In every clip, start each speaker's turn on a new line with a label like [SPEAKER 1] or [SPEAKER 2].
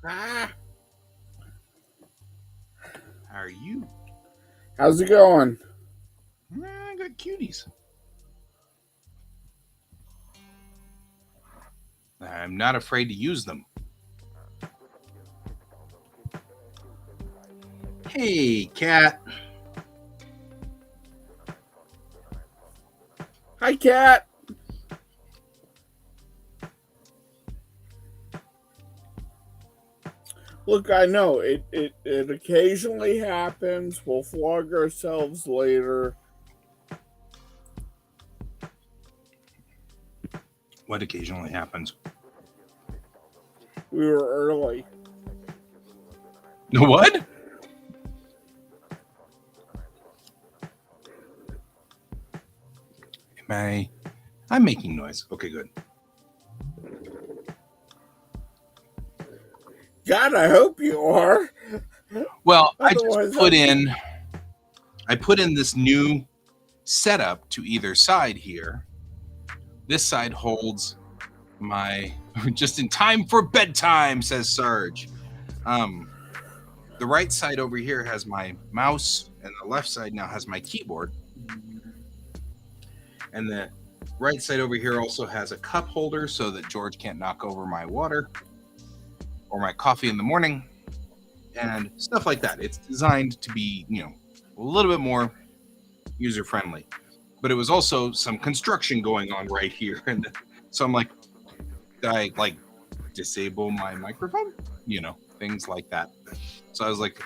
[SPEAKER 1] Ah,
[SPEAKER 2] How are you?
[SPEAKER 1] how's it going?
[SPEAKER 2] I got cuties. I'm not afraid to use them. Hey, cat.
[SPEAKER 1] Hi, Cat. Look, I know it occasionally happens. We'll flog ourselves later.
[SPEAKER 2] What occasionally happens?
[SPEAKER 1] We were early.
[SPEAKER 2] What? I'm making noise. Okay, good.
[SPEAKER 1] God, I hope you are.
[SPEAKER 2] Well,
[SPEAKER 1] Otherwise, I'd be...
[SPEAKER 2] I put in this new setup to either side here. This side holds my just in time for bedtime, says Sarge. The right side over here has my mouse, and the left side now has my keyboard. And the right side over here also has a cup holder so that George can't knock over my water or my coffee in the morning and stuff like that. It's designed to be, a little bit more user friendly. But it was also some construction going on right here. And so I'm like, did I disable my microphone? Things like that. So I was like,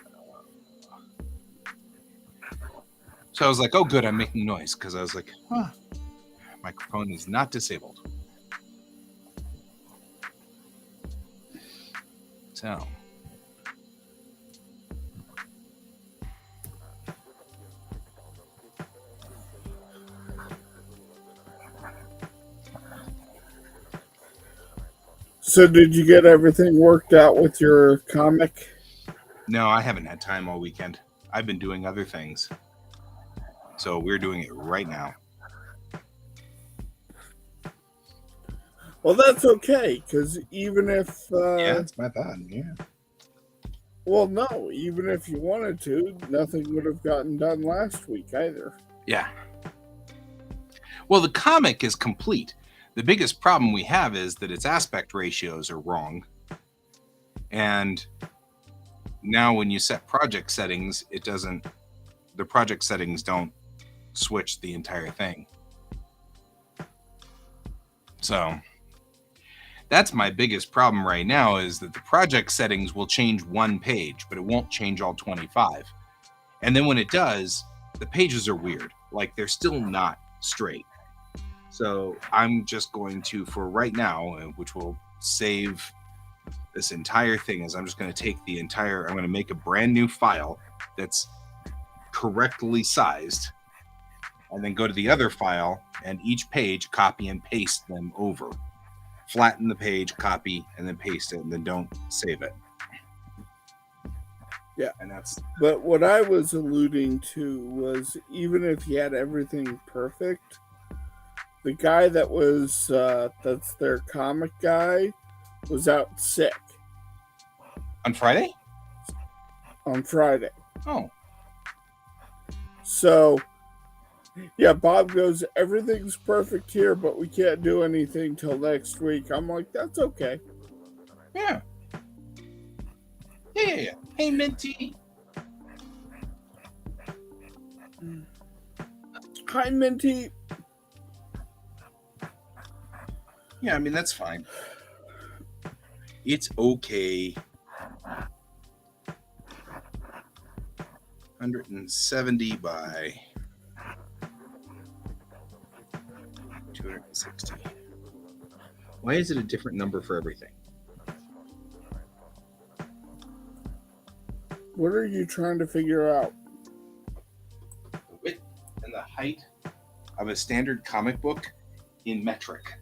[SPEAKER 2] oh, good, I'm making noise, because I was like, microphone is not disabled. So.
[SPEAKER 1] So, did you get everything worked out with your comic?
[SPEAKER 2] No, I haven't had time all weekend. I've been doing other things. So we're doing it right now.
[SPEAKER 1] Well, that's okay, because even if...
[SPEAKER 2] yeah, it's my bad, yeah.
[SPEAKER 1] Well, no, even if you wanted to, nothing would have gotten done last week either.
[SPEAKER 2] Yeah. Well, the comic is complete. The biggest problem we have is that its aspect ratios are wrong. And now when you set project settings, the project settings don't switch the entire thing. So that's my biggest problem right now, is that the project settings will change one page, but it won't change all 25. And then when it does, the pages are weird. Like, they're still not straight. So I'm just going to, for right now, which will save this entire thing, is I'm just going to take I'm going to make a brand new file that's correctly sized, and then go to the other file, and each page copy and paste them over. Flatten the page, copy, and then paste it, and then don't save it.
[SPEAKER 1] Yeah.
[SPEAKER 2] And that's...
[SPEAKER 1] But what I was alluding to was, even if you had everything perfect, the guy that was, that's their comic guy, was out sick.
[SPEAKER 2] On Friday?
[SPEAKER 1] On Friday.
[SPEAKER 2] Oh.
[SPEAKER 1] So, yeah, Bob goes, everything's perfect here, but we can't do anything till next week. I'm like, that's okay.
[SPEAKER 2] Yeah. Yeah. Hey, Minty.
[SPEAKER 1] Hi, Minty.
[SPEAKER 2] Yeah, I mean, that's fine. It's okay. 170 by 260. Why is it a different number for everything?
[SPEAKER 1] What are you trying to figure out?
[SPEAKER 2] The width and the height of a standard comic book in metric.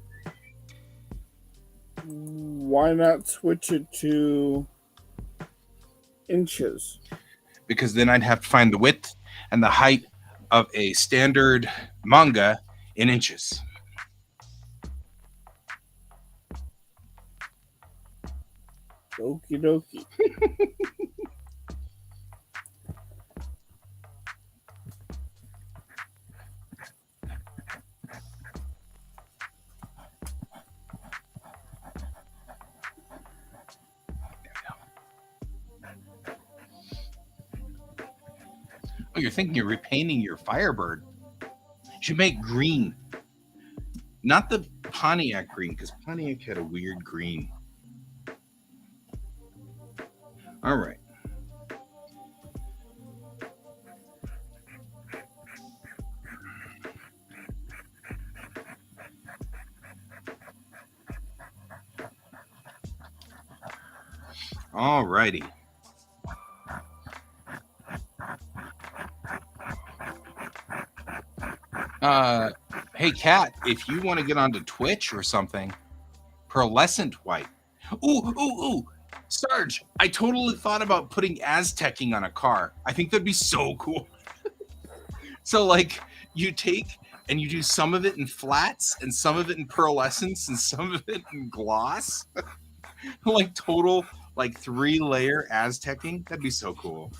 [SPEAKER 1] Why not switch it to inches?
[SPEAKER 2] Because then I'd have to find the width and the height of a standard manga in inches.
[SPEAKER 1] Okie dokie.
[SPEAKER 2] Oh, you're thinking of repainting your Firebird. You should make green. Not the Pontiac green, because Pontiac had a weird green. All right. All righty. Hey, Kat, if you want to get onto Twitch or something, Pearlescent White. Ooh. Sarge, I totally thought about putting Aztecing on a car. I think that'd be so cool. So, like, you take and you do some of it in flats and some of it in pearlescence and some of it in gloss. Like, total, like, 3-layer Aztecing. That'd be so cool.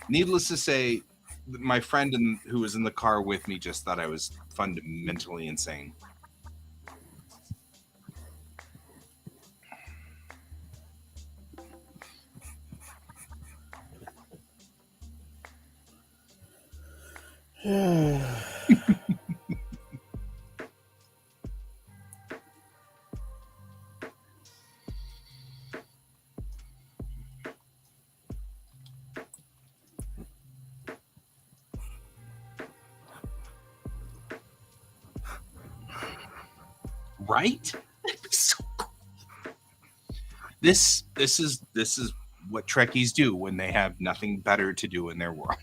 [SPEAKER 2] Needless to say, my friend who was in the car with me just thought I was fundamentally insane. Right? That'd be so cool. This is what Trekkies do when they have nothing better to do in their world.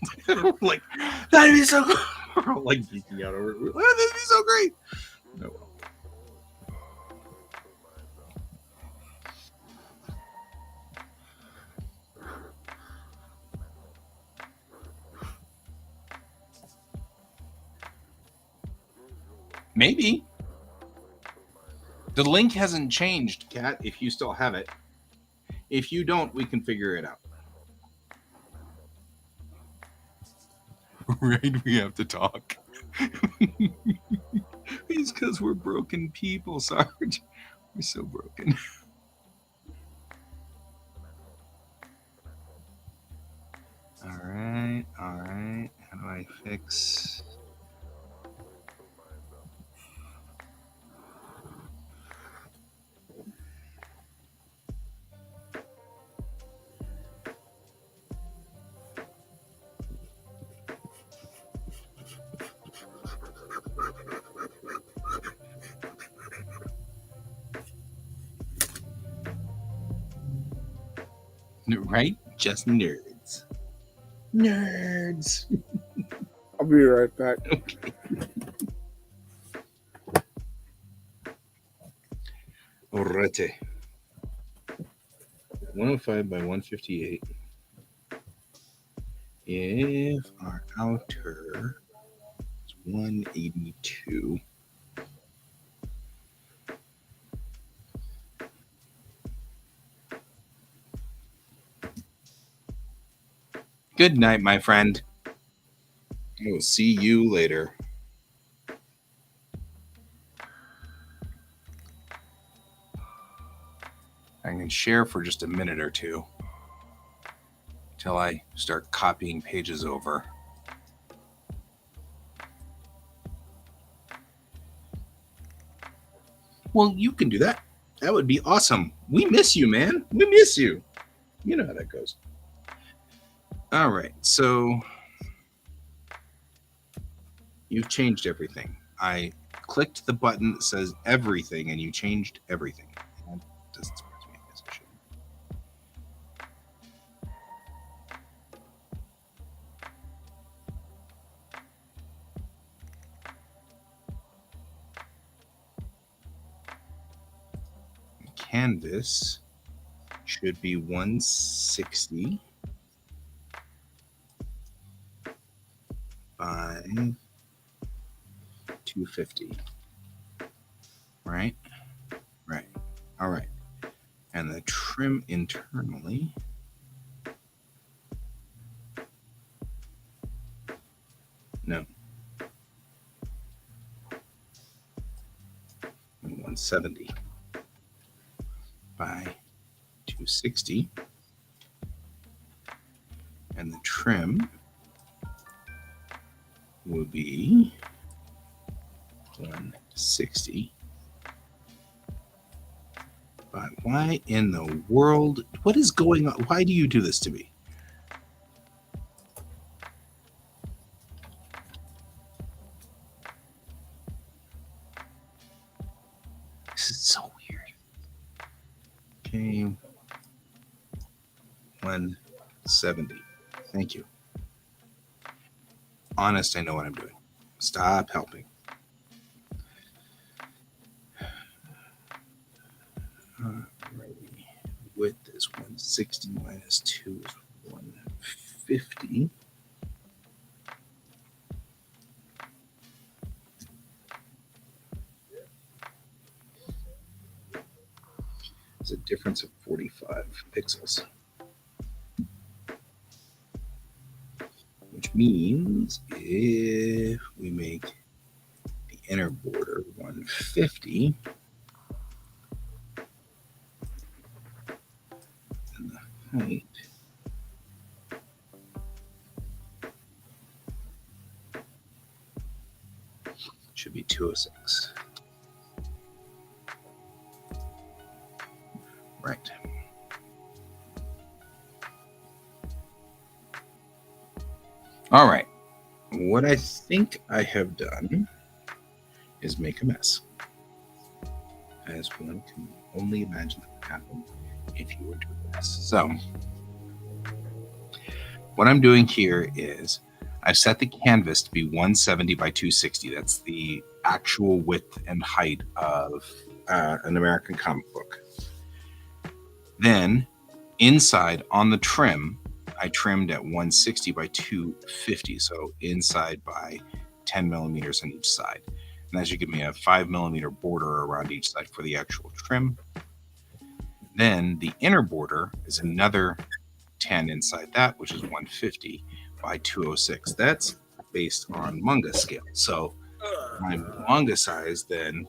[SPEAKER 2] Like, that'd be so cool. Like, geeking out over it. Oh, that'd be so great. No. Maybe. The link hasn't changed, Kat, if you still have it. If you don't, we can figure it out. Right? We have to talk. It's because we're broken people, Sarge. We're so broken. All right. How do I fix... Right? Just nerds. Nerds.
[SPEAKER 1] I'll be right back.
[SPEAKER 2] Okay. Alrighty. 105 by 158. If our outer is 182. Good night, my friend. I will see you later. I can share for just a minute or two till I start copying pages over. Well, you can do that. That would be awesome. We miss you, man. We miss you. You know how that goes. All right, so you've changed everything. I clicked the button that says everything, and you changed everything. That doesn't surprise me. I guess I should. Canvas should be 160 by 250. Right? Right. All right. And the trim internally no 170 by 260, and the trim will be 160 by, why in the world, what is going on? Why do you do this to me? This is so weird. Okay, 170. Thank you. Honest, I know what I'm doing. Stop helping. Width is 160 minus 2 is 150. It's a difference of 45 pixels. Which means if we make the inner border 150, and the height should be 206. Right. All right. What I think I have done is make a mess, as one can only imagine that would happen if you were doing this. So what I'm doing here is I've set the canvas to be 170 by 260. That's the actual width and height of an American comic book. Then inside on the trim, I trimmed at 160 by 250, so inside by 10 millimeters on each side. And that should give me a 5 millimeter border around each side for the actual trim. Then the inner border is another 10 inside that, which is 150 by 206. That's based on manga scale. So my manga size then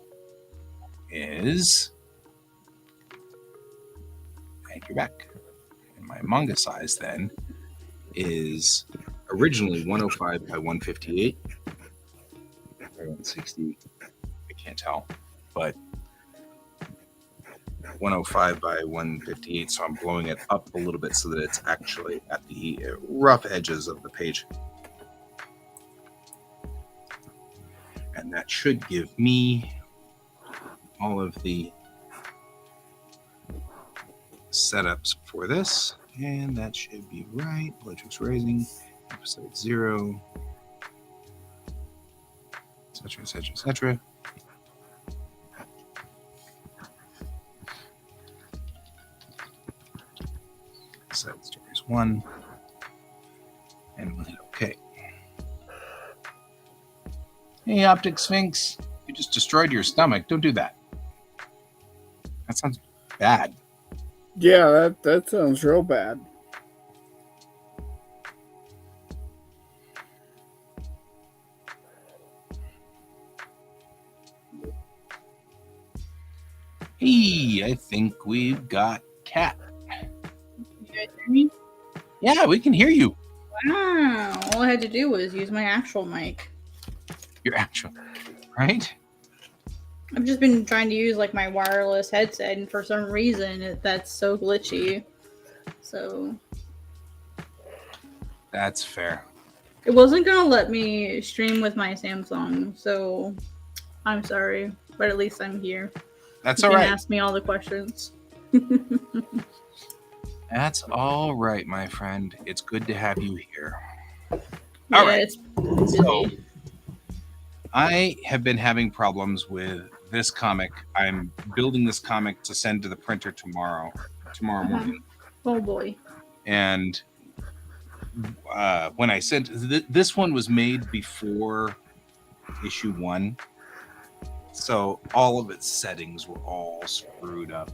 [SPEAKER 2] is, and you're back. My manga size then is originally 105 by 158 or 160. I can't tell, but 105 by 158. So I'm blowing it up a little bit so that it's actually at the rough edges of the page. And that should give me all of the setups for this, and that should be right. Bluetooth raising, episode 0, etc., etc., etc. Side stories 1, and we'll hit OK. Hey, Optic Sphinx, you just destroyed your stomach. Don't do that. That sounds bad.
[SPEAKER 1] Yeah, that sounds real bad.
[SPEAKER 2] Hey, I think we've got Cat.
[SPEAKER 3] You guys hear me?
[SPEAKER 2] Yeah, we can hear you.
[SPEAKER 3] Wow. All I had to do was use my actual mic.
[SPEAKER 2] Your actual, right?
[SPEAKER 3] I've just been trying to use like my wireless headset, and for some reason that's so glitchy. So
[SPEAKER 2] That's fair.
[SPEAKER 3] it wasn't gonna let me stream with my Samsung, so I'm sorry, but at least I'm here.
[SPEAKER 2] That's
[SPEAKER 3] You
[SPEAKER 2] all
[SPEAKER 3] can
[SPEAKER 2] right.
[SPEAKER 3] ask me all the questions.
[SPEAKER 2] That's all right, my friend. It's good to have you here.
[SPEAKER 3] Yeah,
[SPEAKER 2] All right.
[SPEAKER 3] it's busy.
[SPEAKER 2] So I have been having problems with this comic. I'm building this comic to send to the printer tomorrow morning.
[SPEAKER 3] Oh boy.
[SPEAKER 2] And when I sent this one was made before issue 1, so all of its settings were all screwed up.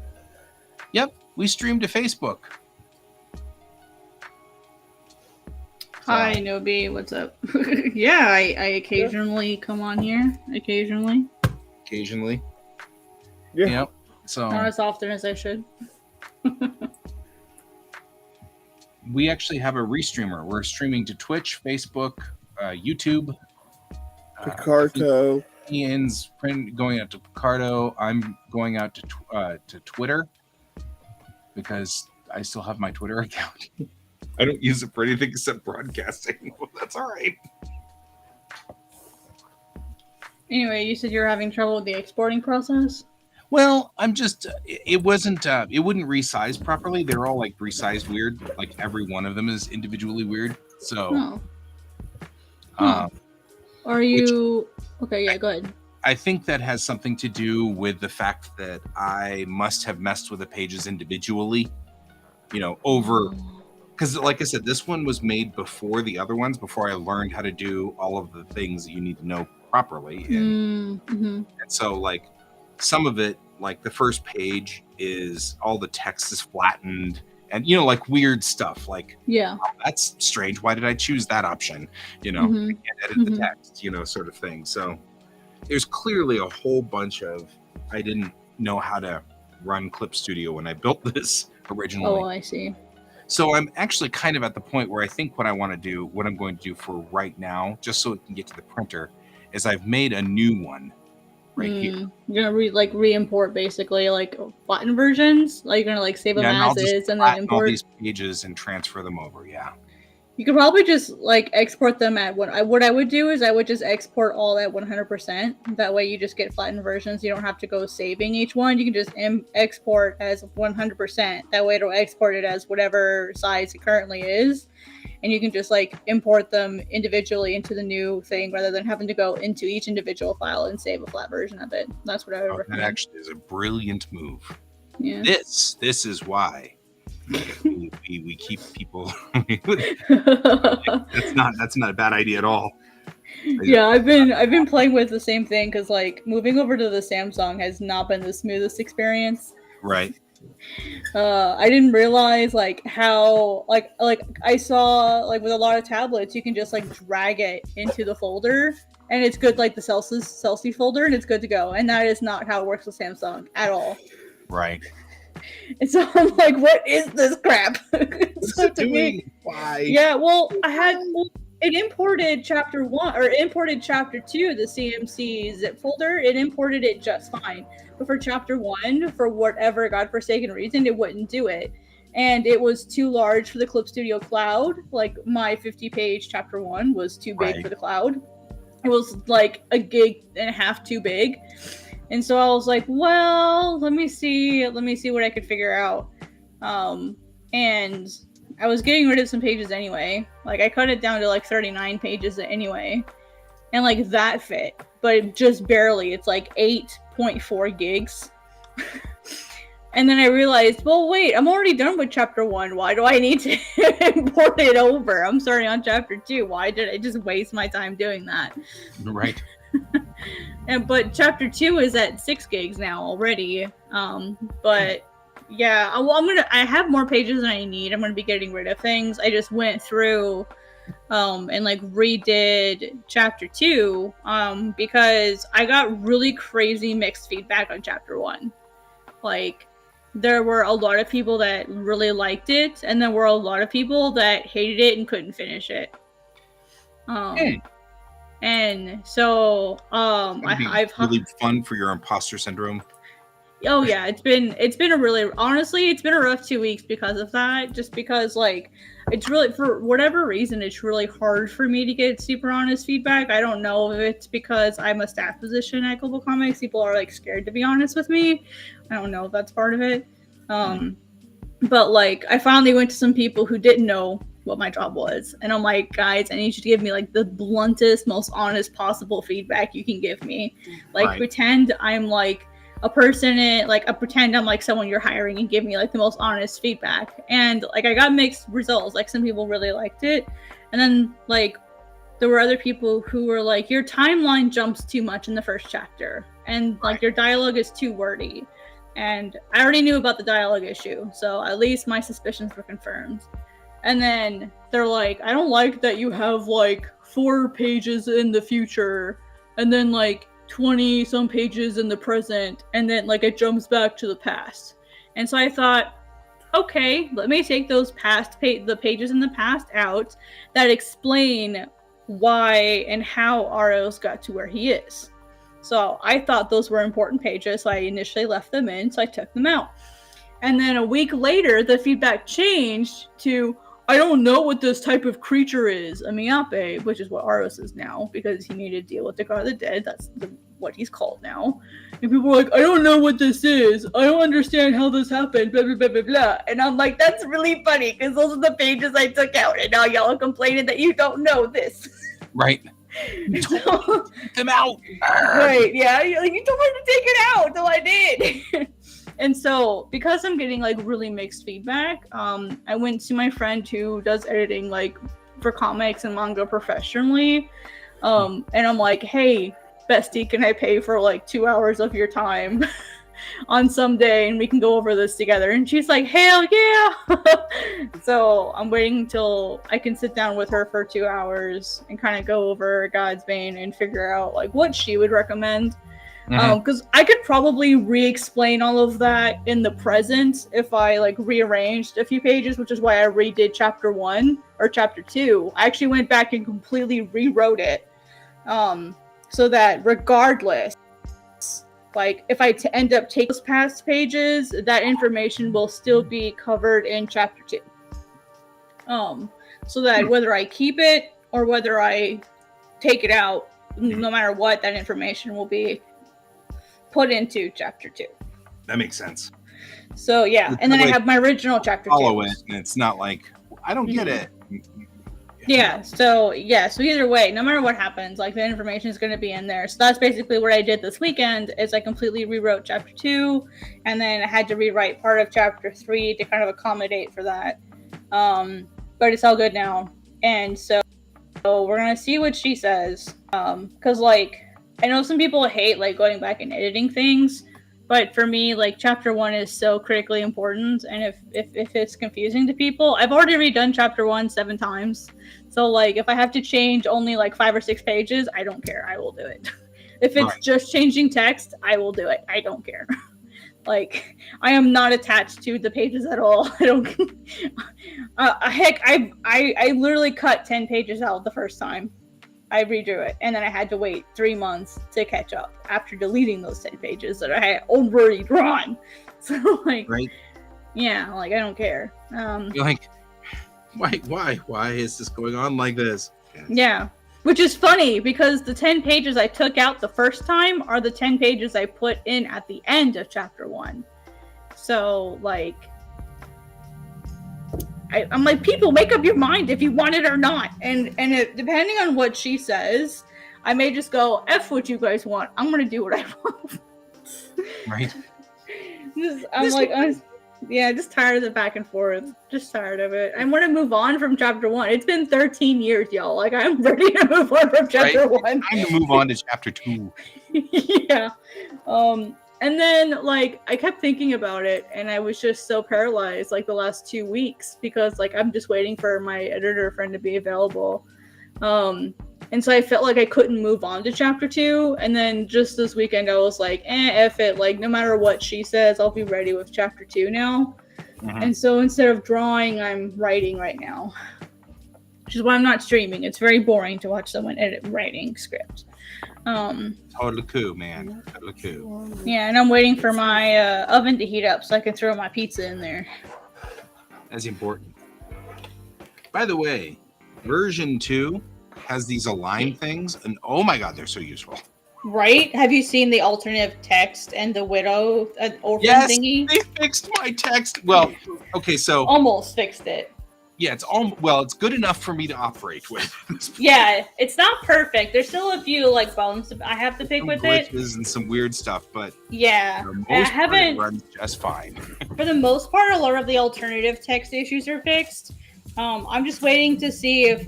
[SPEAKER 2] Yep, We stream to Facebook.
[SPEAKER 3] Hi, Nobi. What's up? Yeah, I occasionally come on here. Occasionally.
[SPEAKER 1] Yeah.
[SPEAKER 2] Yep. So
[SPEAKER 3] Not as often as I should.
[SPEAKER 2] we actually have a restreamer. We're streaming to Twitch, Facebook, YouTube.
[SPEAKER 1] Picarto.
[SPEAKER 2] Ian's going out to Picardo. I'm going out to Twitter because I still have my Twitter account. I don't use it for anything except broadcasting. Well, that's all right.
[SPEAKER 3] Anyway, you said you were having trouble with the exporting process?
[SPEAKER 2] Well, I'm just, it wasn't, it wouldn't resize properly. They're all like resized weird. Like every one of them is individually weird. So,
[SPEAKER 3] Are you, okay, yeah, go ahead.
[SPEAKER 2] I think that has something to do with the fact that I must have messed with the pages individually, over, because like I said, this one was made before the other ones, before I learned how to do all of the things that you need to know properly. And so like some of it, like the first page is all the text is flattened and, like weird stuff like,
[SPEAKER 3] yeah,
[SPEAKER 2] oh, that's strange. Why did I choose that option? I can't edit the text, sort of thing. So there's clearly a whole bunch of, I didn't know how to run Clip Studio when I built this originally.
[SPEAKER 3] Oh, I see.
[SPEAKER 2] So I'm actually kind of at the point where I think what I'm going to do for right now, just so it can get to the printer, is I've made a new one right here.
[SPEAKER 3] You're gonna re-import basically like flattened versions? Like you're gonna like save them as is and then import
[SPEAKER 2] all these pages and transfer them over. Yeah.
[SPEAKER 3] You could probably just like export them at what I would do is I would just export all at 100%. That way you just get flattened versions. You don't have to go saving each one. You can just export as 100%. That way it'll export it as whatever size it currently is. And you can just like import them individually into the new thing rather than having to go into each individual file and save a flat version of it. That's what I would recommend.
[SPEAKER 2] That actually is a brilliant move.
[SPEAKER 3] Yeah.
[SPEAKER 2] This is why we keep people. That's not a bad idea at all.
[SPEAKER 3] Yeah, I've been playing with the same thing because like moving over to the Samsung has not been the smoothest experience.
[SPEAKER 2] Right.
[SPEAKER 3] I didn't realize like how like I saw like with a lot of tablets you can just like drag it into the folder and it's good like the Celsius folder and it's good to go, and that is not how it works with Samsung at all.
[SPEAKER 2] Right.
[SPEAKER 3] And so I'm like, what is this crap? So to me,
[SPEAKER 2] why?
[SPEAKER 3] Yeah, well, it imported chapter 1 or imported chapter 2, the CMC zip folder. It imported it just fine. But for chapter 1, for whatever godforsaken reason, it wouldn't do it. And it was too large for the Clip Studio Cloud. Like my 50-page chapter 1 was too big for the cloud. It was like a gig and a half too big. And so I was like, well, let me see what I could figure out. And I was getting rid of some pages anyway. Like I cut it down to like 39 pages anyway. And like that fit, but just barely. It's like 8.4 gigs. And then I realized, well, wait, I'm already done with chapter 1. Why do I need to import it over? I'm starting on chapter 2. Why did I just waste my time doing that?
[SPEAKER 2] Right.
[SPEAKER 3] But chapter 2 is at 6 gigs now already. But yeah, I have more pages than I need. I'm gonna be getting rid of things. I just went through and like redid chapter 2 because I got really crazy mixed feedback on chapter 1. Like there were a lot of people that really liked it, and there were a lot of people that hated it and couldn't finish it. And so I've
[SPEAKER 2] really fun for your imposter syndrome.
[SPEAKER 3] Oh yeah, it's been a rough 2 weeks because of that. Just because like it's really, for whatever reason, it's really hard for me to get super honest feedback. I don't know if it's because I'm a staff position at Global Comics. People are like scared to be honest with me. I don't know if that's part of it. But like I finally went to some people who didn't know what my job was, and I'm like, guys, I need you to give me like the bluntest, most honest possible feedback you can give me. Like pretend I'm like a person in, like, I pretend I'm like someone you're hiring and give me like the most honest feedback. And like I got mixed results. Like some people really liked it, and then like there were other people who were like, your timeline jumps too much in the first chapter, and like your dialogue is too wordy. and I already knew about the dialogue issue, so at least my suspicions were confirmed. And then they're like, I don't like that you have like 4 pages in the future and then like 20 some pages in the present, and then like it jumps back to the past. And so I thought, okay, let me take those the pages in the past out that explain why and how Aros got to where he is. So I thought those were important pages, so I initially left them in, so I took them out. And then a week later, the feedback changed to, I don't know what this type of creature is, a Miape, which is what Aros is now, because he made a deal with the God of the Dead. That's what he's called now. And people were like, I don't know what this is. I don't understand how this happened, blah, blah, blah, blah, blah. And I'm like, that's really funny, because those are the pages I took out, and now y'all are complaining that you don't know this.
[SPEAKER 2] Right.
[SPEAKER 3] So,
[SPEAKER 2] Take them out.
[SPEAKER 3] right, yeah. You're like, you told me to take it out, so I did. And so, because I'm getting like really mixed feedback, I went to my friend who does editing like for comics and manga professionally, and I'm like, hey, bestie, can I pay for like 2 hours of your time on some day, and we can go over this together? And she's like, hell yeah. So I'm waiting until I can sit down with her for 2 hours and kind of go over God's Bane and figure out like what she would recommend. Because I could probably re-explain all of that in the present if I like rearranged a few pages, which is why I redid chapter 1 or chapter 2. I actually went back and completely rewrote it, so that regardless, like if I end up taking those past pages, that information will still be covered in chapter 2. So that whether I keep it or whether I take it out, no matter what, that information will be put into chapter 2.
[SPEAKER 2] That makes sense.
[SPEAKER 3] So yeah, and then I have my original chapter 2.
[SPEAKER 2] Follow it, and it's not like, I don't get it.
[SPEAKER 3] Yeah, so either way, no matter what happens, like the information is going to be in there. So that's basically what I did this weekend, is I completely rewrote chapter 2, and then I had to rewrite part of chapter 3 to kind of accommodate for that. But it's all good now. And so we're going to see what she says. Because like, I know some people hate like going back and editing things, but for me, like chapter 1 is so critically important. And if it's confusing to people, I've already redone chapter 1 7 times. So like, if I have to change only like 5 or 6 pages, I don't care. I will do it. If it's just changing text, I will do it. I don't care. Like, I am not attached to the pages at all. I don't. Heck, I literally cut 10 pages out the first time I redrew it, and then I had to wait 3 months to catch up after deleting those 10 pages that I had already drawn. So like, yeah, like I don't care.
[SPEAKER 2] You're like, why is this going on like this?
[SPEAKER 3] Yeah, which is funny because the 10 pages I took out the first time are the 10 pages I put in at the end of chapter 1. So like, I'm like, people, make up your mind if you want it or not. And depending on what she says, I may just go, F what you guys want. I'm going to do what I want.
[SPEAKER 2] Right.
[SPEAKER 3] Just tired of the back and forth. Just tired of it. I want to move on from chapter 1. It's been 13 years, y'all. Like, I'm ready to move on from chapter 1.
[SPEAKER 2] Time to move on to chapter 2.
[SPEAKER 3] Yeah. And then, like, I kept thinking about it, and I was just so paralyzed, like, the last 2 weeks, because, like, I'm just waiting for my editor friend to be available. And so I felt like I couldn't move on to chapter 2, and then just this weekend, I was like, F it, like, no matter what she says, I'll be ready with chapter 2 now. And so instead of drawing, I'm writing right now, which is why I'm not streaming. It's very boring to watch someone writing scripts.
[SPEAKER 2] Total coup, man. Total coup.
[SPEAKER 3] Yeah, and I'm waiting for my oven to heat up so I can throw my pizza in there.
[SPEAKER 2] That's important. By the way, version 2 has these align things, and oh my god, they're so useful.
[SPEAKER 3] Right? Have you seen the alternative text and the widow orphan thingy?
[SPEAKER 2] They fixed my text. Well, okay, so
[SPEAKER 3] almost fixed it.
[SPEAKER 2] Yeah, it's good enough for me to operate with.
[SPEAKER 3] Yeah, it's not perfect. There's still a few like bones I have to pick with it.
[SPEAKER 2] And some weird stuff, but
[SPEAKER 3] yeah,
[SPEAKER 2] I haven't run just fine.
[SPEAKER 3] For the most part, a lot of the alternative text issues are fixed. I'm just waiting to see if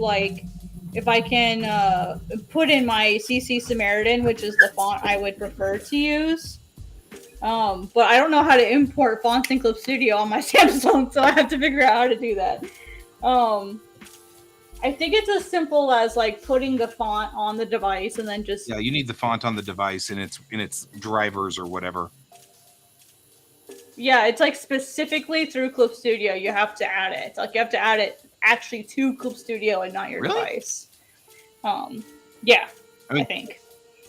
[SPEAKER 3] I can put in my CC Samaritan, which is the font I would prefer to use. But I don't know how to import fonts in Clip Studio on my Samsung, so I have to figure out how to do that. I think it's as simple as like putting the font on the device and then just
[SPEAKER 2] Yeah, you need the font on the device in its drivers or whatever.
[SPEAKER 3] yeah, it's like specifically through Clip Studio you have to add it. Like you have to add it actually to Clip Studio and not your
[SPEAKER 2] Really?
[SPEAKER 3] device. Yeah,
[SPEAKER 2] I mean-
[SPEAKER 3] I think.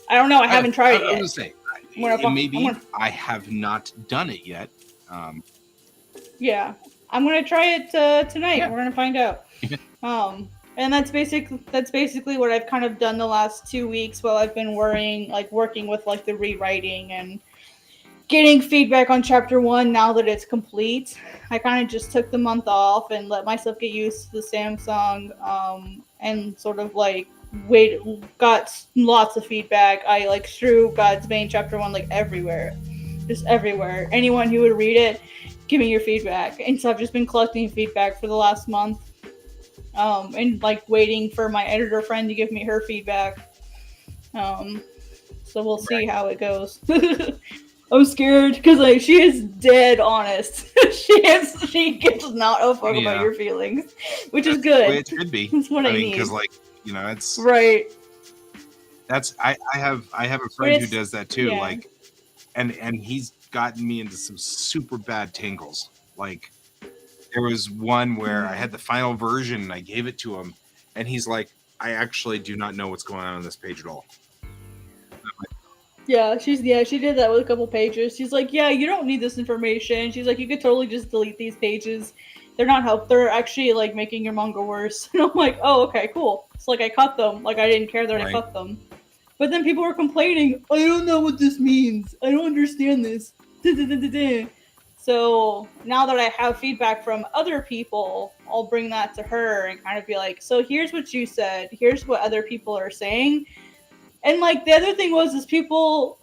[SPEAKER 3] I don't know. I haven't tried it
[SPEAKER 2] I
[SPEAKER 3] yet.
[SPEAKER 2] was gonna say,
[SPEAKER 3] Maybe
[SPEAKER 2] I have not done it yet.
[SPEAKER 3] Yeah, I'm gonna try it tonight.
[SPEAKER 2] Yeah.
[SPEAKER 3] We're gonna find out. And that's basically what I've kind of done the last 2 weeks while I've been working with like the rewriting and getting feedback on chapter 1 now that it's complete. I kind of just took the month off and let myself get used to the Samsung and sort of like got lots of feedback. I like threw God's Bane chapter 1 like everywhere. Just everywhere. Anyone who would read it, give me your feedback. And so I've just been collecting feedback for the last month. And like waiting for my editor friend to give me her feedback. So we'll see how it goes. I'm scared because like she is dead honest. she gets not a fuck about your feelings, which is good.
[SPEAKER 2] The way it should be.
[SPEAKER 3] That's what I
[SPEAKER 2] mean,
[SPEAKER 3] need.
[SPEAKER 2] because like it's
[SPEAKER 3] right.
[SPEAKER 2] That's I have a friend who does that too.
[SPEAKER 3] Yeah.
[SPEAKER 2] Like, and he's gotten me into some super bad tangles. Like, there was one where I had the final version and I gave it to him, and he's like, "I actually do not know what's going on this page at all."
[SPEAKER 3] She did that with a couple pages. She's like, yeah, you don't need this information. She's like, you could totally just delete these pages. They're not help. They're actually like making your manga worse. And I'm like, oh, okay, cool. It's like I cut them. Like I didn't care that I cut them. But then people were complaining. I don't know what this means. I don't understand this. So now that I have feedback from other people, I'll bring that to her and kind of be like, so here's what you said. Here's what other people are saying. And like the other thing was people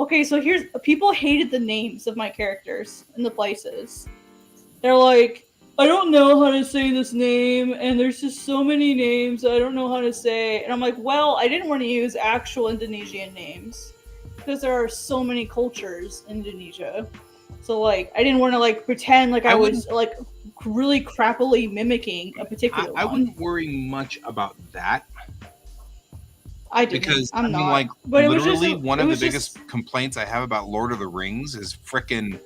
[SPEAKER 3] hated the names of my characters and the places. They're like, I don't know how to say this name, and there's just so many names I don't know how to say. And I'm like, well, I didn't want to use actual Indonesian names because there are so many cultures in Indonesia. So like I didn't want to like pretend like I was like really crappily mimicking a particular one.
[SPEAKER 2] I wouldn't worry much about that.
[SPEAKER 3] I didn't.
[SPEAKER 2] Because
[SPEAKER 3] I'm not.
[SPEAKER 2] like,
[SPEAKER 3] but
[SPEAKER 2] literally one of the biggest complaints I have about Lord of the Rings is frickin'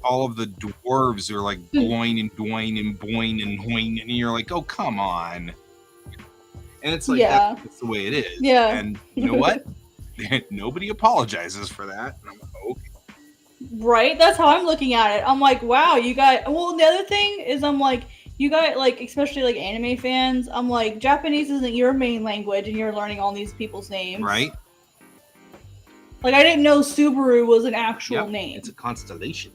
[SPEAKER 2] all of the dwarves are like bloin and doin and boing and hoing, and you're like, oh, come on. And it's like, that's the way it is.
[SPEAKER 3] Yeah.
[SPEAKER 2] And you know what? Nobody apologizes for that. And I'm like, okay.
[SPEAKER 3] Right? That's how I'm looking at it. I'm like, wow, you got... Well, the other thing is I'm like, you got, like, especially, like, anime fans, I'm like, Japanese isn't your main language, and you're learning all these people's names.
[SPEAKER 2] Right?
[SPEAKER 3] Like, I didn't know Subaru was an actual name.
[SPEAKER 2] It's a constellation.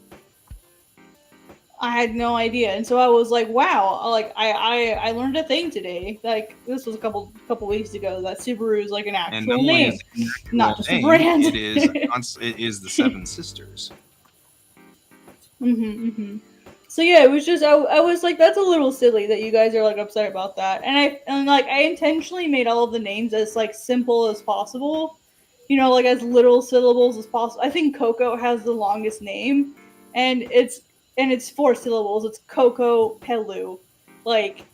[SPEAKER 3] I had no idea. And so I was like, wow, like, I learned a thing today. Like, this was a couple weeks ago, that Subaru is, like, an actual name. Not just a brand.
[SPEAKER 2] It is the Seven Sisters.
[SPEAKER 3] So yeah, it was just I was like, that's a little silly that you guys are like upset about that. And I intentionally made all of the names as like simple as possible, like as little syllables as possible. I think Coco has the longest name, and it's 4 syllables. It's Coco Pelu, like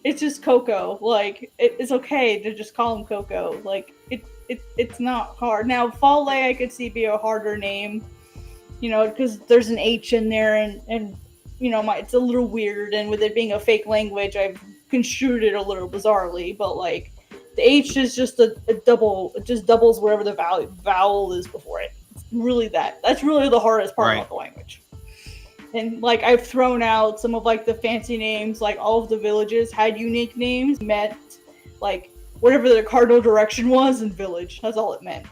[SPEAKER 3] it's just Coco. Like it's okay to just call him Coco. Like it's not hard. Now Fale I could see be a harder name, because there's an H in there and it's a little weird, and with it being a fake language, I've construed it a little bizarrely, but like the H is just a double, it just doubles wherever the vowel is before it. It's really that's really the hardest part about the language. And like I've thrown out some of like the fancy names, like all of the villages had unique names, meant like whatever the cardinal direction was in village. That's all it meant.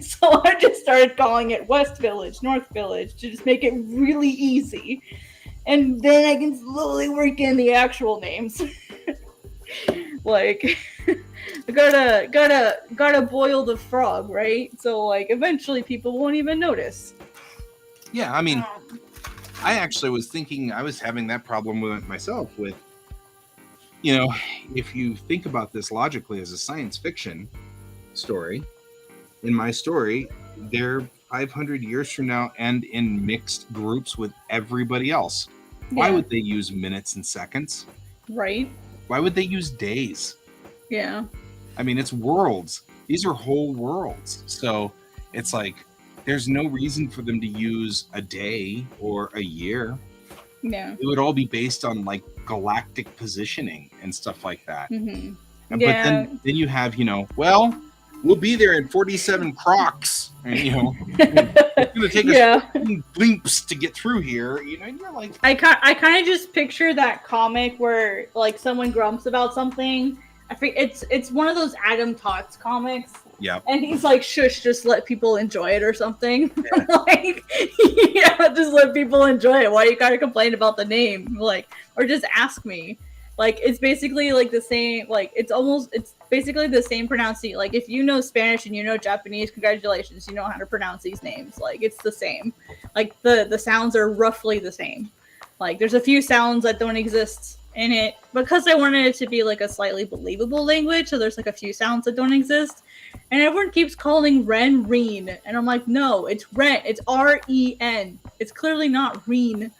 [SPEAKER 3] So I just started calling it West Village, North Village, to just make it really easy. And then I can slowly work in the actual names. Like, gotta boil the frog, right? So like, eventually people won't even notice.
[SPEAKER 2] Yeah, I mean, I actually was thinking, I was having that problem with myself with, if you think about this logically as a science fiction story, in my story, they're 500 years from now and in mixed groups with everybody else. Why
[SPEAKER 3] Yeah.
[SPEAKER 2] would they use minutes and seconds?
[SPEAKER 3] Right?
[SPEAKER 2] Why would they use days?
[SPEAKER 3] Yeah.
[SPEAKER 2] I mean, it's worlds. These are whole worlds. So it's like there's no reason for them to use a day or a year.
[SPEAKER 3] Yeah.
[SPEAKER 2] It would all be based on like galactic positioning and stuff like that.
[SPEAKER 3] Mm-hmm.
[SPEAKER 2] But
[SPEAKER 3] Yeah.
[SPEAKER 2] then you have, well, we'll be there in 47 crocs. And, it's going to take us
[SPEAKER 3] Yeah.
[SPEAKER 2] 15 blimps to get through here. And you're like,
[SPEAKER 3] I kind of just picture that comic where like someone grumps about something. I think it's one of those Adam Tots comics.
[SPEAKER 2] yeah,
[SPEAKER 3] And he's like, shush, just let people enjoy it or something. Like, yeah, just let people enjoy it. Why you gotta complain about the name? Like, or just ask me. Like, it's basically like the same, like, it's basically the same pronunciation. Like, if you know Spanish and you know Japanese, congratulations, you know how to pronounce these names. Like, it's the same. Like, the sounds are roughly the same. Like, there's a few sounds that don't exist in it because I wanted it to be like a slightly believable language. So there's like a few sounds that don't exist. And everyone keeps calling Ren Reen. And I'm like, no, it's Ren. It's R-E-N. It's clearly not Reen.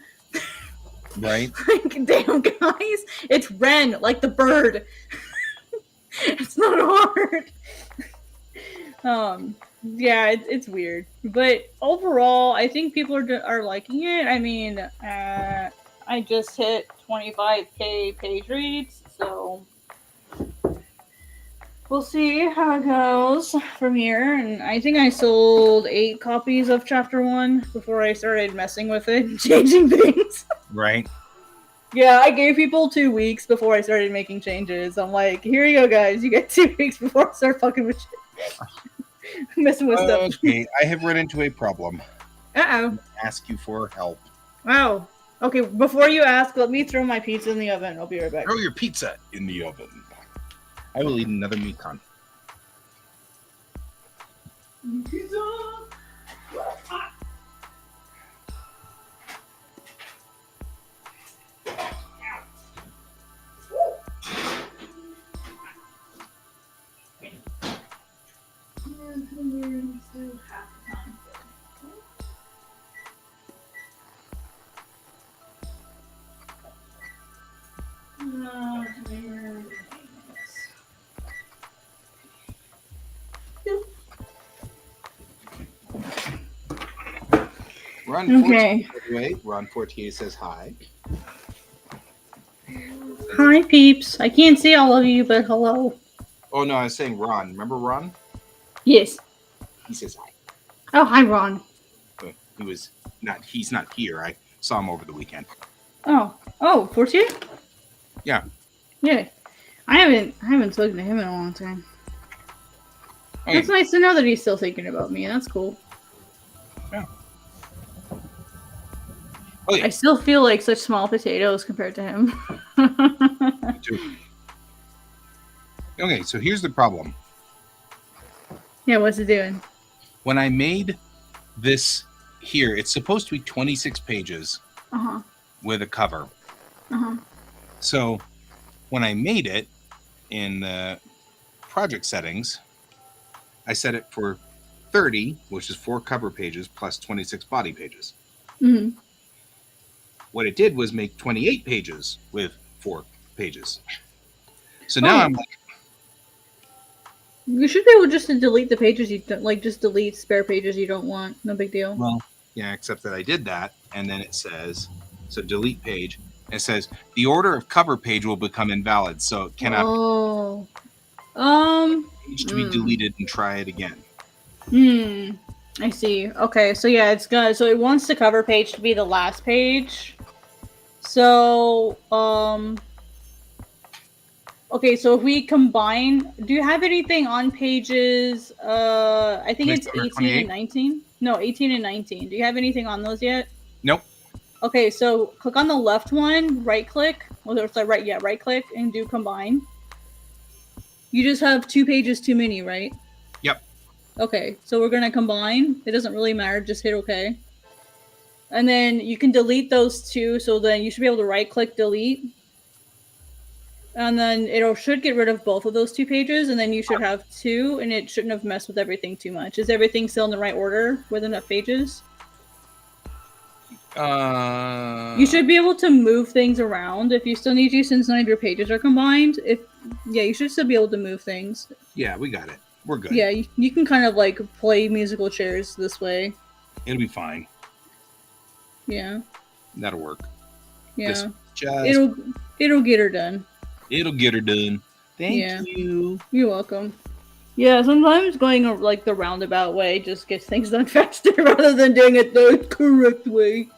[SPEAKER 2] right.
[SPEAKER 3] Like, damn, guys. It's Ren, like the bird. It's not hard. Yeah, it's weird. But overall, I think people are liking it. I mean, I just hit 25K page reads, so we'll see how it goes from here. And I think I sold 8 copies of Chapter 1 before I started messing with it and changing things.
[SPEAKER 2] Right.
[SPEAKER 3] Yeah, I gave people 2 weeks before I started making changes. I'm like, here you go, guys. You get 2 weeks before I start fucking with shit. Messing with stuff.
[SPEAKER 2] Okay, I have run into a problem.
[SPEAKER 3] Uh-oh.
[SPEAKER 2] Ask you for help.
[SPEAKER 3] Wow. Okay, before you ask, let me throw my pizza in the oven. I'll be right back.
[SPEAKER 2] Throw your pizza in the oven. I will eat another meat con.
[SPEAKER 3] Pizza!
[SPEAKER 2] Ron
[SPEAKER 3] Okay.
[SPEAKER 2] Fortier, by the way, Ron Fortier says hi.
[SPEAKER 3] Hi, peeps. I can't see all of you, but hello.
[SPEAKER 2] Oh no, I was saying Ron. Remember Ron?
[SPEAKER 3] Yes.
[SPEAKER 2] He says hi.
[SPEAKER 3] Oh, hi, Ron.
[SPEAKER 2] But he's not here. I saw him over the weekend.
[SPEAKER 3] Oh, Fortier?
[SPEAKER 2] Yeah.
[SPEAKER 3] Yeah. I haven't spoken to him in a long time.
[SPEAKER 2] Okay.
[SPEAKER 3] It's nice to know that he's still thinking about me. That's cool.
[SPEAKER 2] Yeah. Okay.
[SPEAKER 3] I still feel like such small potatoes compared to him.
[SPEAKER 2] Me too. Okay, so here's the problem.
[SPEAKER 3] Yeah, what's it doing?
[SPEAKER 2] When I made this here, it's supposed to be 26 pages
[SPEAKER 3] Uh-huh.
[SPEAKER 2] with a cover.
[SPEAKER 3] Uh-huh.
[SPEAKER 2] So when I made it in the project settings, I set it for 30, which is 4 cover pages plus 26 body pages.
[SPEAKER 3] Mm-hmm.
[SPEAKER 2] What it did was make 28 pages with 4 pages. So now I'm like,
[SPEAKER 3] You should be able just to delete the pages you don't like. Just delete spare pages you don't want. No big deal.
[SPEAKER 2] well, yeah, except that I did that, and then it says, so delete page. And it says the order of cover page will become invalid, so it cannot
[SPEAKER 3] Oh.
[SPEAKER 2] page to be deleted and try it again.
[SPEAKER 3] I see. Okay, so yeah, it's gonna. So it wants the cover page to be the last page. So, okay, so if we combine, do you have anything on pages? I think
[SPEAKER 2] Like
[SPEAKER 3] it's
[SPEAKER 2] number
[SPEAKER 3] 18
[SPEAKER 2] 28?
[SPEAKER 3] and 19. No, 18 and 19. Do you have anything on those yet?
[SPEAKER 2] Nope.
[SPEAKER 3] Okay, so click on the left one, right click. Well, it's like right click and do combine. You just have 2 pages too many, right?
[SPEAKER 2] Yep.
[SPEAKER 3] Okay, so we're gonna combine. It doesn't really matter, just hit OK. And then you can delete those 2, so then you should be able to right click delete. and then it should get rid of both of those 2 pages, and then you should have 2, and it shouldn't have messed with everything too much. Is everything still in the right order with enough pages? You should be able to move things around if you still need to, since none of your pages are combined. You should still be able to move things.
[SPEAKER 2] Yeah, we got it. We're good.
[SPEAKER 3] Yeah, you can kind of like play musical chairs this way.
[SPEAKER 2] It'll be fine.
[SPEAKER 3] Yeah.
[SPEAKER 2] That'll work.
[SPEAKER 3] Yeah.
[SPEAKER 2] Just
[SPEAKER 3] It'll get her done.
[SPEAKER 2] It'll get her done. Thank you.
[SPEAKER 3] You're welcome. Yeah, sometimes going like the roundabout way just gets things done faster rather than doing it the correct way.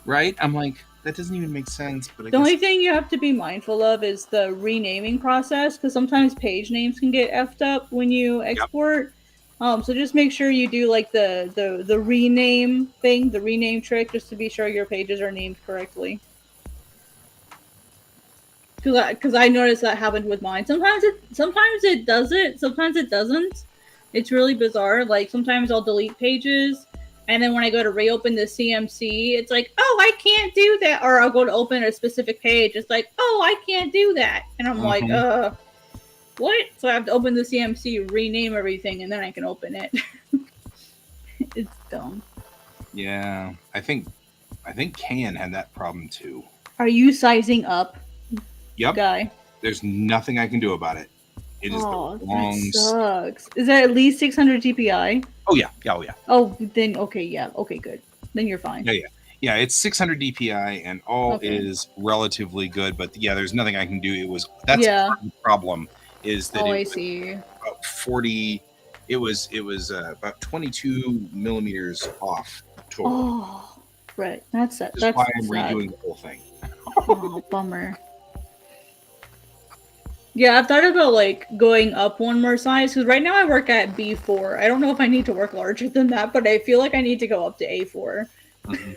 [SPEAKER 2] Right? I'm like, that doesn't even make sense. But
[SPEAKER 3] the only thing you have to be mindful of is the renaming process, because sometimes page names can get effed up when you export. Yep. So just make sure you do like the rename thing, the rename trick, just to be sure your pages are named correctly. Because I noticed that happened with mine. Sometimes it does it, sometimes it doesn't. It's really bizarre. Like sometimes I'll delete pages, and then when I go to reopen the CMC, it's like, oh, I can't do that. Or I'll go to open a specific page, it's like, oh, I can't do that. And I'm like, what? So I have to open the CMC, rename everything, and then I can open it. It's dumb.
[SPEAKER 2] Yeah, I think Can had that problem too.
[SPEAKER 3] Are you sizing up?
[SPEAKER 2] Yep.
[SPEAKER 3] Guy.
[SPEAKER 2] There's nothing I can do about it. It is the wrong.
[SPEAKER 3] That sucks. Is that at least 600 DPI?
[SPEAKER 2] Oh yeah. Oh yeah.
[SPEAKER 3] Oh, then okay, yeah, okay, good. Then you're fine.
[SPEAKER 2] Yeah. It's 600 DPI and all is relatively good, but yeah, there's nothing I can do. That's the problem. Is that
[SPEAKER 3] I see.
[SPEAKER 2] About 40. It was about 22 millimeters off total.
[SPEAKER 3] Oh, right. That's why
[SPEAKER 2] I'm redoing the whole thing.
[SPEAKER 3] Oh, bummer. Yeah, I've thought about like going up one more size, because right now I work at B4. I don't know if I need to work larger than that, but I feel like I need to go up to A4.
[SPEAKER 2] Mm-hmm.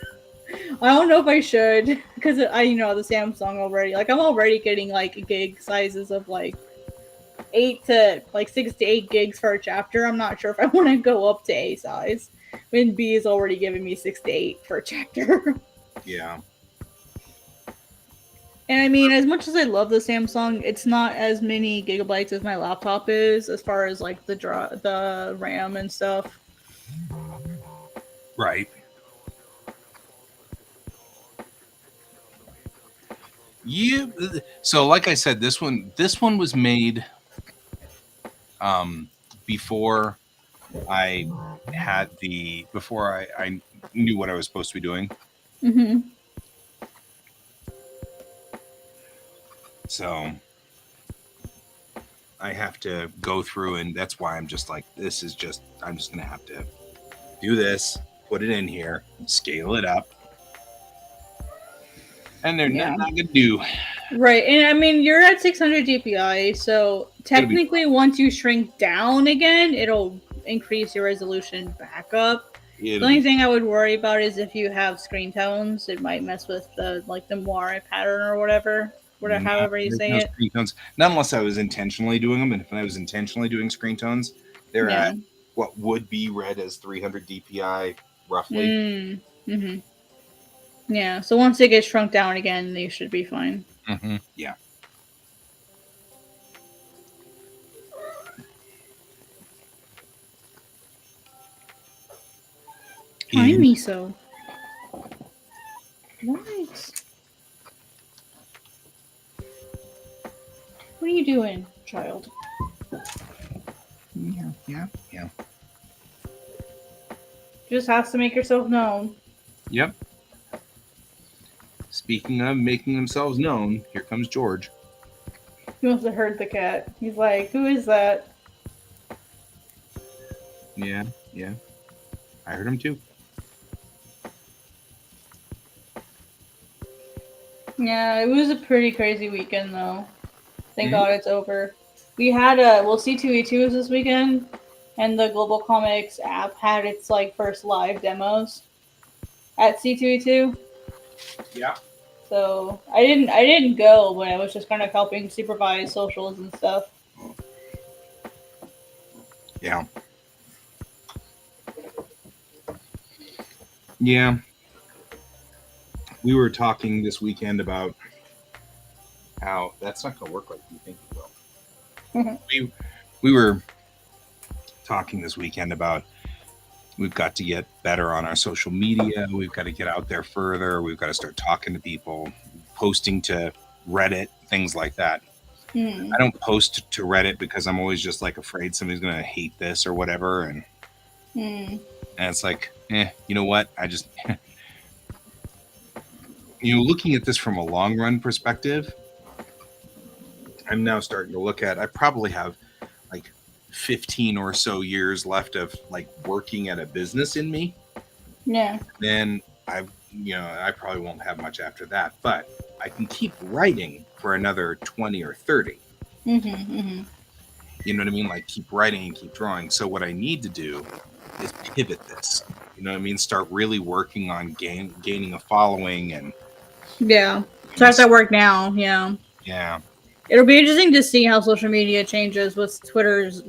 [SPEAKER 3] I don't know if I should, because the Samsung already, like I'm already getting like gig sizes of like 6 to 8 gigs for a chapter. I'm not sure if I want to go up to A size when B is already giving me 6 to 8 for a chapter.
[SPEAKER 2] Yeah.
[SPEAKER 3] And I mean, as much as I love the Samsung, it's not as many gigabytes as my laptop is, as far as like the RAM and stuff.
[SPEAKER 2] Right. So like I said, this one was made before I knew what I was supposed to be doing.
[SPEAKER 3] Mm-hmm.
[SPEAKER 2] So I have to go through, and that's why I'm just like, I'm just going to have to do this, put it in here, scale it up. And they're not going to do.
[SPEAKER 3] Right. And I mean, you're at 600 DPI, so technically once you shrink down again, it'll increase your resolution back up. The only thing I would worry about is if you have screen tones, it might mess with the moire pattern or whatever. However you say it.
[SPEAKER 2] Screen tones. Not unless I was intentionally doing them. And if I was intentionally doing screen tones, they're at what would be read as 300 DPI, roughly.
[SPEAKER 3] Mm-hmm. Yeah, so once it gets shrunk down again, they should be fine.
[SPEAKER 2] Mm-hmm. Yeah.
[SPEAKER 3] Hi, Miso. What? What are you doing, child?
[SPEAKER 2] Yeah.
[SPEAKER 3] Just has to make yourself known.
[SPEAKER 2] Yep. Speaking of making themselves known, here comes George.
[SPEAKER 3] He must have heard the cat. He's like, who is that?
[SPEAKER 2] Yeah. I heard him too.
[SPEAKER 3] Yeah, it was a pretty crazy weekend though. Thank God it's over. We had C2E2 was this weekend, and the Global Comics app had its first live demos at C2E2.
[SPEAKER 2] Yeah.
[SPEAKER 3] So I didn't go, but I was just kind of helping supervise socials and stuff.
[SPEAKER 2] Yeah. Yeah. We were talking this weekend about how that's not going to work like you think it will. We were talking this weekend about we've got to get better on our social media. We've got to get out there further. We've got to start talking to people, posting to Reddit, things like that. I don't post to Reddit because I'm always just like afraid somebody's going to hate this or whatever. And it's like, you know what? I just, looking at this from a long run perspective, I'm now starting to look at, I probably have like 15 or so years left of like working at a business in me.
[SPEAKER 3] Yeah.
[SPEAKER 2] Then I probably won't have much after that, but I can keep writing for another 20 or 30. You know what I mean? Like keep writing and keep drawing. So what I need to do is pivot this. You know what I mean? Start really working on gaining a following and.
[SPEAKER 3] Yeah. So that's at work now. Yeah.
[SPEAKER 2] Yeah.
[SPEAKER 3] It'll be interesting to see how social media changes with Twitter's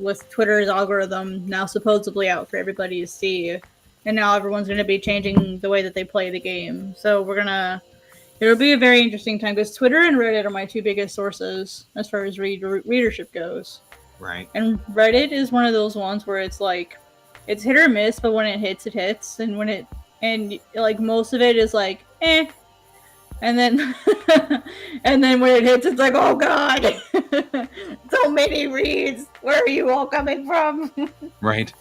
[SPEAKER 3] algorithm now supposedly out for everybody to see, and now everyone's going to be changing the way that they play the game. So it'll be a very interesting time because Twitter and Reddit are my two biggest sources as far as readership goes.
[SPEAKER 2] Right.
[SPEAKER 3] And Reddit is one of those ones where it's like it's hit or miss, but when it hits, it hits, and like most of it is like and then and then when it hits, it's like, oh god, so many reads. Where are you all coming from?
[SPEAKER 2] Right.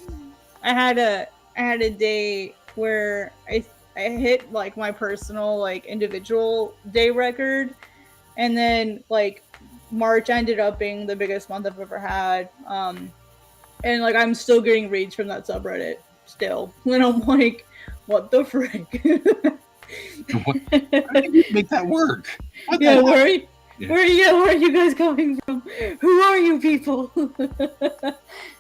[SPEAKER 3] I had a day where I hit like my personal like individual day record, and then like March ended up being the biggest month I've ever had. And like I'm still getting reads from that subreddit still. When I'm like, what the frick?
[SPEAKER 2] How did you make that work?
[SPEAKER 3] Yeah, where are you guys coming from? Who are you people?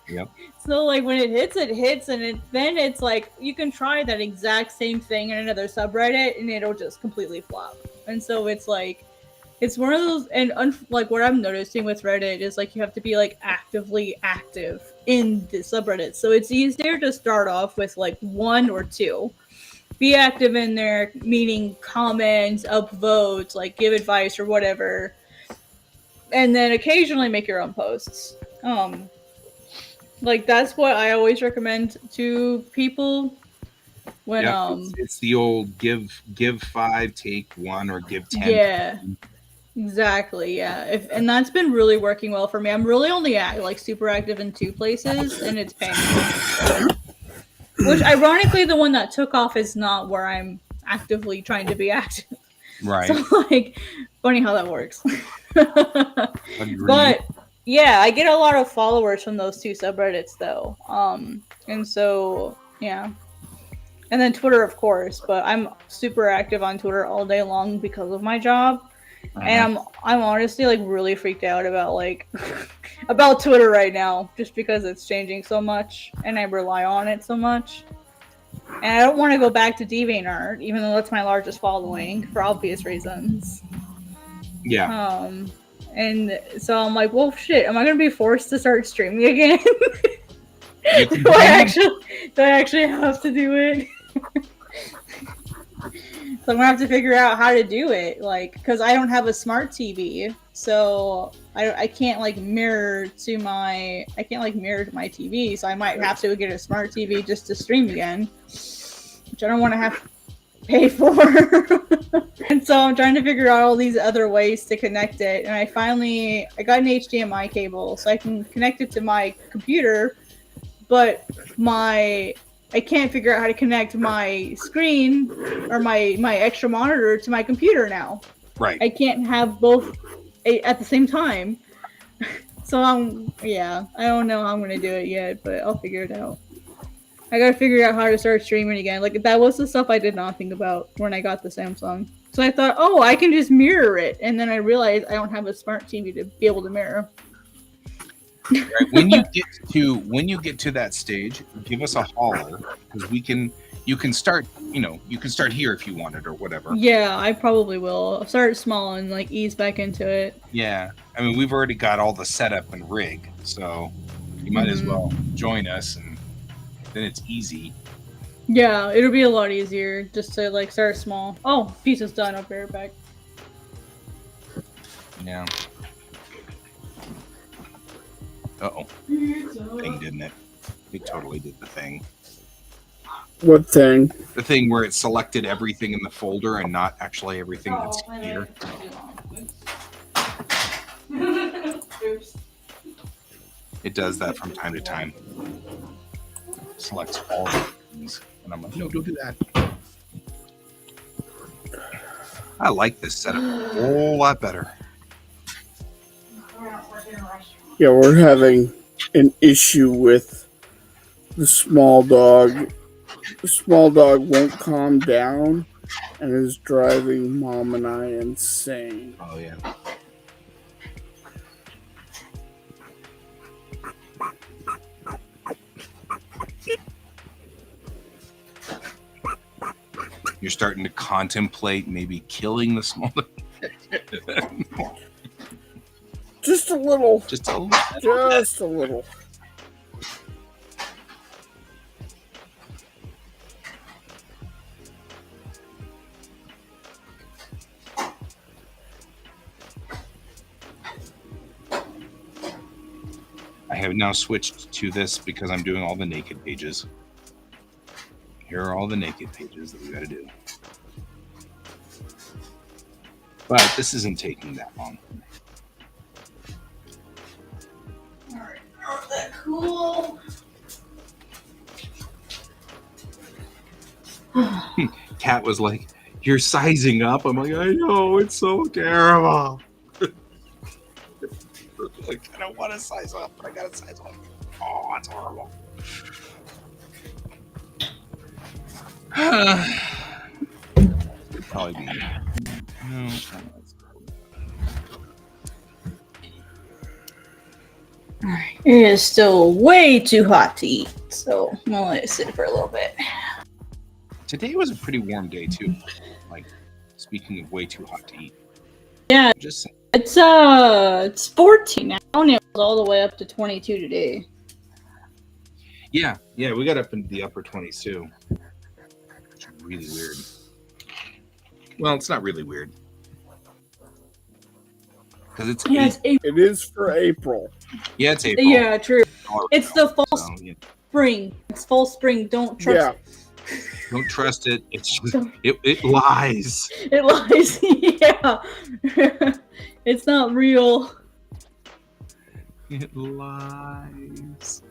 [SPEAKER 2] Yep.
[SPEAKER 3] So like when it hits, and then it's like you can try that exact same thing in another subreddit, and it'll just completely flop. And so it's like it's one of those, and like what I'm noticing with Reddit is like you have to be like actively active in the subreddit. So it's easier to start off with like 1 or 2. Be active in there, meaning comments, upvotes, like give advice or whatever, and then occasionally make your own posts. Like that's what I always recommend to people when
[SPEAKER 2] it's the old give 5, take 1, or give 10.
[SPEAKER 3] Yeah, exactly. Yeah, and that's been really working well for me. I'm really only like super active in 2 places, and it's paying. Which, ironically, the one that took off is not where I'm actively trying to be active.
[SPEAKER 2] Right.
[SPEAKER 3] So, like, funny how that works. But, yeah, I get a lot of followers from those 2 subreddits, though. And so, yeah. And then Twitter, of course. But I'm super active on Twitter all day long because of my job. And I'm honestly like really freaked out about like about Twitter right now, just because it's changing so much and I rely on it so much. And I don't want to go back to DeviantArt, even though that's my largest following for obvious reasons.
[SPEAKER 2] Yeah.
[SPEAKER 3] And so I'm like, well, shit, am I gonna be forced to start streaming again? do I actually have to do it? So I'm gonna have to figure out how to do it, like, because I don't have a smart TV, so I can't like mirror to my TV. So I might have to get a smart TV just to stream again, which I don't want to have to pay for. And so I'm trying to figure out all these other ways to connect it. And I got an HDMI cable, so I can connect it to my computer, but I can't figure out how to connect my screen or my extra monitor to my computer now.
[SPEAKER 2] Right.
[SPEAKER 3] I can't have both at the same time. So I don't know how I'm going to do it yet, but I'll figure it out. I got to figure out how to start streaming again. Like that was the stuff I did not think about when I got the Samsung. So I thought, oh, I can just mirror it. And then I realized I don't have a smart TV to be able to mirror.
[SPEAKER 2] Right. When you get to that stage, give us a holler because you can start here if you wanted or whatever.
[SPEAKER 3] Yeah, I probably will. I'll start small and like ease back into it.
[SPEAKER 2] Yeah. I mean, we've already got all the setup and rig, so you might as well join us and then it's easy.
[SPEAKER 3] Yeah, it'll be a lot easier just to like start small. Oh, pizza's done. I'll be right back.
[SPEAKER 2] Yeah. Uh-oh. Thing, didn't it? It totally did the thing.
[SPEAKER 1] What thing?
[SPEAKER 2] The thing where it selected everything in the folder and not actually everything that's here.
[SPEAKER 3] Oops.
[SPEAKER 2] It does that from time to time. Selects all the things. And I'm like, no, don't do that. I like this setup a whole lot better.
[SPEAKER 1] Yeah, we're having an issue with the small dog. The small dog won't calm down and is driving Mom and I insane.
[SPEAKER 2] Oh, yeah. You're starting to contemplate maybe killing the small dog.
[SPEAKER 1] Just a little.
[SPEAKER 2] Just a little.
[SPEAKER 1] Just a little.
[SPEAKER 2] I have now switched to this because I'm doing all the naked pages. Here are all the naked pages that we got to do. But this isn't taking that long.
[SPEAKER 3] Alright, oh, that cool.
[SPEAKER 2] Kat was like, "You're sizing up." I'm like, "I know, it's so terrible." Like, I don't want to size up, but I gotta size up. Oh, it's horrible. It'd probably be. No, it's not.
[SPEAKER 3] Alright, it is still way too hot to eat, so I'm gonna let it sit for a little bit.
[SPEAKER 2] Today was a pretty warm day too. Like, speaking of way too hot to eat.
[SPEAKER 3] Yeah.
[SPEAKER 2] Just saying.
[SPEAKER 3] It's 14 now, and it was all the way up to 22 today.
[SPEAKER 2] Yeah, we got up into the upper 20s too. Which is really weird. Well, it's not really weird. Because it's
[SPEAKER 1] It is for April.
[SPEAKER 2] Yeah, it's April.
[SPEAKER 3] Yeah, true. It's the fall
[SPEAKER 2] yeah.
[SPEAKER 3] spring. It's fall spring. Don't trust
[SPEAKER 1] Yeah.
[SPEAKER 3] it.
[SPEAKER 2] Don't trust it. It's just, it lies.
[SPEAKER 3] It lies. Yeah. It's not real.
[SPEAKER 2] It lies.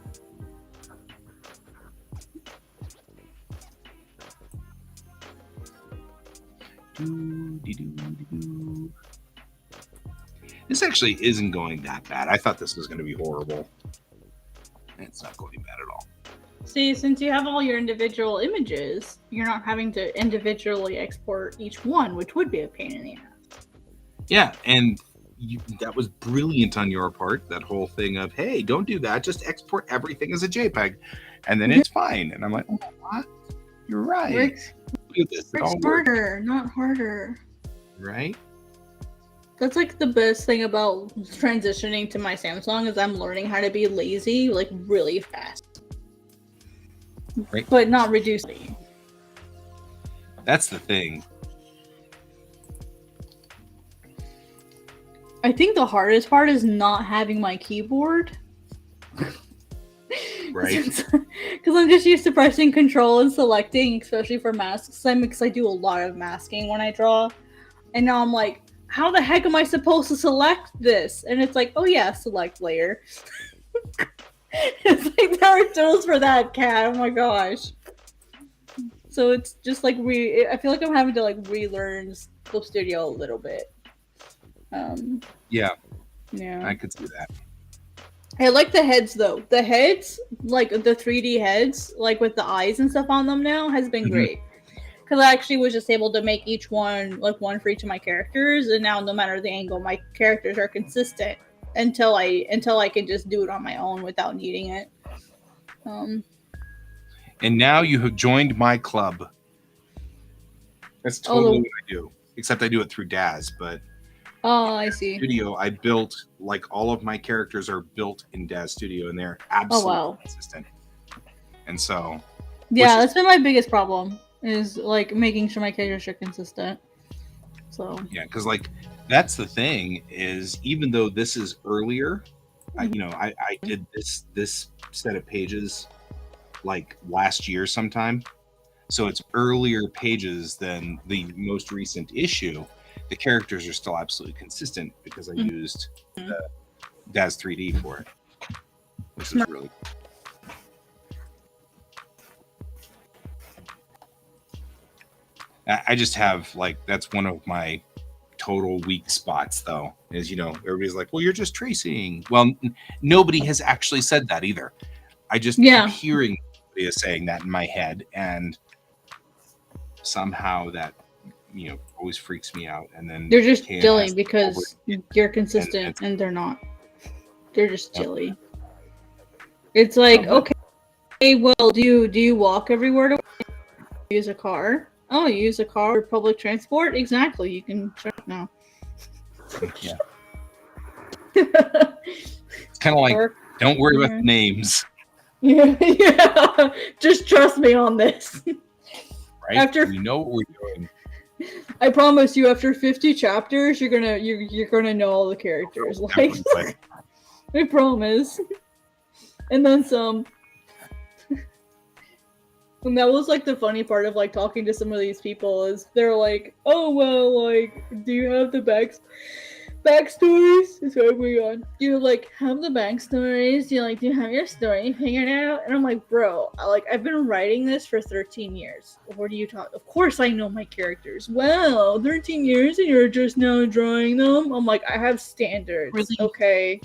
[SPEAKER 2] This actually isn't going that bad. I thought this was going to be horrible. It's not going bad at all.
[SPEAKER 3] See, since you have all your individual images, you're not having to individually export each one, which would be a pain in the ass.
[SPEAKER 2] Yeah, and that was brilliant on your part, that whole thing of, hey, don't do that, just export everything as a JPEG, and then it's fine. And I'm like, oh, what? You're right. Look at this.
[SPEAKER 3] Work smarter, not harder.
[SPEAKER 2] Right?
[SPEAKER 3] That's like the best thing about transitioning to my Samsung is I'm learning how to be lazy, like, really fast.
[SPEAKER 2] Right.
[SPEAKER 3] But not reducing.
[SPEAKER 2] That's the thing.
[SPEAKER 3] I think the hardest part is not having my keyboard.
[SPEAKER 2] Right.
[SPEAKER 3] Because I'm just used to pressing control and selecting, especially for masks. Because I do a lot of masking when I draw. And now I'm like, how the heck am I supposed to select this? And it's like, oh yeah, select layer. It's like there are tools for that, Cat. Oh my gosh. So it's just like I feel like I'm having to like relearn Clip Studio a little bit.
[SPEAKER 2] Yeah,
[SPEAKER 3] Yeah.
[SPEAKER 2] I could see that.
[SPEAKER 3] I like the heads though. The heads, like the 3D heads, like with the eyes and stuff on them now, has been great. Because I actually was just able to make each one, like one for each of my characters, and now no matter the angle, my characters are consistent until I can just do it on my own without needing it.
[SPEAKER 2] And now you have joined my club. That's totally what I do. Except I do it through Daz, but
[SPEAKER 3] I see.
[SPEAKER 2] Studio, I built, like, all of my characters are built in Daz Studio, and they're absolutely consistent. And so,
[SPEAKER 3] yeah, that's been my biggest problem, is like making sure my characters are consistent. So
[SPEAKER 2] yeah, because like that's the thing is, even though this is earlier, I did this set of pages like last year sometime, so it's earlier pages than the most recent issue. The characters are still absolutely consistent because I used DAZ 3D for it, which is really cool. I just have like, that's one of my total weak spots though, is, everybody's like, well, you're just tracing. Well, nobody has actually said that either. I just keep hearing somebody is saying that in my head, and somehow that always freaks me out. And then
[SPEAKER 3] they're just silly because you're consistent and they're not. They're just silly. It's like, okay, well, do you walk everywhere to use a car? Oh, you use a car or public transport? Exactly. You can check now.
[SPEAKER 2] Yeah. It's kind of like, don't worry about the names.
[SPEAKER 3] Yeah. Just trust me on this.
[SPEAKER 2] Right? We know what we're doing.
[SPEAKER 3] I promise you, after 50 chapters, you're gonna know all the characters. Like, I promise. And then some. And that was like the funny part of like talking to some of these people, is they're like, oh well, like, do you have the backstories? It's going on. Do you like have the backstories? Do you have your story figured out? And I'm like, bro, I've been writing this for 13 years. What do you talk? Of course I know my characters. Well, 13 years and you're just now drawing them? I'm like, I have standards. Really? Okay.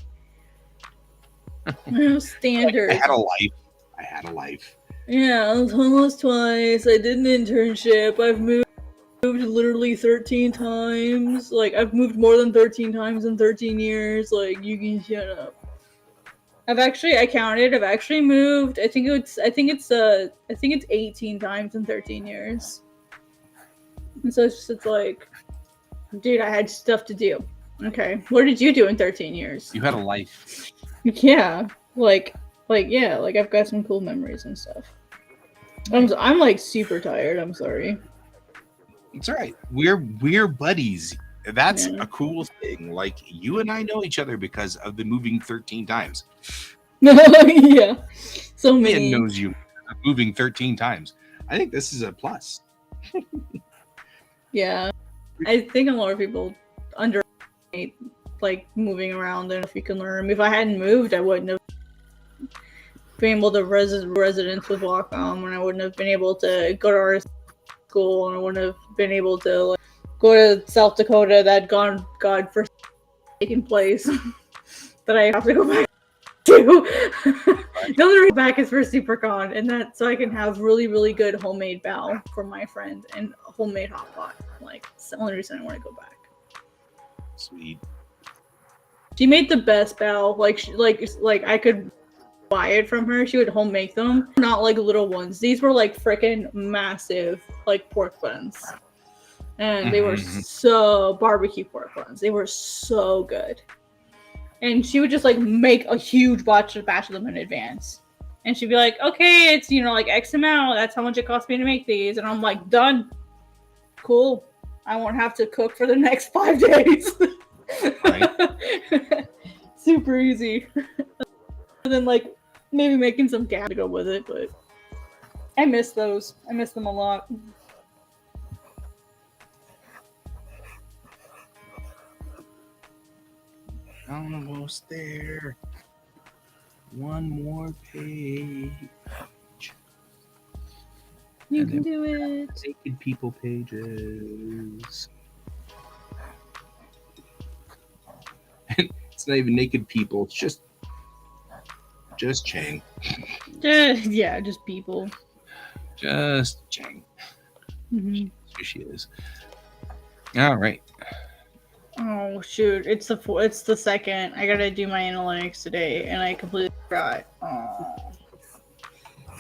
[SPEAKER 3] I have standards.
[SPEAKER 2] I had a life.
[SPEAKER 3] Yeah, I was homeless twice. I did an internship. I've moved literally 13 times. Like, I've moved more than 13 times in 13 years. Like, you can shut up. I counted. I've actually moved. I think it's 18 times in 13 years. And so it's like, dude, I had stuff to do. Okay, what did you do in 13 years?
[SPEAKER 2] You had a life.
[SPEAKER 3] Yeah, I've got some cool memories and stuff. I'm like super tired. I'm sorry.
[SPEAKER 2] It's all right. We're buddies. That's a cool thing. Like, you and I know each other because of the moving 13 times.
[SPEAKER 3] Yeah, so many.
[SPEAKER 2] Ian knows you moving 13 times. I think this is a plus.
[SPEAKER 3] Yeah, I think a lot of people underestimate like moving around, and if you can learn. If I hadn't moved, I wouldn't have been able to residence with Wacom, and I wouldn't have been able to go to our school, and I wouldn't have been able to go to South Dakota that God first taking place that I have to go back to. The only reason back is for SuperCon, and that so I can have really, really good homemade bao for my friend and homemade hot pot. Like, it's the only reason I want to go back.
[SPEAKER 2] Sweet.
[SPEAKER 3] She made the best bao. Like I could buy it from her. She would home make them, not like little ones. These were like freaking massive, like pork buns, and they were so barbecue pork buns. They were so good. And she would just like make a huge batch of them in advance, and she'd be like, "Okay, it's like X amount. That's how much it cost me to make these." And I'm like, "Done, cool. I won't have to cook for the next 5 days." Right. Super easy. And then like maybe making some gas to go with it, but I miss those. I miss them a lot.
[SPEAKER 2] Almost there. One more page.
[SPEAKER 3] You can do it.
[SPEAKER 2] Naked people pages. It's not even naked people. It's just Chang.
[SPEAKER 3] Yeah, just people.
[SPEAKER 2] Just Chang.
[SPEAKER 3] Mm-hmm.
[SPEAKER 2] That's who she is. All right.
[SPEAKER 3] Oh shoot! It's the second. I gotta do my analytics today, and I completely forgot. Oh.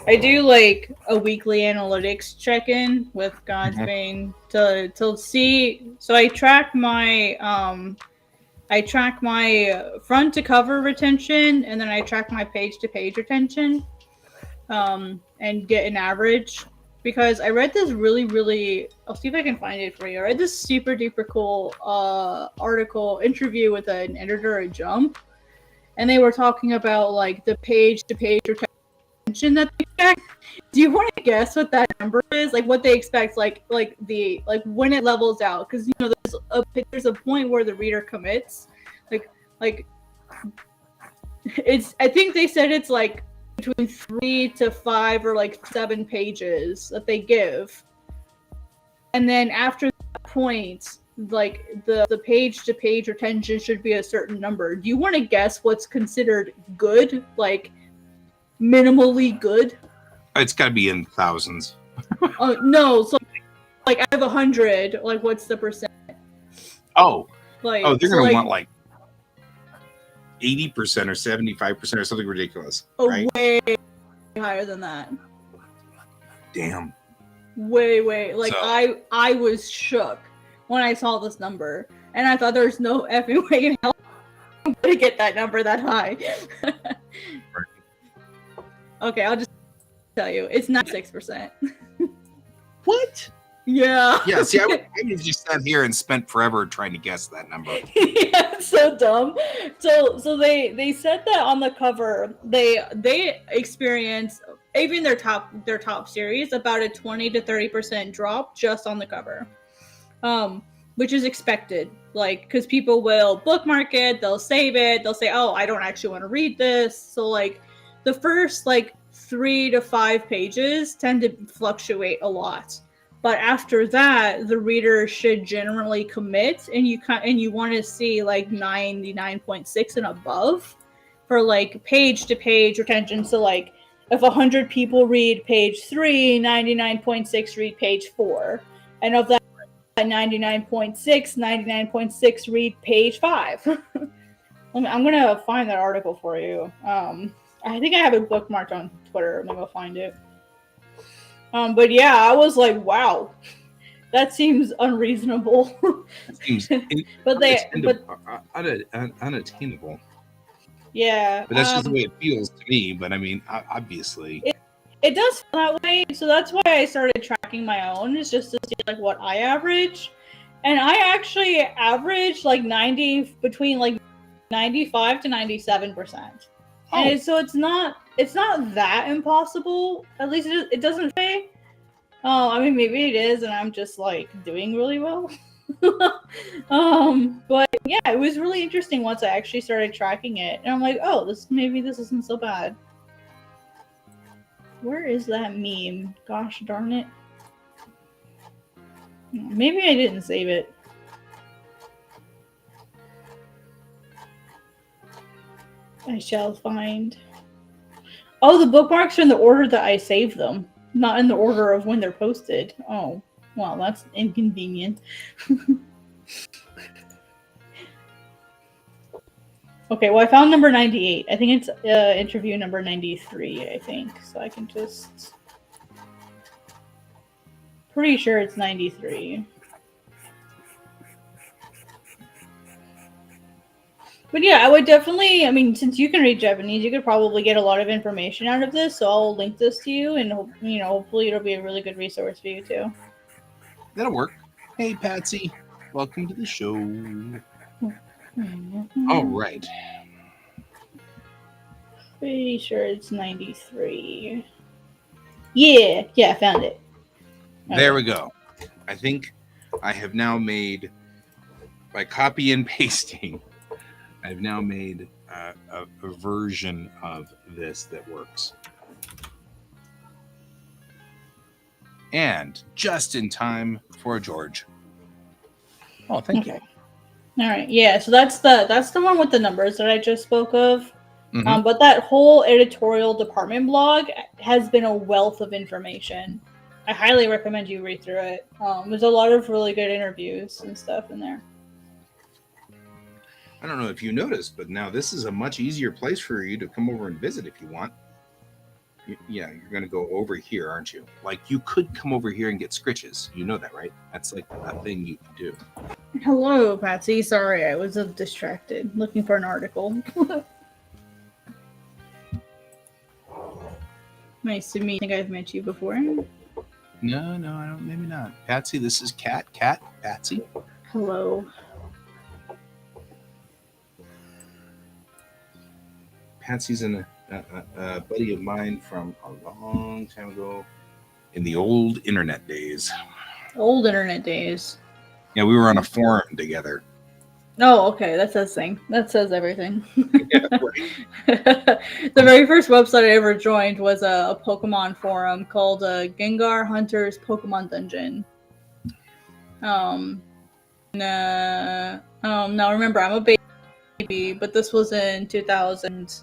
[SPEAKER 3] I do like a weekly analytics check-in with Godsbane to see. So I track my front to cover retention, and then I track my page to page retention, and get an average because I read this really, I'll see if I can find it for you. I read this super duper cool interview with an editor at Jump, and they were talking about like the page-to-page retention that they expect. Do you want to guess what that number is? Like what they expect, like when it levels out? Because there's a point where the reader commits, like it's. I think they said it's like between 3 to 5 or like 7 pages that they give, and then after that point, like the page-to-page retention should be a certain number. Do you want to guess what's considered good, like minimally good?
[SPEAKER 2] It's got to be in thousands.
[SPEAKER 3] No, so like out of 100, like what's the percent?
[SPEAKER 2] Oh,
[SPEAKER 3] Like
[SPEAKER 2] they're gonna want like 80% or 75% or something ridiculous, right?
[SPEAKER 3] Way higher than that.
[SPEAKER 2] Damn.
[SPEAKER 3] Way. Like
[SPEAKER 2] So-
[SPEAKER 3] I was shook when I saw this number, and I thought there's no effing way in hell I'm gonna get that number that high. Okay, I'll just tell you, it's not 6%.
[SPEAKER 2] What?
[SPEAKER 3] Yeah.
[SPEAKER 2] Yeah. See, I just sat here and spent forever trying to guess that number.
[SPEAKER 3] Yeah, it's so dumb. So they said that on the cover they experience, even their top series, about a 20 to 30% drop just on the cover, which is expected, like because people will bookmark it, they'll save it, they'll say, oh, I don't actually want to read this. So like the first like 3 to 5 pages tend to fluctuate a lot. But after that, the reader should generally commit, and you want to see like 99.6 and above for like page-to-page retention. So like if 100 people read page 3, 99.6 read page 4, and of that 99.6 read page 5. I'm gonna find that article for you. I think I have it bookmarked on Twitter. I'm gonna go find it. But yeah, I was like, wow, that seems unreasonable.
[SPEAKER 2] Seems unattainable.
[SPEAKER 3] Yeah.
[SPEAKER 2] But that's just the way it feels to me. But I mean, obviously,
[SPEAKER 3] it does feel that way. So that's why I started tracking my own, is just to see like what I average, and I actually average like between like 95 to 97%. And so it's not that impossible. At least it doesn't say. I mean, maybe it is, and I'm just like doing really well. But yeah, it was really interesting once I actually started tracking it, and I'm like, oh, this isn't so bad. Where is that meme? Gosh darn it! Maybe I didn't save it. I shall find. Oh, the bookmarks are in the order that I saved them, not in the order of when they're posted. Oh, well, that's inconvenient. Okay, well, I found number 98. I think it's interview number 93, I think. So I can just... Pretty sure it's 93. But yeah, I would definitely, I mean, since you can read Japanese, you could probably get a lot of information out of this. So I'll link this to you, and hopefully it'll be a really good resource for you too.
[SPEAKER 2] that'll work. Hey, Patsy, welcome to the show. All right.
[SPEAKER 3] Pretty sure it's 93. Yeah, I found it. Okay.
[SPEAKER 2] There we go. I think I have now made, by copy and pasting, I've now made a version of this that works. And just in time for George. Oh, thank you.
[SPEAKER 3] All right, yeah. So that's the one with the numbers that I just spoke of.
[SPEAKER 2] Mhm.
[SPEAKER 3] But that whole editorial department blog has been a wealth of information. I highly recommend you read through it. There's a lot of really good interviews and stuff in there.
[SPEAKER 2] I don't know if you noticed, but now this is a much easier place for you to come over and visit if you want. Yeah, you're going to go over here, aren't you? Like, you could come over here and get scritches. You know that, right? That's like a thing you can do.
[SPEAKER 3] Hello, Patsy. Sorry, I was distracted looking for an article. Nice to meet you. I think I've met you before.
[SPEAKER 2] No, I don't. Maybe not. Patsy, this is Cat. Patsy.
[SPEAKER 3] Hello.
[SPEAKER 2] Patsy's a buddy of mine from a long time ago in the old internet days.
[SPEAKER 3] Old internet days.
[SPEAKER 2] Yeah, we were on a forum together.
[SPEAKER 3] Oh, okay. That says thing. That says everything.
[SPEAKER 2] Yeah, right.
[SPEAKER 3] The very first website I ever joined was a Pokemon forum called Gengar Hunter's Pokemon Dungeon. Now remember, I'm a baby, but this was in 2000.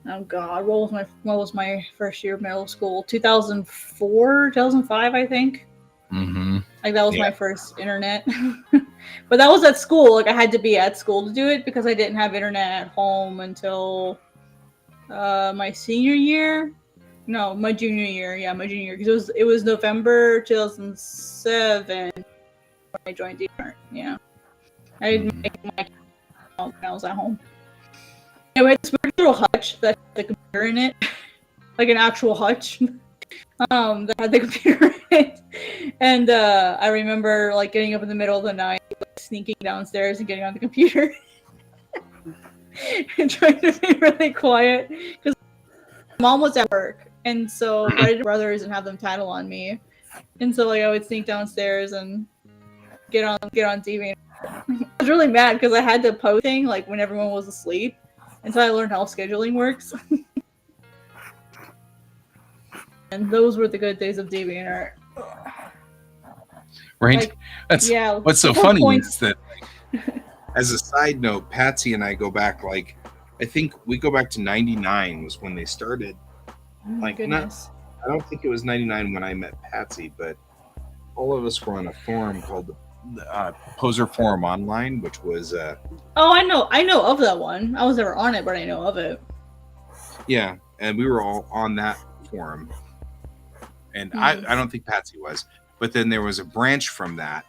[SPEAKER 3] Oh God, what was my first year of middle school? 2004, 2005, I think.
[SPEAKER 2] Mm-hmm.
[SPEAKER 3] Like that was my first internet. But that was at school. Like I had to be at school to do it because I didn't have internet at home until my senior year. No, my junior year. Yeah, my junior year. Because it was November 2007 when I joined DeviantArt. Yeah. I didn't make my account when I was at home. Anyway, this weird little hutch that had the computer in it. Like an actual hutch. That had the computer in it. And I remember like getting up in the middle of the night, like, sneaking downstairs and getting on the computer and trying to be really quiet because mom was at work, and so I did brothers and have them tattle on me, and so like I would sneak downstairs and get on TV. I was really mad because I had to post thing like when everyone was asleep, and so I learned how scheduling works. And those were the good days of DeviantArt.
[SPEAKER 2] Right?
[SPEAKER 3] Like,
[SPEAKER 2] That's
[SPEAKER 3] yeah.
[SPEAKER 2] what's so funny is that, as a side note, Patsy and I go back like, I think we go back to 99 was when they started. Like,
[SPEAKER 3] goodness.
[SPEAKER 2] I don't think it was 99 when I met Patsy, but all of us were on a forum called Poser Forum Online, which was
[SPEAKER 3] Oh, I know of that one. I was never on it, but I know of it.
[SPEAKER 2] Yeah, and we were all on that forum. And I don't think Patsy was. But then there was a branch from that,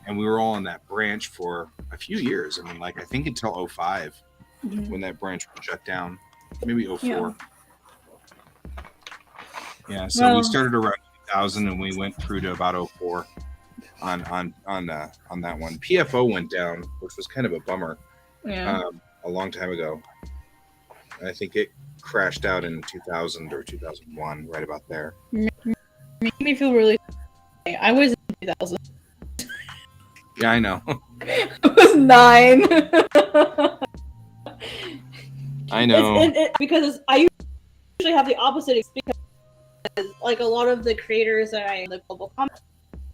[SPEAKER 2] and we were all on that branch for a few years. I mean, like, I think until 05, when that branch was shut down. Maybe 04. Yeah, so we started around 2000, and we went through to about 04 on that one. PFO went down, which was kind of a bummer a long time ago. I think it crashed out in 2000 or 2001, right about there.
[SPEAKER 3] Made me feel really. I was in 2000.
[SPEAKER 2] Yeah, I know.
[SPEAKER 3] I was 9.
[SPEAKER 2] I know.
[SPEAKER 3] Because I usually have the opposite because like a lot of the creators that I the global comics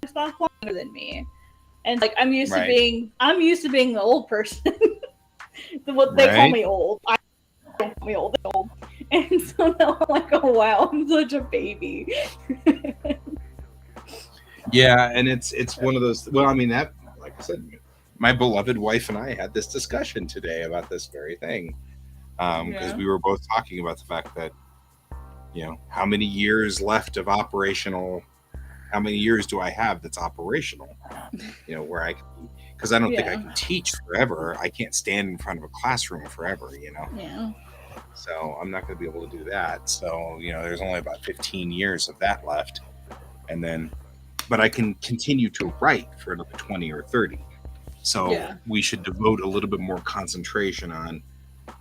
[SPEAKER 3] stuff longer than me, and like I'm used to being the old person. What they call me old. I don't call me old. They're old. And so now I'm like, oh wow, I'm such a baby.
[SPEAKER 2] Yeah, and it's one of those. Well, I mean that, like I said, my beloved wife and I had this discussion today about this very thing, because we were both talking about the fact that, you know, how many years left of operational? How many years do I have that's operational? You know, where I can, because I don't think I can teach forever. I can't stand in front of a classroom forever. You know.
[SPEAKER 3] Yeah.
[SPEAKER 2] So I'm not going to be able to do that. So, you know, there's only about 15 years of that left. And then, but I can continue to write for another 20 or 30. So we should devote a little bit more concentration on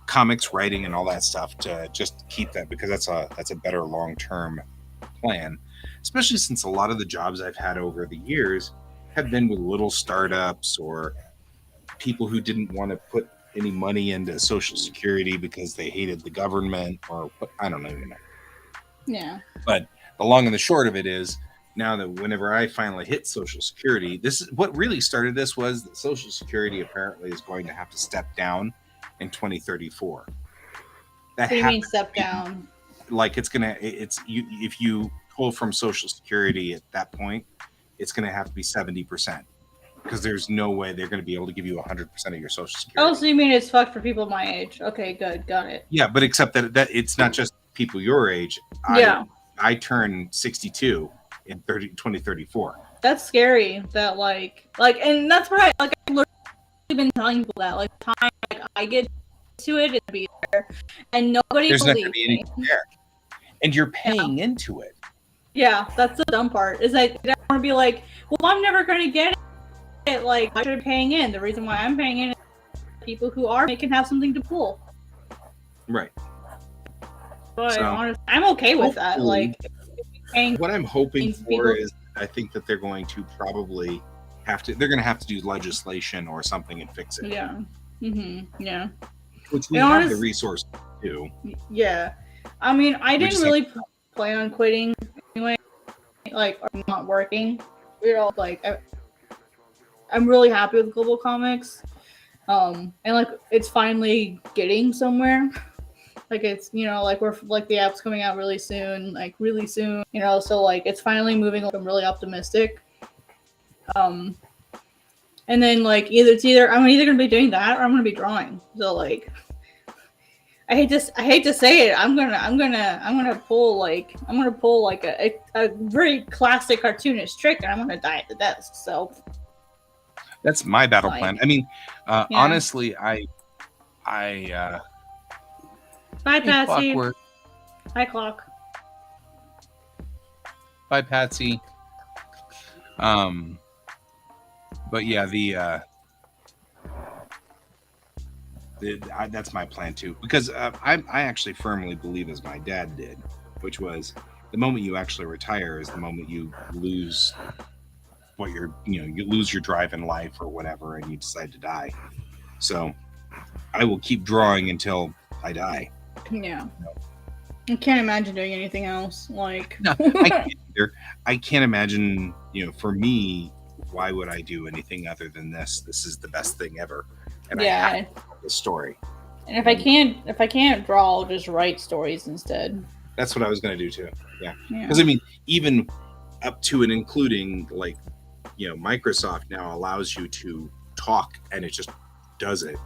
[SPEAKER 2] comics, writing, and all that stuff to just keep that, because that's a better long-term plan, especially since a lot of the jobs I've had over the years have been with little startups or people who didn't want to put any money into Social Security because they hated the government, or I don't even know.
[SPEAKER 3] Yeah.
[SPEAKER 2] But the long and the short of it is, now that whenever I finally hit Social Security, this is what really started this, was that Social Security apparently is going to have to step down in 2034.
[SPEAKER 3] What do you mean step down?
[SPEAKER 2] Like if you pull from Social Security at that point, it's going to have to be 70%. Because there's no way they're going to be able to give you 100% of your Social Security.
[SPEAKER 3] Oh, so you mean it's fucked for people my age? Okay, good, got it.
[SPEAKER 2] Yeah, but except that it's not just people your age. I turn 62 in 2034.
[SPEAKER 3] That's scary. That like, and that's where I've literally been telling people that time I get to it, it'll be there, and nobody
[SPEAKER 2] There's not
[SPEAKER 3] believes
[SPEAKER 2] going to be anything there, and you're paying into it.
[SPEAKER 3] Yeah, that's the dumb part. Is like, I don't want to be like, well, I'm never going to get it. Like, I should be paying in. The reason why I'm paying in is people who are can have something to pull.
[SPEAKER 2] Right.
[SPEAKER 3] But
[SPEAKER 2] So,
[SPEAKER 3] honestly, I'm okay with that. Like, paying
[SPEAKER 2] what I'm hoping
[SPEAKER 3] people-
[SPEAKER 2] for is, I think that they're going to probably they're going to have to do legislation or something and fix it.
[SPEAKER 3] Yeah. Yeah.
[SPEAKER 2] Which we
[SPEAKER 3] And
[SPEAKER 2] have the resources to do.
[SPEAKER 3] Yeah. I mean, I
[SPEAKER 2] We
[SPEAKER 3] didn't
[SPEAKER 2] just
[SPEAKER 3] really plan on quitting anyway. Like, or not working. You know, like, I'm really happy with Global Comics. And like, it's finally getting somewhere. Like, it's, you know, like, we're like, the app's coming out really soon, you know, so like, it's finally moving. I'm really optimistic. And then like, I'm either gonna be doing that or I'm gonna be drawing. So like, I hate to say it. I'm gonna pull like a very classic cartoonish trick, and I'm gonna die at the desk. So
[SPEAKER 2] that's my battle
[SPEAKER 3] like,
[SPEAKER 2] plan. I mean,
[SPEAKER 3] yeah.
[SPEAKER 2] honestly, I
[SPEAKER 3] bye, Patsy.
[SPEAKER 2] Clockwork.
[SPEAKER 3] Hi, Clock.
[SPEAKER 2] Bye, Patsy. But yeah, that's my plan too, because I actually firmly believe, as my dad did, which was the moment you actually retire is the moment you lose you lose your drive in life or whatever, and you decide to die. So I will keep drawing until I die.
[SPEAKER 3] Yeah. I can't imagine doing anything else. Like,
[SPEAKER 2] no, I can't either. I can't imagine, for me, why would I do anything other than this? This is the best thing ever. And
[SPEAKER 3] yeah.
[SPEAKER 2] I have to tell the story.
[SPEAKER 3] And if I can't draw, I'll just write stories instead.
[SPEAKER 2] That's what I was going to do too. Yeah.
[SPEAKER 3] Yeah.
[SPEAKER 2] Because I mean, even up to and including, like, Microsoft now allows you to talk and it just does it.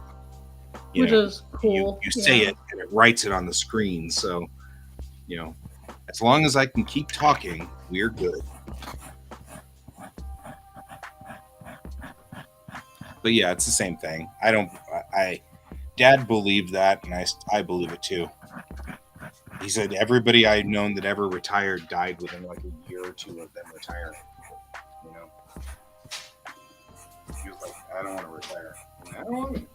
[SPEAKER 3] Which is cool.
[SPEAKER 2] You say it and it writes it on the screen. So, as long as I can keep talking, we're good. But yeah, it's the same thing. Dad believed that, and I believe it too. He said everybody I've known that ever retired died within like a year or two of them retiring. He was like, I don't want to retire. I don't want to.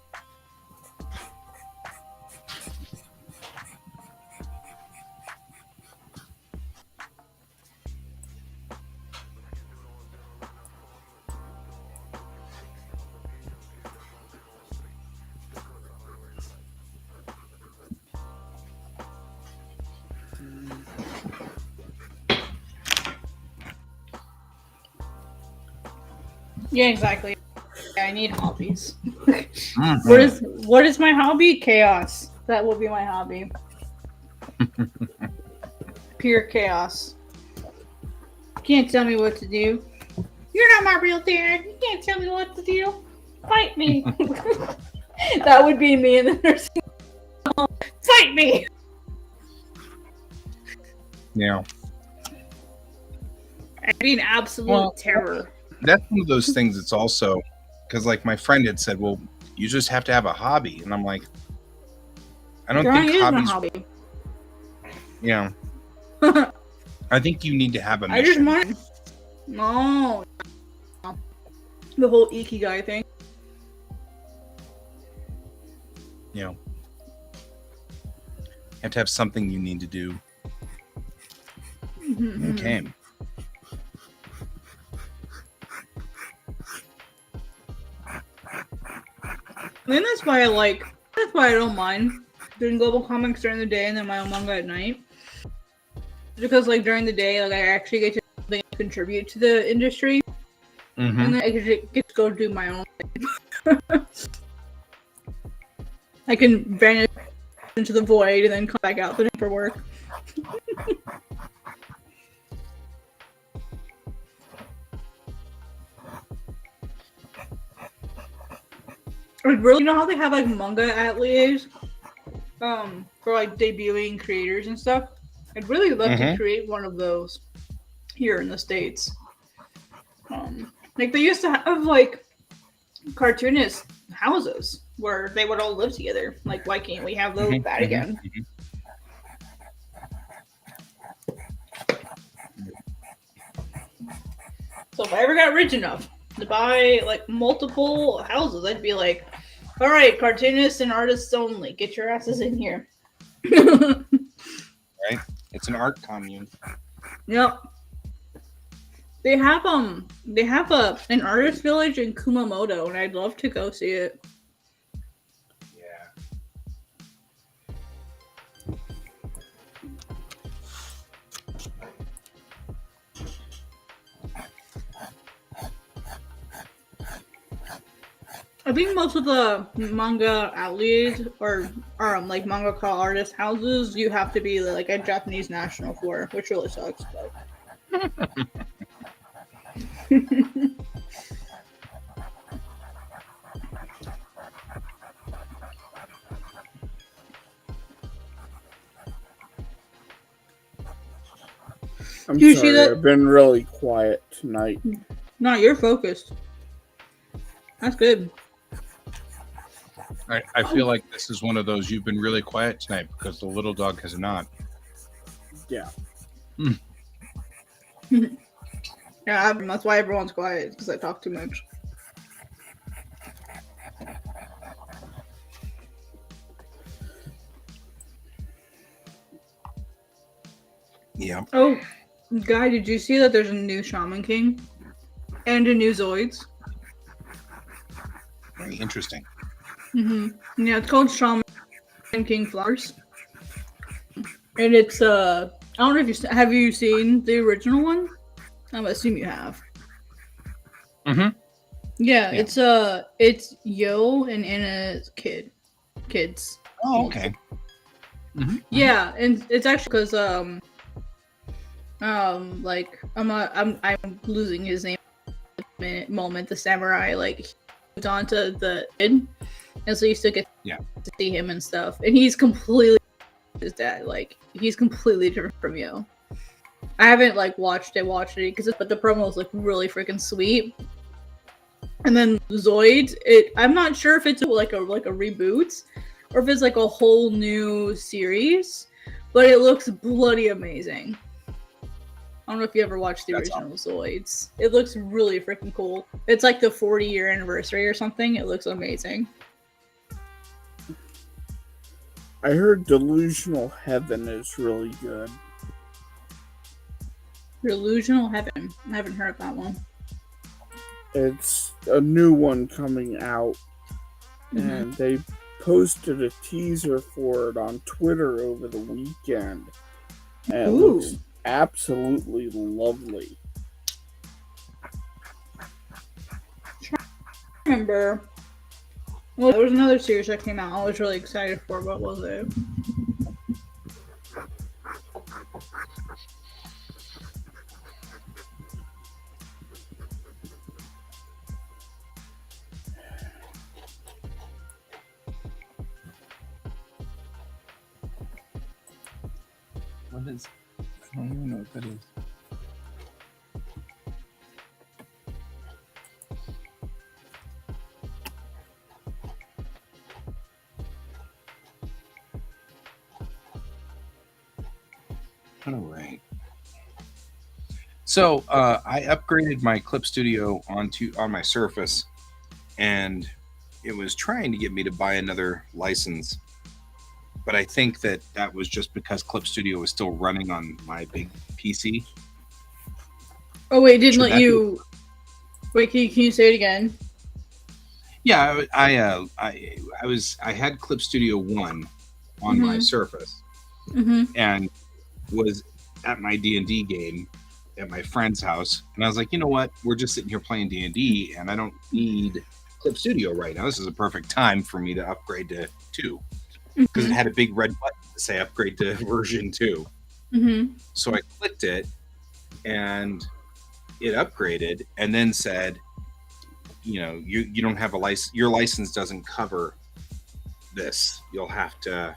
[SPEAKER 3] Yeah, exactly. I need hobbies. Mm-hmm. What is my hobby? Chaos. That will be my hobby. Pure chaos. You can't tell me what to do. You're not my real dad. You can't tell me what to do. Fight me. That would be me in the nursing home. Fight me.
[SPEAKER 2] Yeah.
[SPEAKER 3] I'd be an absolute terror.
[SPEAKER 2] That's one of those things. It's also because, like, my friend had said, well, you just have to have a hobby. And I'm like, I don't think hobbies.
[SPEAKER 3] Hobby.
[SPEAKER 2] Yeah. I think you need to have a mission.
[SPEAKER 3] I just want. No. The whole Ikigai thing.
[SPEAKER 2] You have to have something you need to do.
[SPEAKER 3] Mm-hmm.
[SPEAKER 2] Okay.
[SPEAKER 3] And that's why I don't mind doing Global Comics during the day and then my own manga at night. Because like during the day, like I actually get to contribute to the industry. Mm-hmm. And then I get to go do my own thing. I can vanish into the void and then come back out for work. Like, really, you know how they have like manga ateliers for like debuting creators and stuff? I'd really love to create one of those here in the States. Like they used to have like cartoonist houses where they would all live together. Like, why can't we have those back again? So if I ever got rich enough to buy like multiple houses, I'd be like, all right, cartoonists and artists only, get your asses in here.
[SPEAKER 2] Right? It's an art commune.
[SPEAKER 3] Yep. They have an artist village in Kumamoto, and I'd love to go see it.
[SPEAKER 2] Yeah.
[SPEAKER 3] I think most of the manga outlets or like mangaka artist houses, you have to be like a Japanese national for, which really sucks. But
[SPEAKER 1] I'm
[SPEAKER 3] Do you
[SPEAKER 1] sorry,
[SPEAKER 3] see that?
[SPEAKER 1] I've been really quiet tonight.
[SPEAKER 3] no, you're focused. That's good.
[SPEAKER 2] I feel like this is one of those you've been really quiet tonight because the little dog has not.
[SPEAKER 1] Yeah.
[SPEAKER 3] Yeah, that's why everyone's quiet, because I talk too much.
[SPEAKER 2] Yeah.
[SPEAKER 3] Oh, Guy, did you see that there's a new Shaman King and a new Zoids?
[SPEAKER 2] Very interesting.
[SPEAKER 3] Mm-hmm. Yeah, it's called Shaman King Flowers, and it's I don't know if have you seen the original one? I'm assuming you have.
[SPEAKER 2] Mm-hmm.
[SPEAKER 3] Yeah,
[SPEAKER 2] Yeah.
[SPEAKER 3] it's Yo and Anna's kids.
[SPEAKER 2] Oh, okay. Mm-hmm.
[SPEAKER 3] Yeah, and it's actually because like I'm losing his name at the moment. The samurai, like, he moved on to the kid, and so you still get to see him and stuff. And he's completely his dad. Like, he's completely different from you. I haven't like watched it but the promos look really freaking sweet. And then Zoid, I'm not sure if it's like a reboot or if it's like a whole new series, but it looks bloody amazing. I don't know if you ever watched the original Zoids. It looks really freaking cool. It's like the 40-year anniversary or something. It looks amazing.
[SPEAKER 1] I heard Delusional Heaven is really good.
[SPEAKER 3] Delusional Heaven. I haven't heard that one.
[SPEAKER 1] It's a new one coming out, and they posted a teaser for it on Twitter over the weekend. And it looks absolutely lovely.
[SPEAKER 3] I remember. Well, there was another series that came out I was really excited for. What was it?
[SPEAKER 2] What is? I don't even know what that is. All right. So I upgraded my Clip Studio on my Surface, and it was trying to get me to buy another license. But I think that was just because Clip Studio was still running on my big PC.
[SPEAKER 3] Oh wait, didn't let you. Wait, can you say it again?
[SPEAKER 2] Yeah, I had Clip Studio 1 on my Surface, and was at my D&D game at my friend's house, and I was like, you know what? We're just sitting here playing D&D, and I don't need Clip Studio right now. This is a perfect time for me to upgrade to 2. Because it had a big red button to say upgrade to version 2. So I clicked it, and it upgraded, and then said, you know, you don't have a license. Your license doesn't cover this. You'll have to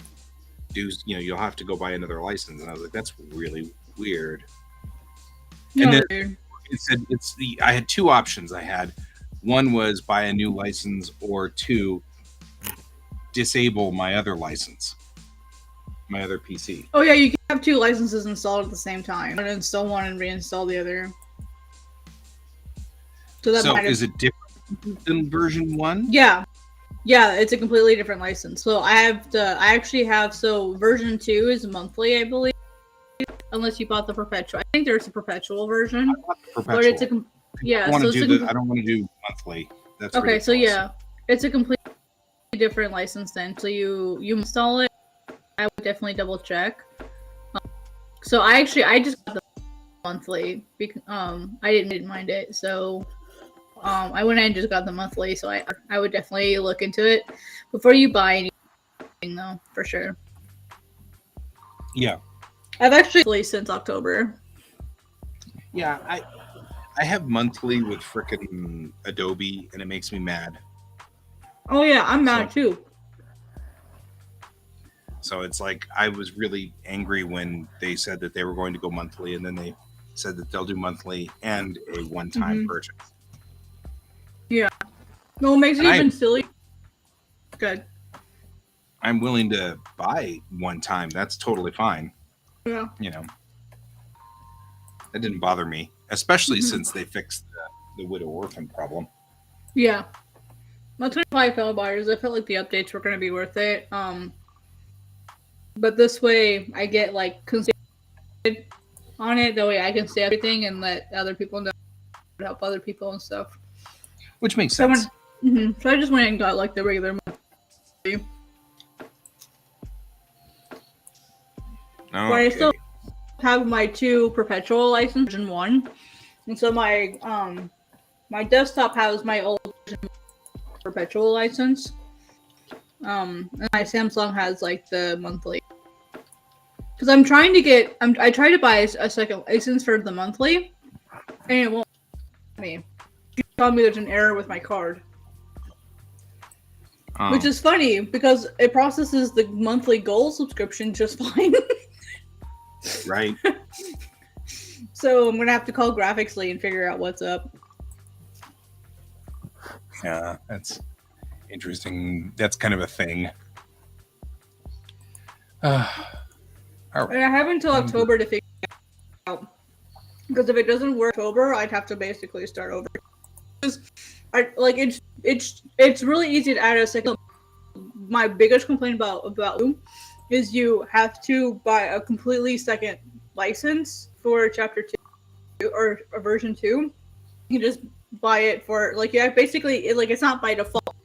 [SPEAKER 2] you'll have to go buy another license. And I was like, that's really weird. And then it said I had 2 options. I had one was buy a new license, or 2, disable my other license, my other PC.
[SPEAKER 3] Oh yeah, you can have 2 licenses installed at the same time. Uninstall one and reinstall the other. So that
[SPEAKER 2] So
[SPEAKER 3] might have,
[SPEAKER 2] is it different than version 1?
[SPEAKER 3] yeah. Yeah, it's a completely different license. So I actually have, so version 2 is monthly, I believe. Unless you bought the perpetual. I think there's a perpetual version.
[SPEAKER 2] Perpetual.
[SPEAKER 3] But it's a,
[SPEAKER 2] I don't want to do monthly. That's
[SPEAKER 3] okay,
[SPEAKER 2] ridiculous.
[SPEAKER 3] so yeah. It's a completely different license then. So you install it. I would definitely double check. So I just got the monthly because I didn't mind it. So I went ahead and just got the monthly. So I would definitely look into it before you buy anything though, for sure.
[SPEAKER 2] Yeah.
[SPEAKER 3] I've actually since October.
[SPEAKER 2] Yeah, I have monthly with frickin' Adobe, and it makes me mad.
[SPEAKER 3] Oh yeah, I'm mad too.
[SPEAKER 2] So it's like I was really angry when they said that they were going to go monthly, and then they said that they'll do monthly and a one-time purchase.
[SPEAKER 3] Yeah. No, it makes it even silly. Good.
[SPEAKER 2] I'm willing to buy one time. That's totally fine.
[SPEAKER 3] Yeah.
[SPEAKER 2] You know, that didn't bother me, especially since they fixed the widow orphan problem.
[SPEAKER 3] Yeah. That's kind of how I felt about it. I felt like the updates were going to be worth it. But this way, I get like considered on it. That way, I can say everything and let other people know, help other people and stuff.
[SPEAKER 2] Which makes sense.
[SPEAKER 3] So I just went and got like the regular monthly.
[SPEAKER 2] Oh,
[SPEAKER 3] But I still have my 2 perpetual license version 1, and so my my desktop has my old perpetual license. And my Samsung has like the monthly. Because I'm trying to get, I tried to buy a second license for the monthly, and it won't let me. You tell me there's an error with my card. Which is funny because it processes the monthly gold subscription just fine.
[SPEAKER 2] Right.
[SPEAKER 3] So I'm gonna have to call Graphicsly and figure out what's up.
[SPEAKER 2] Yeah, that's interesting. That's kind of a thing. All right.
[SPEAKER 3] And I have until October to figure it out. Because if it doesn't work October, I'd have to basically start over. It's really easy to add a second. My biggest complaint about Loom is you have to buy a completely second license for chapter 2 or version 2. You just buy it for basically it's not by default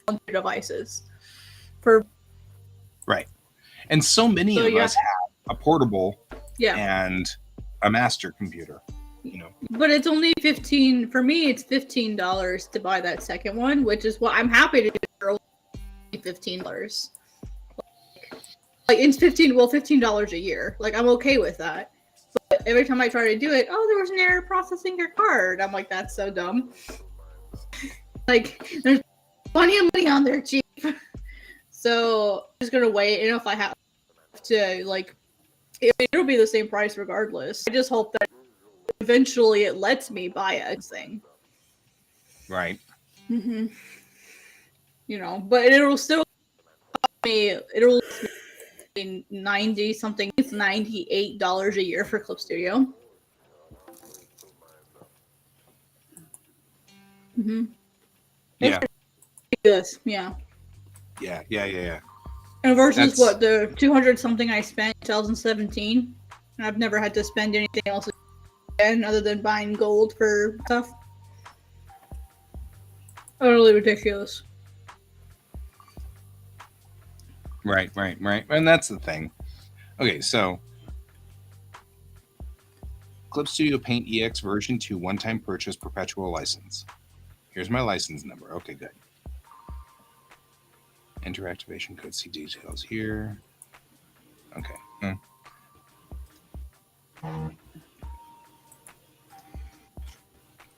[SPEAKER 3] on your devices.
[SPEAKER 2] Right. And so many of us have a portable and a master computer. You know.
[SPEAKER 3] But it's only $15 for me. It's $15 to buy that second one, which is what I'm happy to do for only $15. Like it's $15 a year. Like I'm okay with that. But every time I try to do it, there was an error processing your card. I'm like, that's so dumb. Like there's plenty of money on there, cheap. So I'm just gonna wait, and if I have to, it'll be the same price regardless. I just hope that eventually it lets me buy a thing.
[SPEAKER 2] Right.
[SPEAKER 3] Mm-hmm. You know, but it'll still cost me. It'll be 90 something. It's $98 a year for Clip Studio. Mm-hmm.
[SPEAKER 2] Yeah.
[SPEAKER 3] Yes. Yeah.
[SPEAKER 2] Yeah.
[SPEAKER 3] And versus the 200 something I spent in 2017, and I've never had to spend anything else again other than buying gold for stuff. Utterly ridiculous.
[SPEAKER 2] Right. And that's the thing. Okay, so Clip Studio Paint EX version 2 one-time purchase perpetual license. Here's my license number. Okay, good. Enter activation code. See details here. Okay.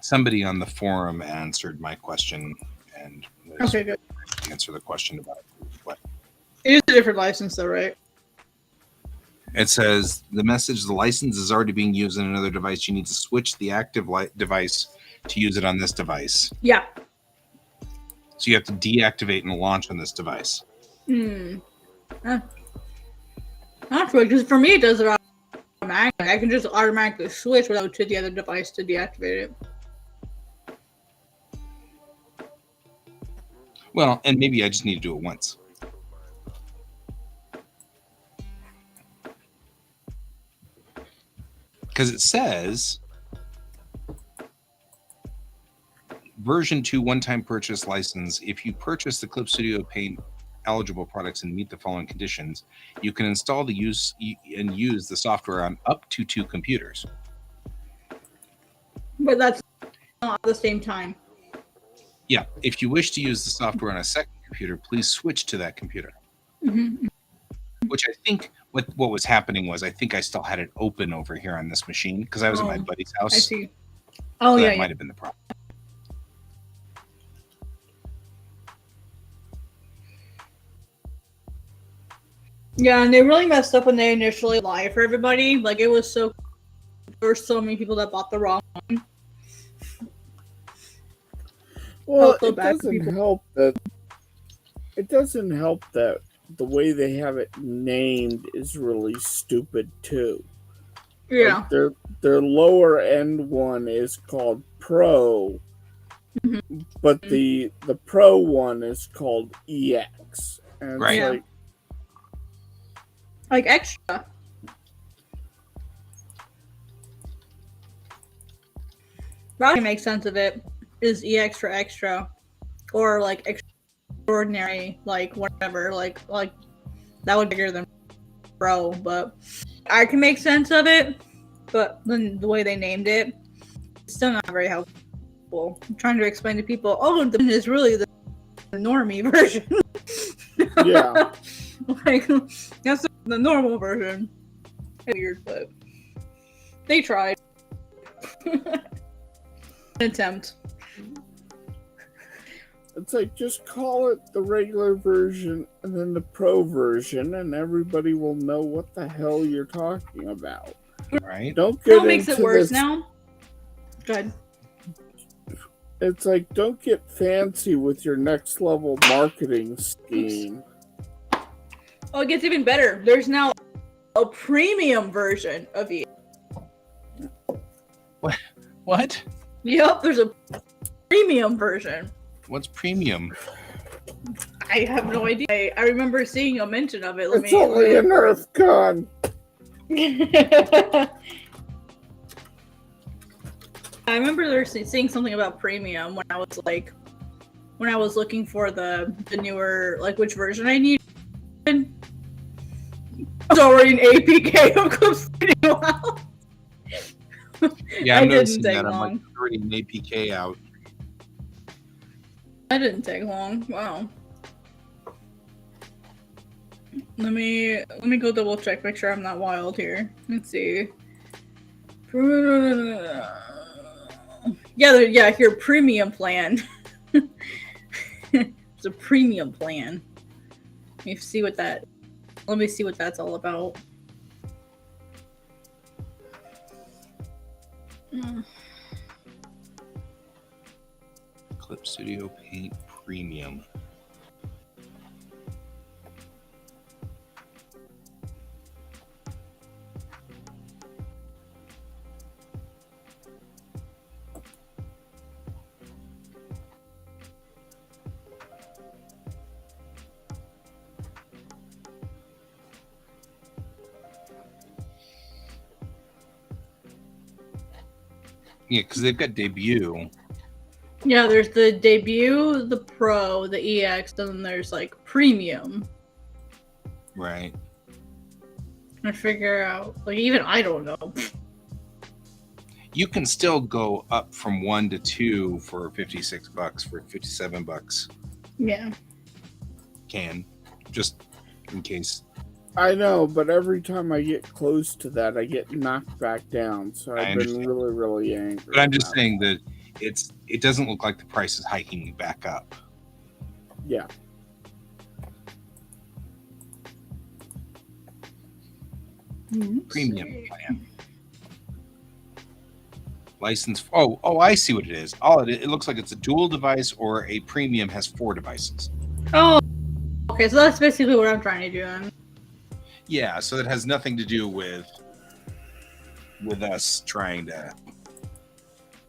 [SPEAKER 2] Somebody on the forum answered my question, and
[SPEAKER 3] Okay, good.
[SPEAKER 2] Answer the question about what.
[SPEAKER 3] It is a different license, though, right?
[SPEAKER 2] It says the message: the license is already being used on another device. You need to switch the active device to use it on this device.
[SPEAKER 3] Yeah.
[SPEAKER 2] So you have to deactivate and launch on this device.
[SPEAKER 3] That's weird, because for me it does it automatically. I can just automatically switch without to the other device to deactivate it.
[SPEAKER 2] Well, and maybe I just need to do it once. Because it says version 2 one-time purchase license. If you purchase the Clip Studio Paint eligible products and meet the following conditions, you can install the use the software on up to 2 computers.
[SPEAKER 3] But that's not at the same time.
[SPEAKER 2] Yeah, if you wish to use the software on a second computer, please switch to that computer.
[SPEAKER 3] Mm-hmm.
[SPEAKER 2] Which I think what was happening was I think I still had it open over here on this machine because I was at my buddy's house.
[SPEAKER 3] I see. Oh,
[SPEAKER 2] so
[SPEAKER 3] yeah.
[SPEAKER 2] That might have been the problem.
[SPEAKER 3] Yeah, and they really messed up when they initially lied for everybody. Like, it was so... There were so many people that bought the wrong one.
[SPEAKER 1] Well, it doesn't help that the way they have it named is really stupid too.
[SPEAKER 3] Yeah.
[SPEAKER 1] Like their lower end one is called Pro, but the Pro one is called EX. And it's
[SPEAKER 2] right.
[SPEAKER 3] Like extra. That can make sense of it. Is EX for extra, or like extraordinary, like whatever, like that would be bigger than Pro, but I can make sense of it. But then the way they named it, it's still not very helpful. I'm trying to explain to people, oh, the is really the normie version.
[SPEAKER 1] Yeah,
[SPEAKER 3] like that's the normal version. It's weird, but they tried. An attempt.
[SPEAKER 1] It's like, just call it the regular version and then the Pro version, and everybody will know what the hell you're talking about.
[SPEAKER 2] Right?
[SPEAKER 1] Don't get
[SPEAKER 3] What makes it worse now? Good.
[SPEAKER 1] It's like, don't get fancy with your next level marketing scheme.
[SPEAKER 3] Oh, it gets even better. There's now a premium version of EX.
[SPEAKER 2] What?
[SPEAKER 3] Yep, there's a premium version.
[SPEAKER 2] What's premium?
[SPEAKER 3] I have no idea. I remember seeing a mention of it.
[SPEAKER 1] It's only a Nerf gun.
[SPEAKER 3] I remember seeing something about premium when I was looking for the newer, like, which version I needed. I was already an APK of Clip Studio out.
[SPEAKER 2] Yeah, I'm
[SPEAKER 3] didn't
[SPEAKER 2] noticing
[SPEAKER 3] take
[SPEAKER 2] that.
[SPEAKER 3] long.
[SPEAKER 2] I'm like already an APK out.
[SPEAKER 3] That didn't take long. Wow. Let me go double check, make sure I'm not wild here. Let's see. Yeah, here, premium plan. It's a premium plan. Let me see what that's all about.
[SPEAKER 2] Clip Studio Paint Premium. Yeah, because they've got debut.
[SPEAKER 3] Yeah, there's the debut, the Pro, the EX, and then there's like premium.
[SPEAKER 2] Right.
[SPEAKER 3] I figure out, like, even I don't know.
[SPEAKER 2] You can still go up from 1 to 2 for $56, for $57.
[SPEAKER 3] Yeah.
[SPEAKER 2] Can. Just in case.
[SPEAKER 1] I know, but every time I get close to that, I get knocked back down. So I've been really, really angry.
[SPEAKER 2] But I'm just saying that it doesn't look like the price is hiking back up.
[SPEAKER 1] Yeah.
[SPEAKER 2] Premium plan. License. Oh, I see what it is. It looks like it's a dual device, or a premium has 4 devices.
[SPEAKER 3] Oh, okay. So that's basically what I'm trying to do then.
[SPEAKER 2] Yeah, so it has nothing to do with us trying to.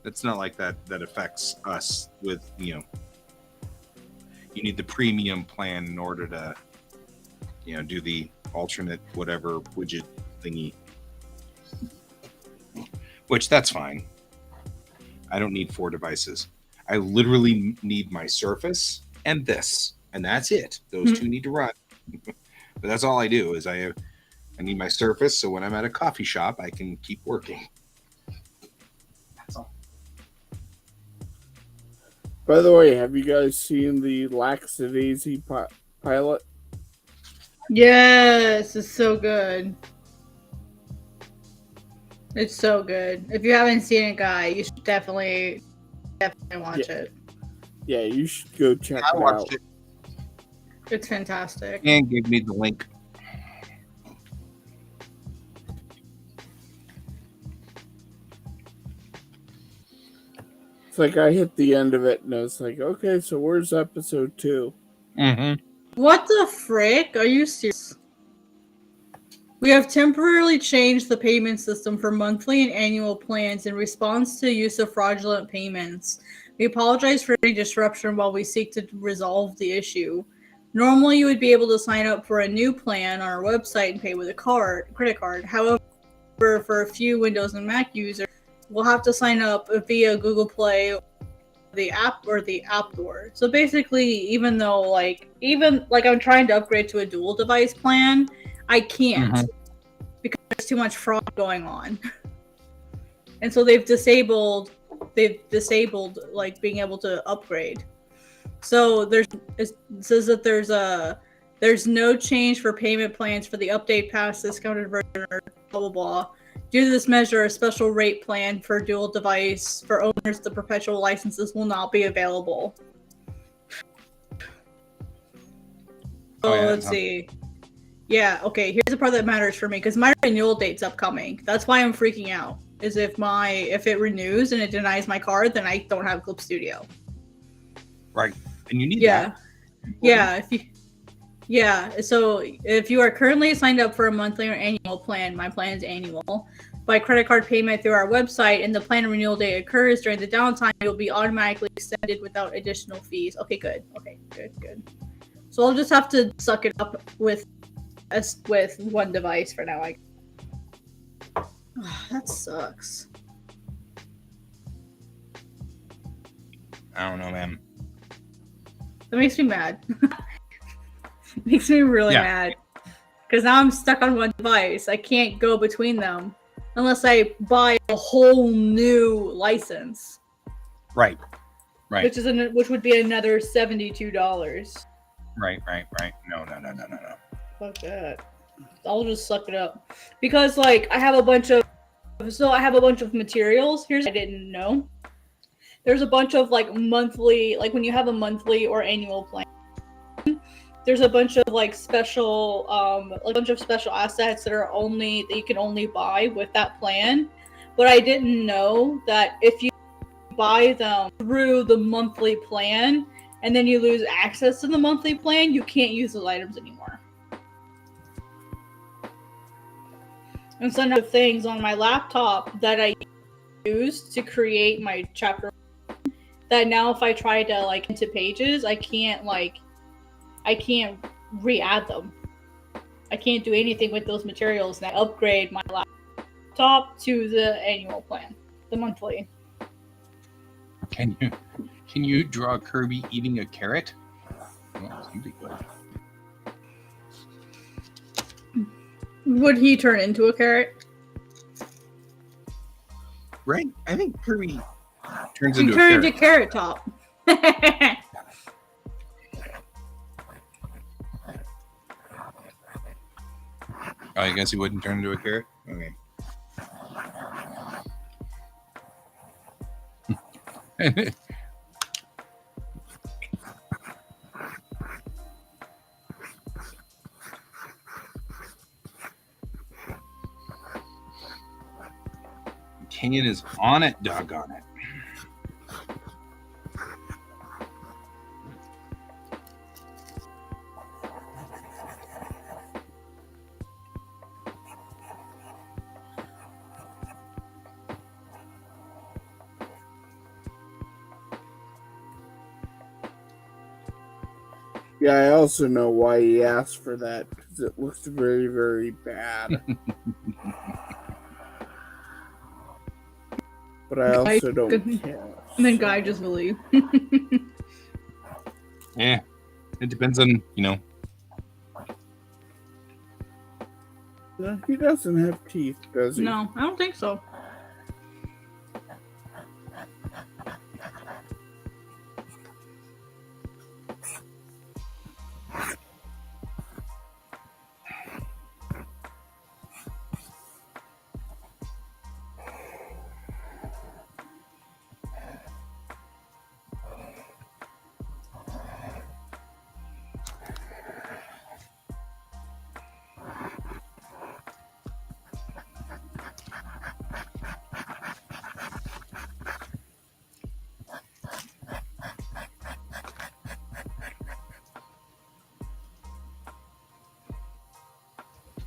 [SPEAKER 2] It's not like that affects us with, You need the premium plan in order to, do the alternate whatever widget thingy. Which, that's fine. I don't need 4 devices. I literally need my Surface and this, and that's it. Those two need to run. But that's all I do is I need my Surface, so when I'm at a coffee shop, I can keep working. That's all.
[SPEAKER 1] By the way, have you guys seen the Lackadaisy pilot?
[SPEAKER 3] Yes, it's so good. It's so good. If you haven't seen it, guy, you should definitely watch it.
[SPEAKER 1] Yeah, you should go check
[SPEAKER 2] I
[SPEAKER 1] it
[SPEAKER 2] watched
[SPEAKER 1] out.
[SPEAKER 2] it
[SPEAKER 3] It's fantastic.
[SPEAKER 2] and give me the link.
[SPEAKER 1] It's like I hit the end of it and I was like, okay, so where's episode 2?
[SPEAKER 2] Mm-hmm.
[SPEAKER 3] What the frick? Are you serious? We have temporarily changed the payment system for monthly and annual plans in response to use of fraudulent payments. We apologize for any disruption while we seek to resolve the issue. Normally, you would be able to sign up for a new plan on our website and pay with a credit card. However, for a few Windows and Mac users, we'll have to sign up via Google Play, the app, or the App Store. So basically, even though I'm trying to upgrade to a dual device plan, I can't because there's too much fraud going on. And so they've disabled like being able to upgrade. So it says that there's no change for payment plans for the update past discounted version or blah blah blah. Due to this measure, a special rate plan for dual device for owners of the perpetual licenses will not be available. So let's see. Yeah, okay, here's the part that matters for me, because my renewal date's upcoming. That's why I'm freaking out. Is if it renews and it denies my card, then I don't have Clip Studio.
[SPEAKER 2] Right. And you need that.
[SPEAKER 3] So if you are currently signed up for a monthly or annual plan, my plan is annual, by credit card payment through our website, and the plan renewal date occurs during the downtime, it will be automatically extended without additional fees. Okay, good. Okay, good. So I'll just have to suck it up with one device for now. That sucks.
[SPEAKER 2] I don't know, man.
[SPEAKER 3] That makes me mad. Makes me really mad. Because now I'm stuck on one device. I can't go between them unless I buy a whole new license.
[SPEAKER 2] Right.
[SPEAKER 3] Which would be another $72.
[SPEAKER 2] Right. No.
[SPEAKER 3] Fuck that. I'll just suck it up. Because I have a bunch of materials. Here's what I didn't know. There's a bunch of monthly, when you have a monthly or annual plan, there's a bunch of special assets that you can only buy with that plan. But I didn't know that if you buy them through the monthly plan and then you lose access to the monthly plan, you can't use those items anymore. And some of the things on my laptop that I used to create my chapter, that now if I try to into Pages, I can't re-add them. I can't do anything with those materials, and I upgrade my laptop to the annual plan, the monthly.
[SPEAKER 2] Can you draw Kirby eating a carrot? Well, somebody could.
[SPEAKER 3] Would he turn into a carrot?
[SPEAKER 2] Right? I think Kirby turns
[SPEAKER 3] he
[SPEAKER 2] into
[SPEAKER 3] turned
[SPEAKER 2] a carrot.
[SPEAKER 3] into Carrot Top.
[SPEAKER 2] Oh, I guess he wouldn't turn into a carrot? Okay. Kenyon is on it, doggone it.
[SPEAKER 1] Yeah, I also know why he asked for that, because it looks very, very bad. But I also don't care.
[SPEAKER 3] And then Guy just believe.
[SPEAKER 2] Yeah, it depends on,
[SPEAKER 1] No, he doesn't have teeth, does he?
[SPEAKER 3] No, I don't think so.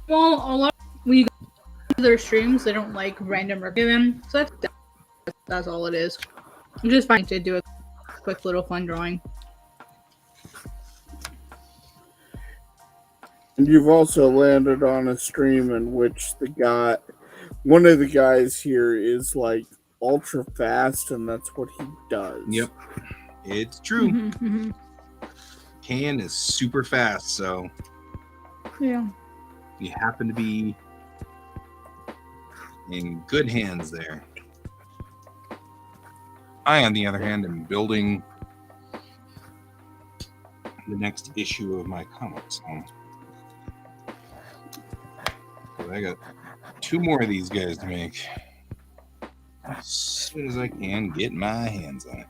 [SPEAKER 3] Well, a lot when you go to their streams, they don't like random recommend, so that's all it is. I'm just fine to do a quick little fun drawing.
[SPEAKER 1] And you've also landed on a stream in which one of the guys here is like ultra fast, and that's what he does.
[SPEAKER 2] Yep, it's true.
[SPEAKER 3] Mm-hmm.
[SPEAKER 2] Can is super fast, so
[SPEAKER 3] Yeah.
[SPEAKER 2] you happen to be in good hands there. I, on the other hand, am building the next issue of my comics. So I got 2 more of these guys to make as soon as I can get my hands on it.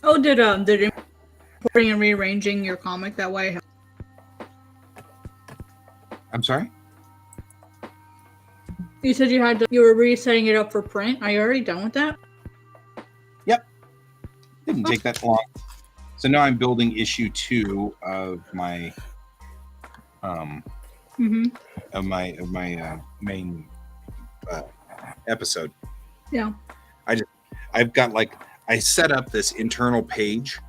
[SPEAKER 3] Oh, did importing and rearranging your comic that way?
[SPEAKER 2] I'm sorry?
[SPEAKER 3] You said you were resetting it up for print. Are you already done with that?
[SPEAKER 2] Yep. Didn't take that long. So now I'm building issue 2 of my main episode.
[SPEAKER 3] Yeah.
[SPEAKER 2] I've got I set up this internal page,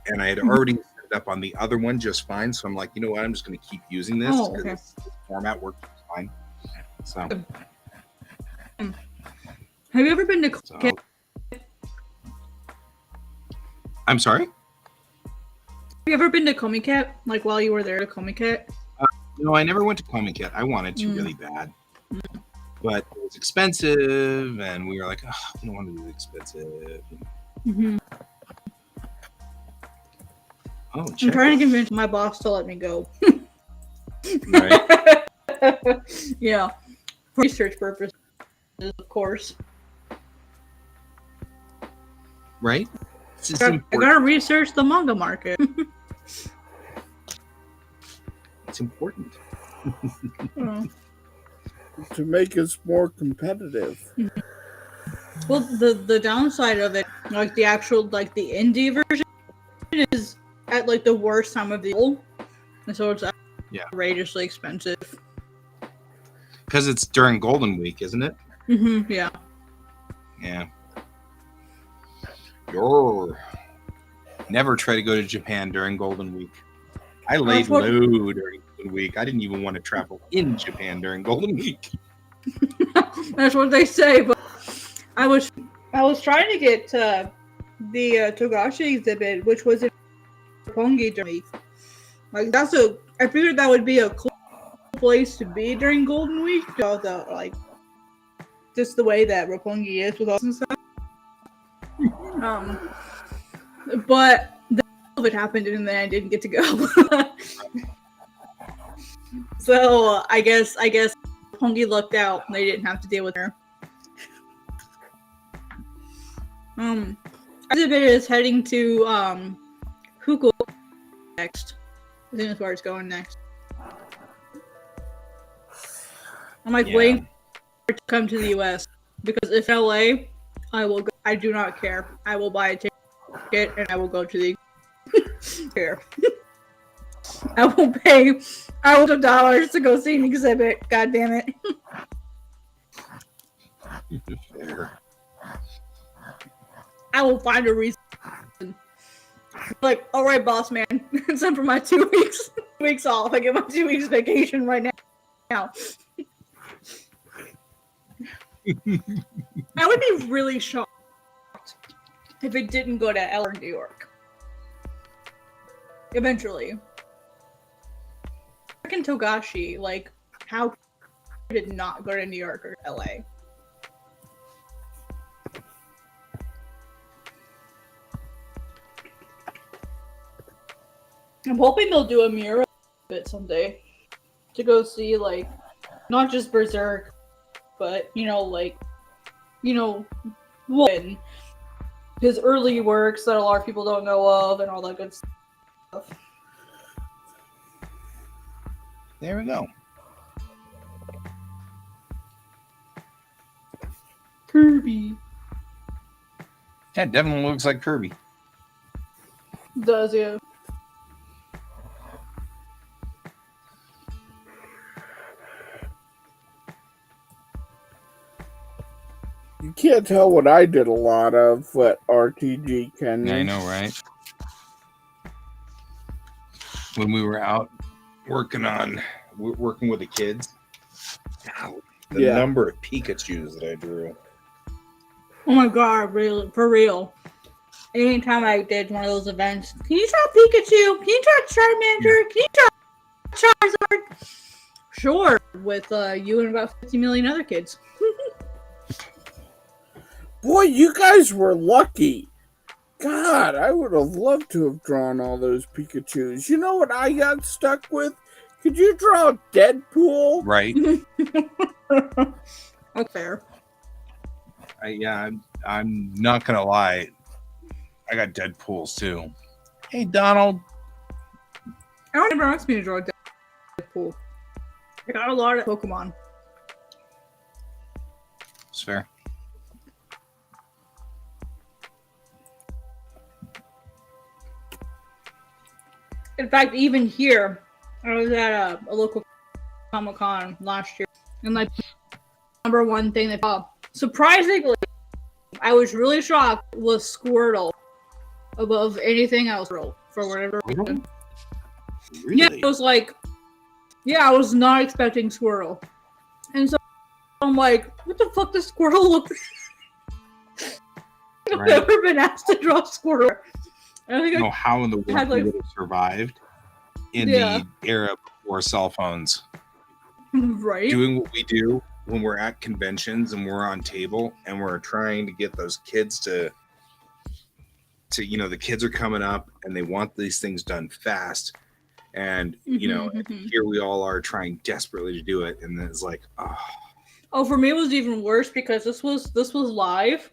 [SPEAKER 2] and I had already set it up on the other one just fine. So I'm like, you know what? I'm just going to keep using this because this format works fine. So,
[SPEAKER 3] have you ever been to?
[SPEAKER 2] I'm sorry?
[SPEAKER 3] Have you ever been to Comiket? Like while you were there to Comiket?
[SPEAKER 2] No, I never went to Comiket. I wanted to really bad. But it was expensive, and we were like, oh, we don't want to do expensive.
[SPEAKER 3] Mm-hmm.
[SPEAKER 2] Oh,
[SPEAKER 3] I'm trying to convince my boss to let me go.
[SPEAKER 2] Right.
[SPEAKER 3] Yeah. For research purposes, of course.
[SPEAKER 2] Right?
[SPEAKER 3] I gotta research the manga market.
[SPEAKER 2] It's important.
[SPEAKER 1] To make us more competitive.
[SPEAKER 3] Well, the downside of it, like the indie version, is at like the worst time of the year, and so it's outrageously expensive.
[SPEAKER 2] Because it's during Golden Week, isn't it?
[SPEAKER 3] Mm-hmm. Yeah.
[SPEAKER 2] Yeah. Never try to go to Japan during Golden Week. I laid low during Golden Week. I didn't even want to travel in Japan during Golden Week.
[SPEAKER 3] That's what they say, but I was trying to get the Togashi exhibit, which was in Roppongi during week. Like I figured that would be a cool place to be during Golden Week. All the just the way that Roppongi is with all and stuff. But it happened and then I didn't get to go. So I guess Hongi lucked out. They didn't have to deal with her. Exhibit is heading to Huku next. I think that's where it's going next. I'm waiting for it to come to the US because if LA, I will go. I do not care. I will buy a ticket and I will go to the here. I will pay $100 to go see an exhibit. God damn it.
[SPEAKER 2] Fair.
[SPEAKER 3] I will find a reason. Like, all right, boss man, it's time for my 2 weeks off. I get my 2 weeks vacation right now. I would be really shocked if it didn't go to LA or New York. Eventually. Freaking Togashi, like, how did it not go to New York or LA? I'm hoping they'll do a mirror of it someday to go see, like, not just Berserk, but, Woden. His early works that a lot of people don't know of and all that good stuff.
[SPEAKER 2] There we go.
[SPEAKER 3] Kirby.
[SPEAKER 2] That definitely looks like Kirby.
[SPEAKER 3] Does, yeah.
[SPEAKER 1] You can't tell what I did a lot of, but RTG can.
[SPEAKER 2] I know, right? When we were out working with the kids, the number of Pikachus that I drew.
[SPEAKER 3] Oh my god, really, for real. Anytime I did one of those events, can you draw Pikachu? Can you draw Charmander? Can you draw Charizard? Sure, with you and about 50 million other kids.
[SPEAKER 1] Boy, you guys were lucky. God, I would have loved to have drawn all those Pikachus. You know what I got stuck with? Could you draw Deadpool?
[SPEAKER 2] Right.
[SPEAKER 3] That's fair.
[SPEAKER 2] I'm not gonna lie. I got Deadpools too. Hey, Donald.
[SPEAKER 3] Aaron never asked me to draw Deadpool. I got a lot of Pokemon.
[SPEAKER 2] It's fair.
[SPEAKER 3] In fact, even here, I was at a local Comic-Con last year, and like number one thing they saw, surprisingly, I was really shocked, was Squirtle above anything else for whatever reason.
[SPEAKER 2] Really?
[SPEAKER 3] Yeah, it was like, I was not expecting Squirtle, and so I'm like, what the fuck does Squirtle look? I've
[SPEAKER 2] Right.
[SPEAKER 3] never been asked to draw Squirtle. I think
[SPEAKER 2] I don't know how in the world
[SPEAKER 3] had, like-
[SPEAKER 2] we would have survived in
[SPEAKER 3] Yeah.
[SPEAKER 2] the era before cell phones.
[SPEAKER 3] right.
[SPEAKER 2] Doing what we do when we're at conventions and we're on table and we're trying to get those kids to the kids are coming up and they want these things done fast, and here we all are trying desperately to do it, and then it's like,
[SPEAKER 3] Oh, for me it was even worse because this was live,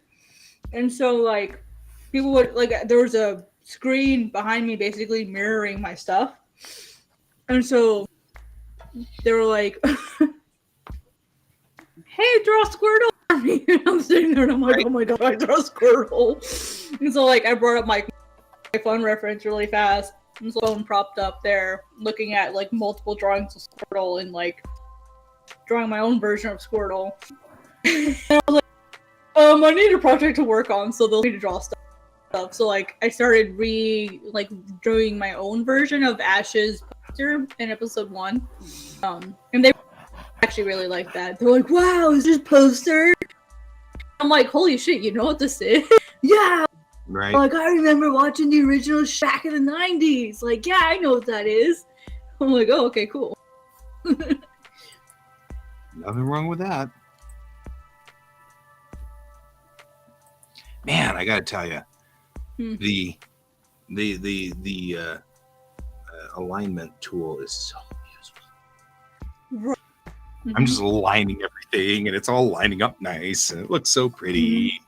[SPEAKER 3] and so like people would like there was a screen behind me basically mirroring my stuff, and so they were like, "Hey, draw Squirtle for me." And I'm sitting there and I'm like,
[SPEAKER 2] Right.
[SPEAKER 3] "Oh my god, I draw Squirtle!" And so like I brought up my phone reference really fast, and so phone propped up there, looking at like multiple drawings of Squirtle and like drawing my own version of Squirtle. And I was like, I need a project to work on, so they'll need to draw stuff. So like I started drawing my own version of Ash's poster in episode 1. And they actually really liked that. They're like, wow, is this poster? I'm like, holy shit, you know what this is? Yeah.
[SPEAKER 2] right.
[SPEAKER 3] Like, I remember watching the original back in the 90s. Like, yeah, I know what that is. I'm like, oh, okay, cool.
[SPEAKER 2] Nothing wrong with that. Man, I gotta tell you, the alignment tool is so useful. I'm just aligning everything, and it's all lining up nice, and it looks so pretty.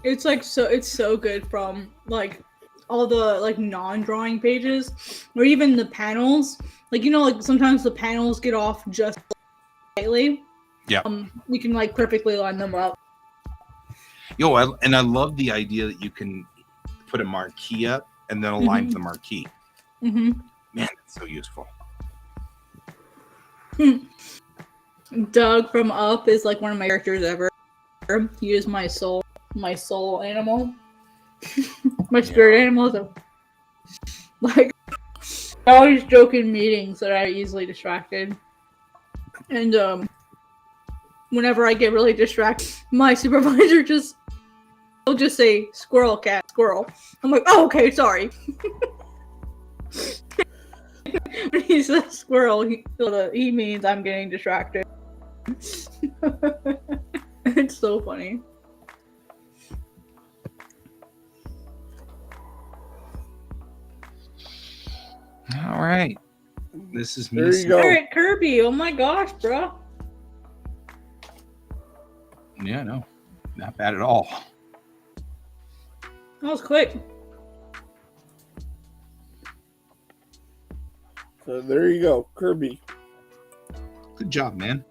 [SPEAKER 3] It's like it's so good from like all the like non-drawing pages, or even the panels. Like like sometimes the panels get off just slightly.
[SPEAKER 2] Yeah.
[SPEAKER 3] You can like perfectly line them up.
[SPEAKER 2] And I love the idea that you can put a marquee up and then align the marquee.
[SPEAKER 3] Mm-hmm.
[SPEAKER 2] Man, that's so useful.
[SPEAKER 3] Doug from Up is like one of my characters ever. He is my soul animal, my spirit animal. So, like, I always joke in meetings that I'm easily distracted, and whenever I get really distracted, my supervisor will just say squirrel, cat, squirrel. I'm like, oh, okay, sorry. When he says squirrel, he means I'm getting distracted. It's so funny.
[SPEAKER 2] All right. This is me.
[SPEAKER 1] There you go.
[SPEAKER 3] All right, Kirby. Oh my gosh, bro.
[SPEAKER 2] Yeah, no. Not bad at all.
[SPEAKER 3] That was quick.
[SPEAKER 1] So there you go, Kirby.
[SPEAKER 2] Good job, man.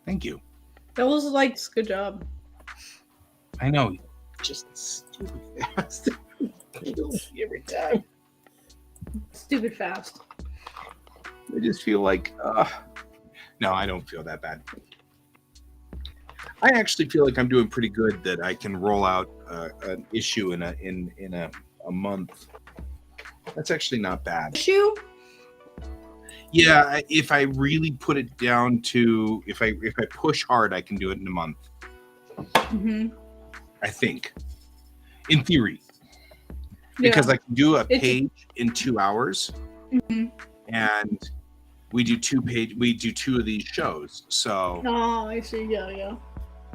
[SPEAKER 2] Thank you.
[SPEAKER 3] That was like, good job.
[SPEAKER 2] I know. Just stupid fast. Every time.
[SPEAKER 3] Stupid fast.
[SPEAKER 2] I just feel like, no, I don't feel that bad. I actually feel like I'm doing pretty good. That I can roll out an issue in a month. That's actually not bad.
[SPEAKER 3] Issue?
[SPEAKER 2] Yeah, if I really put it down to, if I push hard, I can do it in a month.
[SPEAKER 3] Mm-hmm.
[SPEAKER 2] I think, in theory, because I can do a page in 2 hours, and we do two of these shows. So
[SPEAKER 3] oh, I see. Yeah.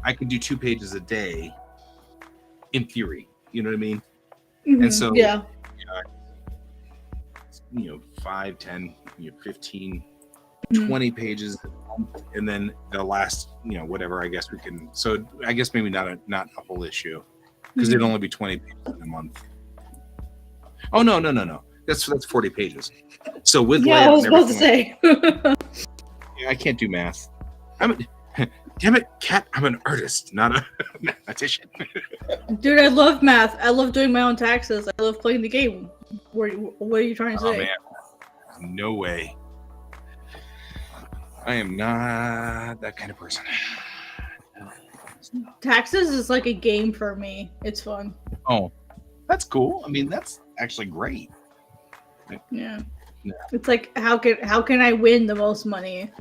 [SPEAKER 2] I can do 2 pages a day, in theory. You know what I mean?
[SPEAKER 3] Mm-hmm.
[SPEAKER 2] And so 5, 10, 15, 20 pages a month, and then the last, whatever. I guess we can. So I guess maybe not a whole issue, because it'd only be 20 pages in a month. Oh no! That's 40 pages. So with
[SPEAKER 3] I was supposed to say.
[SPEAKER 2] I can't do math. Damn it, Kat! I'm an artist, not a mathematician.
[SPEAKER 3] Dude, I love math. I love doing my own taxes. I love playing the game. What are you trying to say?
[SPEAKER 2] Oh man, no way. I am not that kind of person.
[SPEAKER 3] Taxes is like a game for me. It's fun.
[SPEAKER 2] Oh, that's cool. I mean, that's actually great.
[SPEAKER 3] Yeah. It's like, how can I win the most money?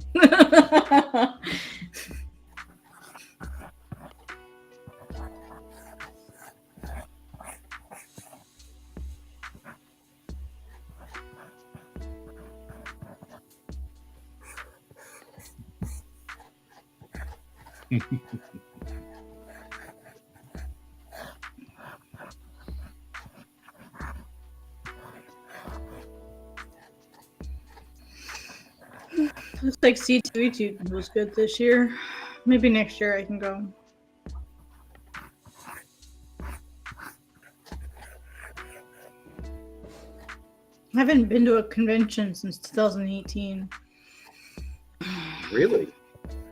[SPEAKER 3] Looks like C2E2 was good this year. Maybe next year I can go. I haven't been to a convention since 2018.
[SPEAKER 2] Really?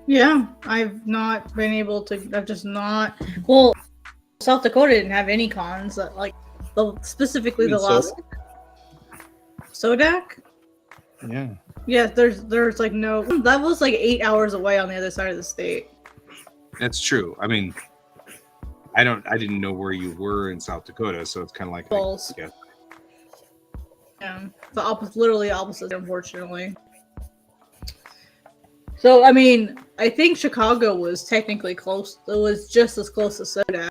[SPEAKER 3] Yeah, I've not been able to. I've just not. Well, South Dakota didn't have any cons. Specifically the last Sodak.
[SPEAKER 2] Yeah.
[SPEAKER 3] Yeah, there's like no. That was like 8 hours away on the other side of the state.
[SPEAKER 2] That's true. I mean, I didn't know where you were in South Dakota, so it's kind of like
[SPEAKER 3] Falls. Yeah, literally opposite, unfortunately. So I mean, I think Chicago was technically close. It was just as close as Sodak.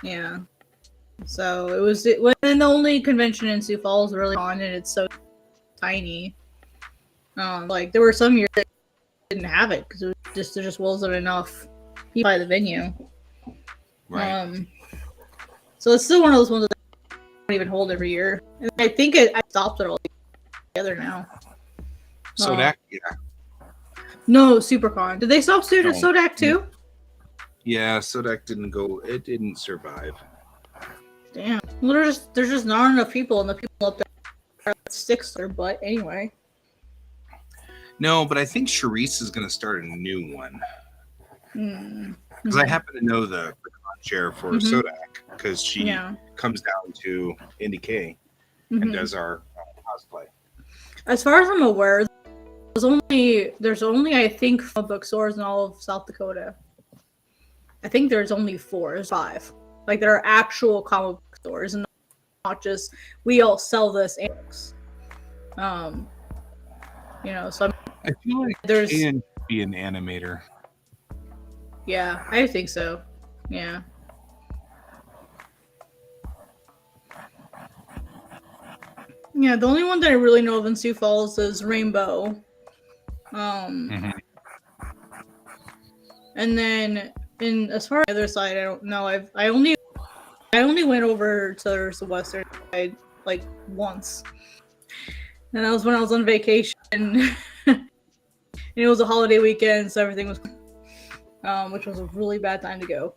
[SPEAKER 3] Yeah. So it was the only convention in Sioux Falls really on, and it's so tiny. Like there were some years that didn't have it because there just wasn't enough people by the venue.
[SPEAKER 2] Right.
[SPEAKER 3] So it's still one of those ones that they don't even hold every year. And I think I stopped it all together now.
[SPEAKER 2] Sodak, yeah.
[SPEAKER 3] No, SuperCon. Did they stop Sodak too?
[SPEAKER 2] Yeah, Sodak didn't go. It didn't survive.
[SPEAKER 3] Damn. Well, there's just not enough people, and the people up there sticks their butt anyway.
[SPEAKER 2] No, but I think Charisse is going to start a new one. Because I happen to know the con chair for Sodak, because she comes down to Indy K and does our cosplay.
[SPEAKER 3] As far as I'm aware, There's only I think 4 bookstores in all of South Dakota. I think there's only 4, there's 5. Like there are actual comic book stores and not just we all sell this and books. So
[SPEAKER 2] I feel like
[SPEAKER 3] there's
[SPEAKER 2] Ian should be an animator.
[SPEAKER 3] Yeah, I think so. Yeah. Yeah, the only one that I really know of in Sioux Falls is Rainbow.
[SPEAKER 2] Mhm.
[SPEAKER 3] And then as far as the other side, I don't know. I only went over to the western side like once. And that was when I was on vacation. And it was a holiday weekend, so everything was which was a really bad time to go.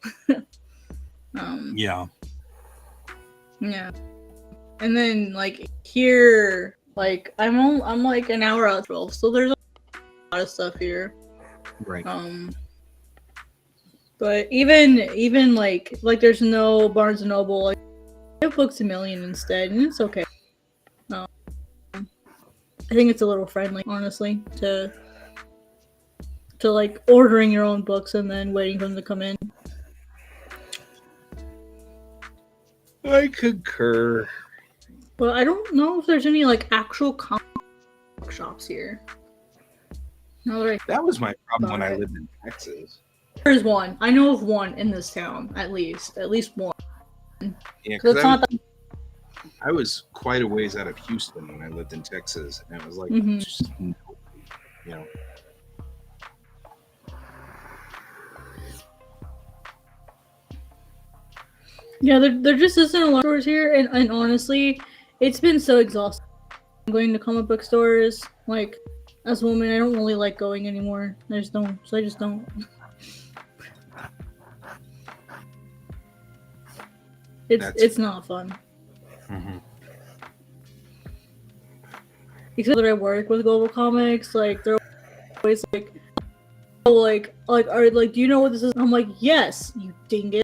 [SPEAKER 2] Yeah.
[SPEAKER 3] Yeah. And then like here, like I'm like an hour out of 12, so there's a lot of stuff here.
[SPEAKER 2] Right.
[SPEAKER 3] But even like there's no Barnes and Noble. Like, I have Books A Million instead, and it's okay. I think it's a little friendly, honestly, to like ordering your own books and then waiting for them to come in.
[SPEAKER 2] I concur.
[SPEAKER 3] But I don't know if there's any like actual comic book shops here. No,
[SPEAKER 2] That was my problem when I
[SPEAKER 3] Alright.
[SPEAKER 2] lived in Texas.
[SPEAKER 3] there's one. I know of one in this town, at least one.
[SPEAKER 2] Yeah,
[SPEAKER 3] 'Cause it's
[SPEAKER 2] because
[SPEAKER 3] not that.
[SPEAKER 2] I was quite a ways out of Houston when I lived in Texas, and it was like,
[SPEAKER 3] Mhm.
[SPEAKER 2] just, you know.
[SPEAKER 3] Yeah, there just isn't a lot of stores here, and honestly, it's been so exhausting going to comic book stores. Like, as a woman, I don't really like going anymore. I just don't. It's not fun.
[SPEAKER 2] Mhm.
[SPEAKER 3] Except that I work with Global Comics, like they're always like, oh, like, are like, do you know what this is? I'm like, yes, you dingus.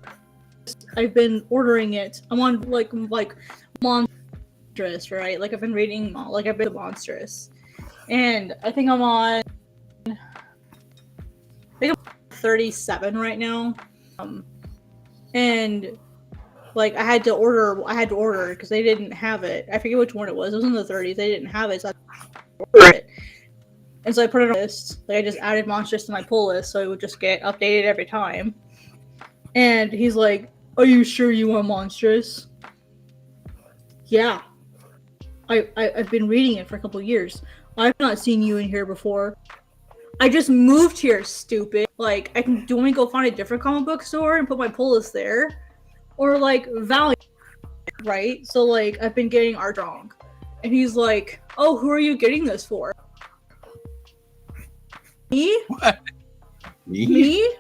[SPEAKER 3] I've been ordering it. I'm on like Monstrous, right? Like I've been reading, like I've been Monstrous, and I think I'm on, 37 right now, and like I had to order because they didn't have it. I forget which one it was. It was in the 30s. They didn't have it, so I ordered it. And so I put it on a list. Like I just added Monstrous to my pull list, so it would just get updated every time. And he's like, "Are you sure you want Monstrous?" Yeah. I've been reading it for a couple years. I've not seen you in here before. I just moved here, stupid. Like, do you want me to go find a different comic book store and put my pull list there? Or like Valiant, right? So like I've been getting art wrong. And he's like, "Oh, who are you getting this for?" Me?
[SPEAKER 2] What?
[SPEAKER 3] Me?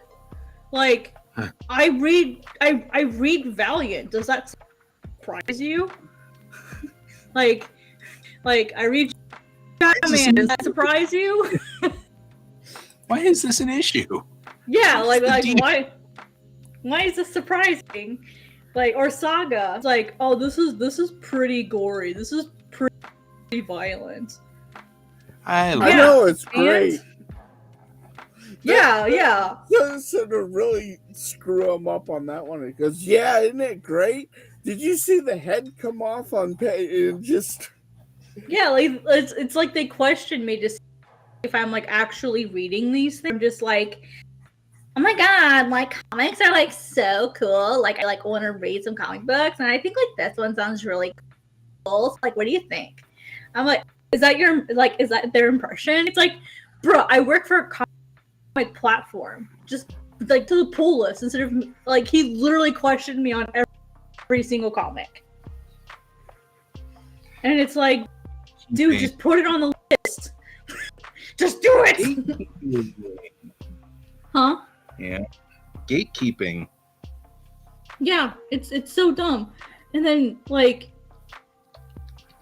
[SPEAKER 3] Like, I read Valiant. Does that surprise you? like I read Batman. Does that surprise you?
[SPEAKER 2] Why is this an issue?
[SPEAKER 3] Yeah, like
[SPEAKER 2] deal?
[SPEAKER 3] why is this surprising? Like, or Saga. It's like, oh, this is pretty gory. This is pretty violent.
[SPEAKER 2] I
[SPEAKER 1] I know it's
[SPEAKER 3] and-
[SPEAKER 1] great.
[SPEAKER 3] Yeah.
[SPEAKER 1] So to really screw him up on that one, he goes, "Yeah, isn't it great? Did you see the head come off on page?" Just
[SPEAKER 3] Yeah, like it's like they question me to see if I'm like actually reading these things. I'm just like, oh my god, like comics are like so cool. Like I like want to read some comic books, and I think like this one sounds really cool. So, like, what do you think? I'm like, is that their impression? It's like, bro, I work for a comic platform. Just like to the pull list instead of like he literally questioned me on every single comic, and it's like, dude, just put it on the list. Just do it. Huh?
[SPEAKER 2] Yeah. Gatekeeping.
[SPEAKER 3] Yeah, it's so dumb. And then like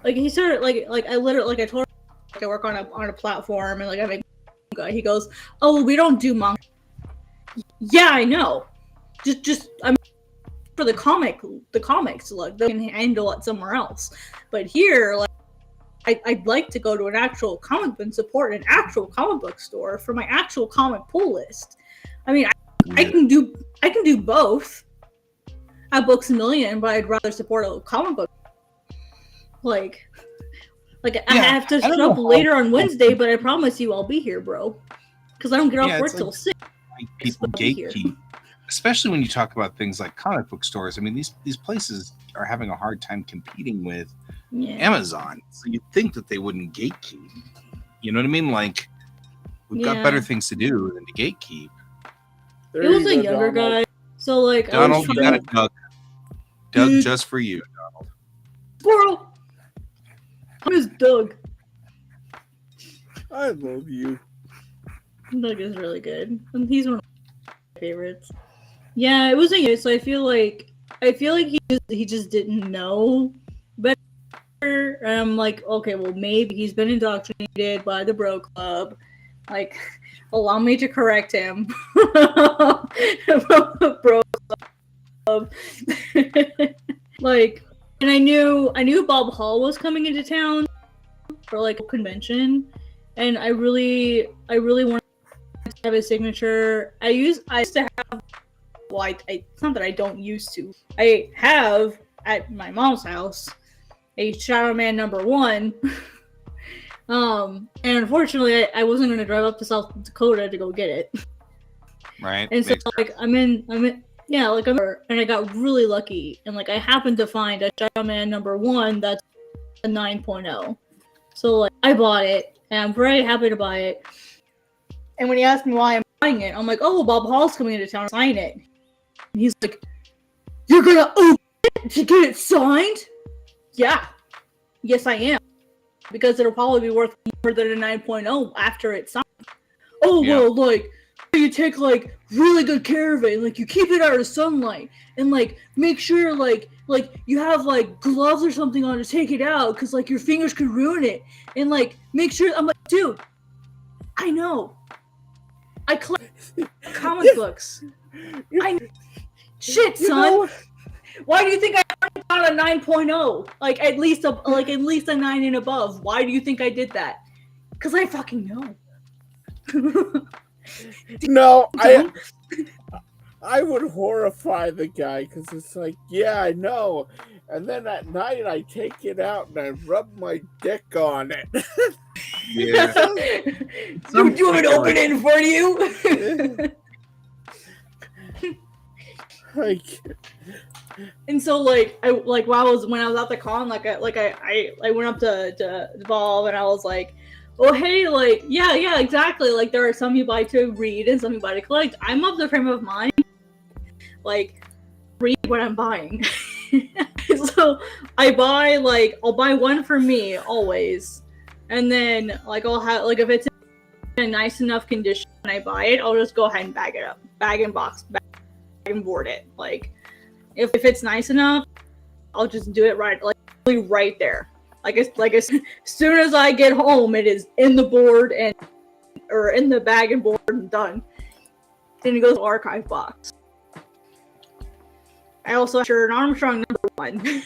[SPEAKER 3] he started like I literally like I told him like, I work on a platform and like I make manga. He goes, "Oh, we don't do manga." Yeah, I know. Just I'm for the comics, like they can handle it somewhere else. But here, I'd like to go to an actual comic book and support an actual comic book store for my actual comic pull list. I mean, I can do both at Books A Million, but I'd rather support a comic book. Like I have to show up later on Wednesday, but I promise you I'll be here, bro. Because I don't get off work till 6.
[SPEAKER 2] Like people gatekeep, especially when you talk about things like comic book stores. I mean, these places are having a hard time competing with Amazon. So you'd think that they wouldn't gatekeep. You know what I mean? Like, we've got better things to do than to gatekeep.
[SPEAKER 3] It was a younger guy. So, like,
[SPEAKER 2] Donald, you got a duck. Doug, just for you, Donald.
[SPEAKER 3] Squirrel! Who's Doug?
[SPEAKER 1] I love you.
[SPEAKER 3] Doug is really good. And he's one of my favorites. Yeah, it was a year, so I feel like he just didn't know better. And I'm like, okay, well, maybe he's been indoctrinated by the Bro Club. Like, allow me to correct him. Bro Club. Like, and I knew Bob Hall was coming into town for like a convention, and I really wanted to have his signature. I used to have. Well, it's not that I don't used to. I have at my mom's house a Shadow Man #1. And unfortunately, I wasn't going to drive up to South Dakota to go get it.
[SPEAKER 2] Right.
[SPEAKER 3] And so, like, I'm in, and I got really lucky, and like, I happened to find a Shadow Man #1 that's a 9.0. So, like, I bought it, and I'm very happy to buy it. And when he asked me why I'm buying it, I'm like, oh, Bob Hall's coming into town to sign it. And he's like, you're gonna open it to get it signed? Yeah. Yes, I am. Because it'll probably be worth more than a 9.0 after it's signed. Oh, yeah. Well, like, you take, like, really good care of it, and, like, you keep it out of sunlight, and, like, make sure, like you have, like, gloves or something on to take it out, because, like, your fingers could ruin it, and, like, make sure, I'm like, dude, I know. I collect comic books. Shit, son. Why do you think I got a 9.0? Like at least a 9 and above. Why do you think I did that? Because I fucking know.
[SPEAKER 1] No, I would horrify the guy because it's like, yeah, I know. And then at night I take it out and I rub my dick on it.
[SPEAKER 2] Yeah.
[SPEAKER 3] You want me to open it for you?
[SPEAKER 1] Like,
[SPEAKER 3] and so when I was at the con, I went up to Valve and I was like, oh hey, like yeah exactly, like there are some you buy to read and some you buy to collect. I'm of the frame of mind like read what I'm buying. So I'll buy one for me always, and then like I'll have like if it's in a nice enough condition when I buy it, I'll just go ahead and bag it up, bag and board it. Like if it's nice enough, I'll just do it right there. Like as soon as I get home, it is in the board or in the bag and board and done. Then it goes to the archive box. I also have an Armstrong #1.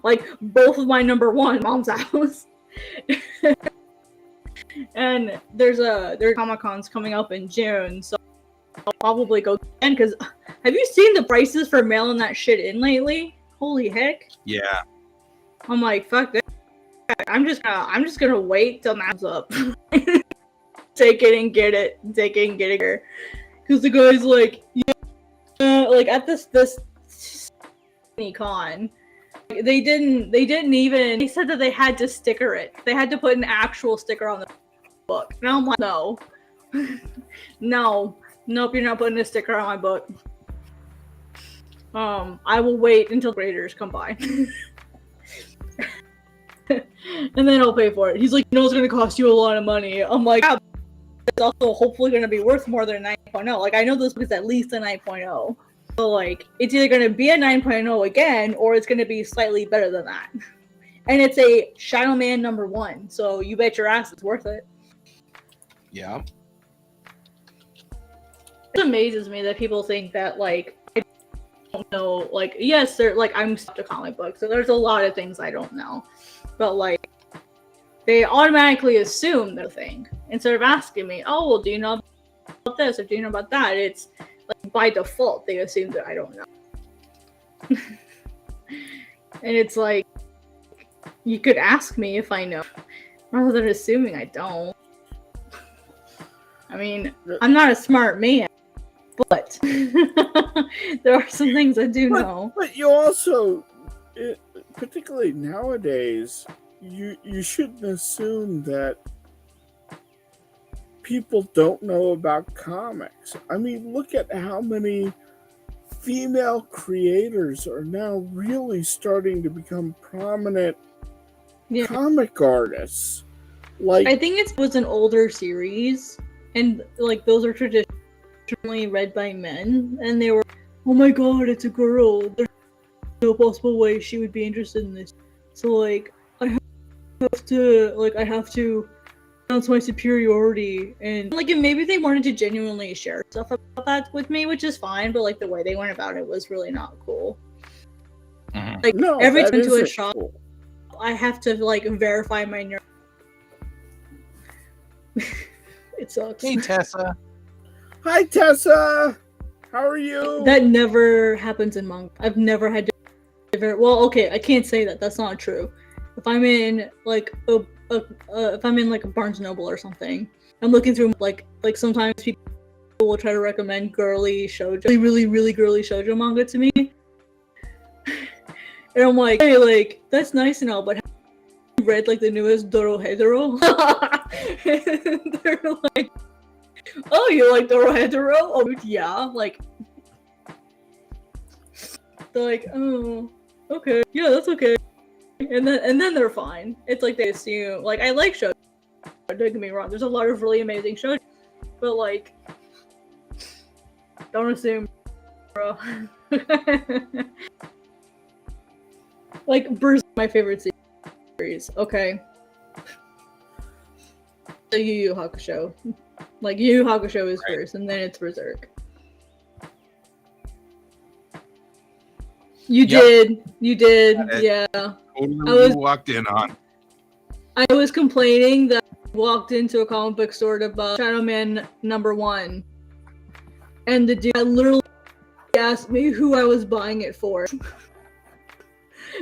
[SPEAKER 3] Like both of my #1 mom's house. And there's Comic-Cons coming up in June, so I'll probably go again. Because have you seen the prices for mailing that shit in lately? Holy heck!
[SPEAKER 2] Yeah.
[SPEAKER 3] I'm like, fuck this. I'm just gonna wait till that's up. Take it and get it. Take it and get it here. Because the guy's like, yeah, like at this con, they said that they had to sticker it. They had to put an actual sticker on the book. And I'm like, no. Nope, you're not putting a sticker on my book. I will wait until graders come by. And then I'll pay for it. He's like, it's gonna cost you a lot of money. I'm like, yeah, it's also hopefully gonna be worth more than a 9.0. Like I know this book is at least a 9.0. So like it's either gonna be a 9.0 again, or it's gonna be slightly better than that. And it's a Shadow Man #1, so you bet your ass it's worth it.
[SPEAKER 2] Yeah.
[SPEAKER 3] It amazes me that people think that like I don't know, like yes, they're like I'm stuck to comic books, so there's a lot of things I don't know. But like they automatically assume the thing instead of asking me, oh, well, do you know about this or do you know about that? It's like by default they assume that I don't know. And it's like, you could ask me if I know rather than assuming I don't. I mean, I'm not a smart man, but there are some things I do know.
[SPEAKER 1] But you also, particularly nowadays, you shouldn't assume that people don't know about comics. I mean, look at how many female creators are now really starting to become prominent comic artists. Like,
[SPEAKER 3] I think it was an older series, and like those are traditionally read by men, and they were, oh my god, it's a girl. There's no possible way she would be interested in this. So like, I have to announce my superiority, and like, and maybe they wanted to genuinely share stuff about that with me, which is fine, but like the way they went about it was really not cool.
[SPEAKER 2] Mm-hmm.
[SPEAKER 3] Like,
[SPEAKER 1] no,
[SPEAKER 3] every time to a shop,
[SPEAKER 1] cool.
[SPEAKER 3] I have to like verify my nerd. It sucks.
[SPEAKER 2] Hey, Tessa.
[SPEAKER 1] Hi, Tessa. How are you?
[SPEAKER 3] That never happens in manga. I've never had to. Well, okay, I can't say that. That's not true. If I'm in like if I'm in like a Barnes Noble or something, I'm looking through like sometimes people will try to recommend girly shoujo, really girly shoujo manga to me, and I'm like, hey, like that's nice and all, but have you read like the newest Dorohedoro? They're like, oh, you like Dorohedoro? Oh yeah, like they're like, oh, okay, yeah, that's okay. And then they're fine. It's like they assume, like, I like shows. Don't get me wrong. There's a lot of really amazing shows, but like, don't assume, bro. Like, Berserk is my favorite series. Okay. The Yu Yu Hakusho. Like, Yu Yu Hakusho is first, and then it's Berserk. You did, yeah.
[SPEAKER 2] Totally walked in on.
[SPEAKER 3] I was complaining that I walked into a comic book store to buy Shadow Man #1, and the dude literally asked me who I was buying it for.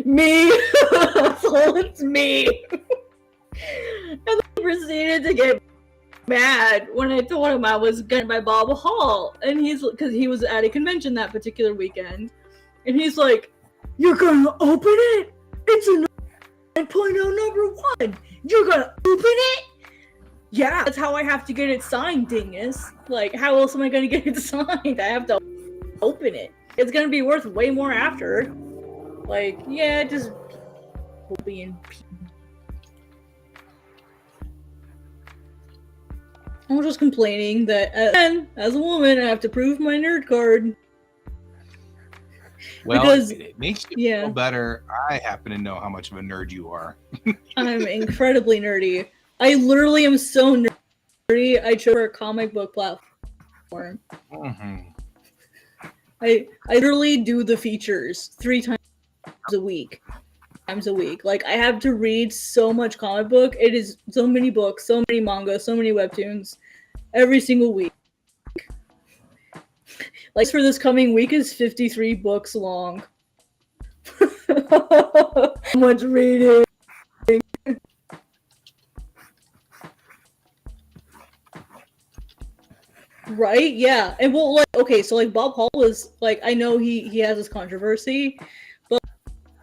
[SPEAKER 3] Me! So it's me! And then he proceeded to get mad when I told him I was gonna buy Bob Hall, and because he was at a convention that particular weekend. And he's like, you're gonna open it? It's a 9.0 #1. You're gonna open it? Yeah, that's how I have to get it signed, dingus. Like, how else am I gonna get it signed? I have to open it. It's gonna be worth way more after. Like, yeah, just being. I was just complaining that as a woman, I have to prove my nerd card.
[SPEAKER 2] Well,
[SPEAKER 3] because,
[SPEAKER 2] it makes you feel better. I happen to know how much of a nerd you are.
[SPEAKER 3] I'm incredibly nerdy. I literally am so nerdy, I chose a comic book platform.
[SPEAKER 2] Mm-hmm.
[SPEAKER 3] I literally do the features 3 times a week. Like, I have to read so much comic book. It is so many books, so many manga, so many webtoons every single week. Like, for this coming week is 53 books long. How much reading. Right? Yeah. And well, like, okay, so like Bob Hall was like, I know he has this controversy, but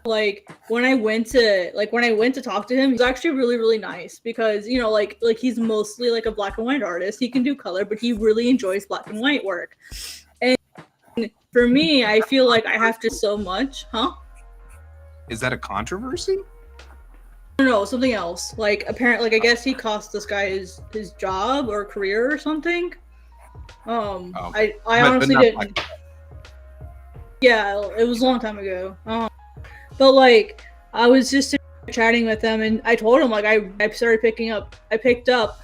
[SPEAKER 3] like when I went to talk to him, he was actually really, really nice because, you know, like he's mostly like a black and white artist. He can do color, but he really enjoys black and white work. And for me, I feel like I have to so much, huh?
[SPEAKER 2] Is that a controversy?
[SPEAKER 3] No, something else. Like, apparently, like, I guess he cost this guy his job or career or something. I honestly didn't. Like, yeah, it was a long time ago. But like, I was just chatting with them, and I told him like I picked up,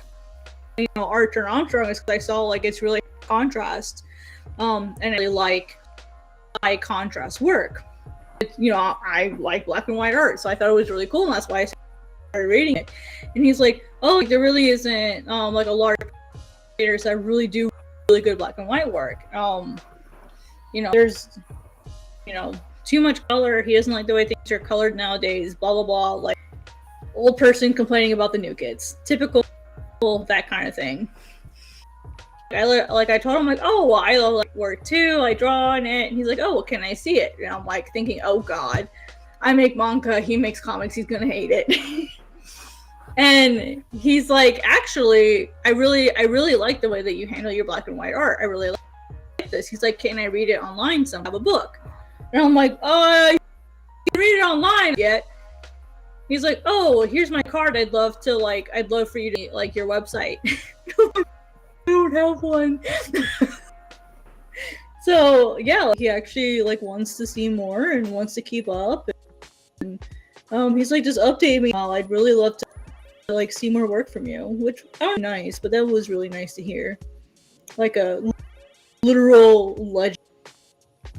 [SPEAKER 3] you know, Archer Armstrong because I saw like it's really contrast, and I really like high contrast work. You know, I like black and white art, so I thought it was really cool, and that's why I reading it, and he's like, oh, there really isn't like a large creators that really do really good black and white work. There's too much color. He doesn't like the way things are colored nowadays. Blah blah blah. Like old person complaining about the new kids. Typical that kind of thing. I told him like, oh, well, I love like work too. I draw in it, and he's like, oh, well, can I see it? And I'm like thinking, oh god, I make manga. He makes comics. He's gonna hate it. And he's like, actually, I really like the way that you handle your black and white art. I really like this. He's like, can I read it online? So I have a book. And I'm like, you can read it online yet? He's like, oh, here's my card. I'd love for you to like your website. I don't have one. So yeah, he actually like wants to see more and wants to keep up. And he's like, just update me. I'd really love to like see more work from you, which was nice, but that was really nice to hear. Like a literal legend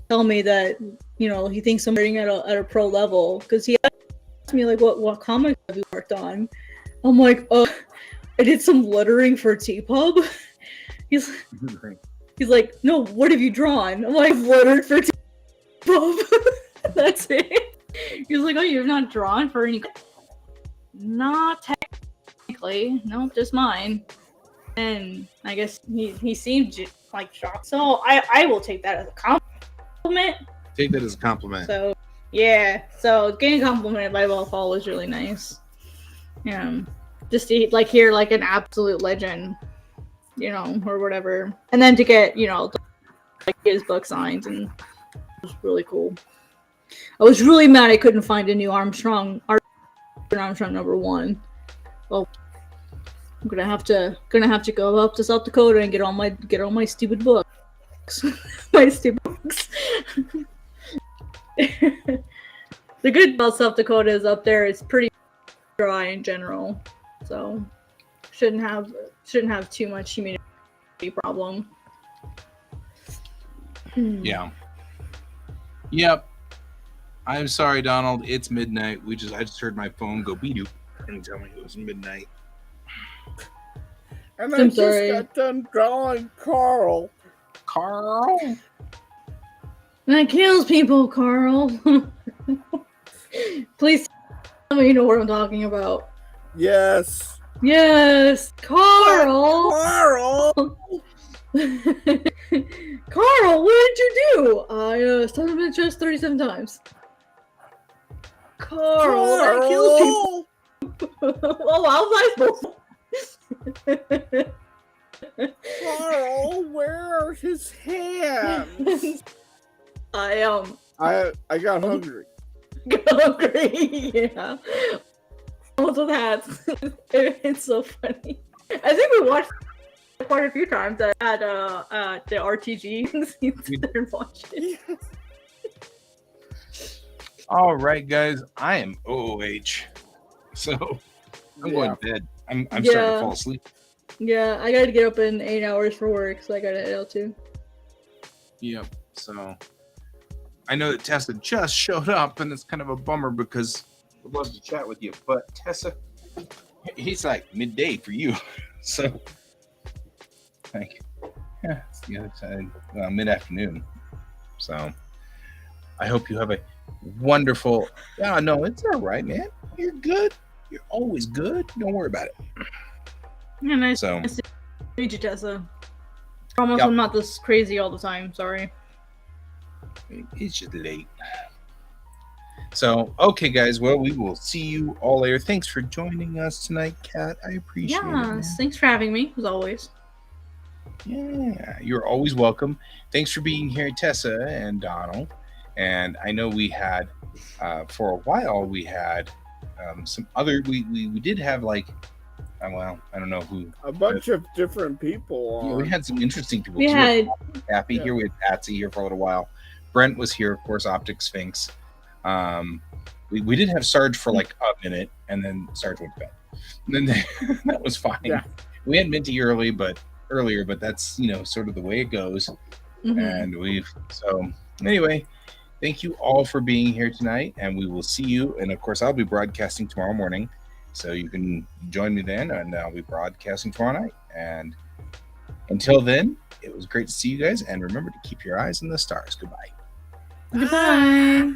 [SPEAKER 3] tell me that he thinks I'm writing at a pro level, because he asked me like what comics have you worked on. I'm like, oh, I did some lettering for T-Pub. He's like, no, what have you drawn? I'm like, lettered for T-Pub. That's it. He's like, oh, you've not drawn for any? Not technically, no, just mine. And I guess he seemed like shocked. So I will take that as a compliment.
[SPEAKER 2] Take that as a compliment.
[SPEAKER 3] So yeah, so getting complimented by Bellfall was really nice. Just to like hear like an absolute legend, or whatever, and then to get like his book signed, and it was really cool. I was really mad I couldn't find a new Armstrong #1. Well, I'm gonna have to go up to South Dakota and get all my stupid books. My stupid books. The good about South Dakota is up there it's pretty dry in general, so shouldn't have too much humidity problem.
[SPEAKER 2] Yeah. Yep. I'm sorry, Donald. It's midnight. I just heard my phone go beep and tell me it was midnight.
[SPEAKER 1] And I just got done drawing Carl.
[SPEAKER 2] Carl?
[SPEAKER 3] That kills people, Carl. Please tell me you know what I'm talking about.
[SPEAKER 1] Yes.
[SPEAKER 3] Yes, Carl.
[SPEAKER 1] Carl.
[SPEAKER 3] Carl, what did you do? I stabbed him in the chest 37 times. Carl, that kills people. Oh, how was I supposed to?
[SPEAKER 1] Carl, where are his hands?
[SPEAKER 3] I
[SPEAKER 1] got hungry.
[SPEAKER 3] Hungry, yeah. Also that. It's so funny. I think we watched quite a few times at the RTG. They're watching.
[SPEAKER 2] All right, guys. I am OOH, so I'm going to bed. I'm starting to fall asleep.
[SPEAKER 3] Yeah, I gotta get up in 8 hours for work, so I gotta head out too.
[SPEAKER 2] Yep. So I know that Tessa just showed up, and it's kind of a bummer because I'd love to chat with you. But Tessa, he's like midday for you, so like it's the other side, mid-afternoon. So I hope you have a wonderful. Oh no, it's all right, man. You're good. You're always good. Don't worry about it.
[SPEAKER 3] Yeah, nice.
[SPEAKER 2] So,
[SPEAKER 3] Nice to meet you, Tessa. Almost, I'm not this crazy all the time. Sorry.
[SPEAKER 2] It's just late. So, okay, guys. Well, we will see you all later. Thanks for joining us tonight, Kat. I appreciate it.
[SPEAKER 3] Yes, thanks for having me, as always.
[SPEAKER 2] Yeah, you're always welcome. Thanks for being here, Tessa and Donald. And I know we had, for a while, we had some other. We did have like. Well, I don't know who.
[SPEAKER 1] A bunch of different people.
[SPEAKER 2] Yeah, we had some interesting people.
[SPEAKER 3] We had
[SPEAKER 2] Happy here. We had Patsy here for a little while. Brent was here, of course. Optic Sphinx. We did have Sarge for like a minute, and then Sarge went to bed. And then that was fine. Yeah. We had Minty earlier, but that's sort of the way it goes. Mm-hmm. And so anyway. Thank you all for being here tonight, and we will see you. And of course, I'll be broadcasting tomorrow morning So you can join me then, and I'll be broadcasting tomorrow night. And until then, it was great to see you guys. And remember to keep your eyes on the stars. Goodbye.
[SPEAKER 3] Goodbye.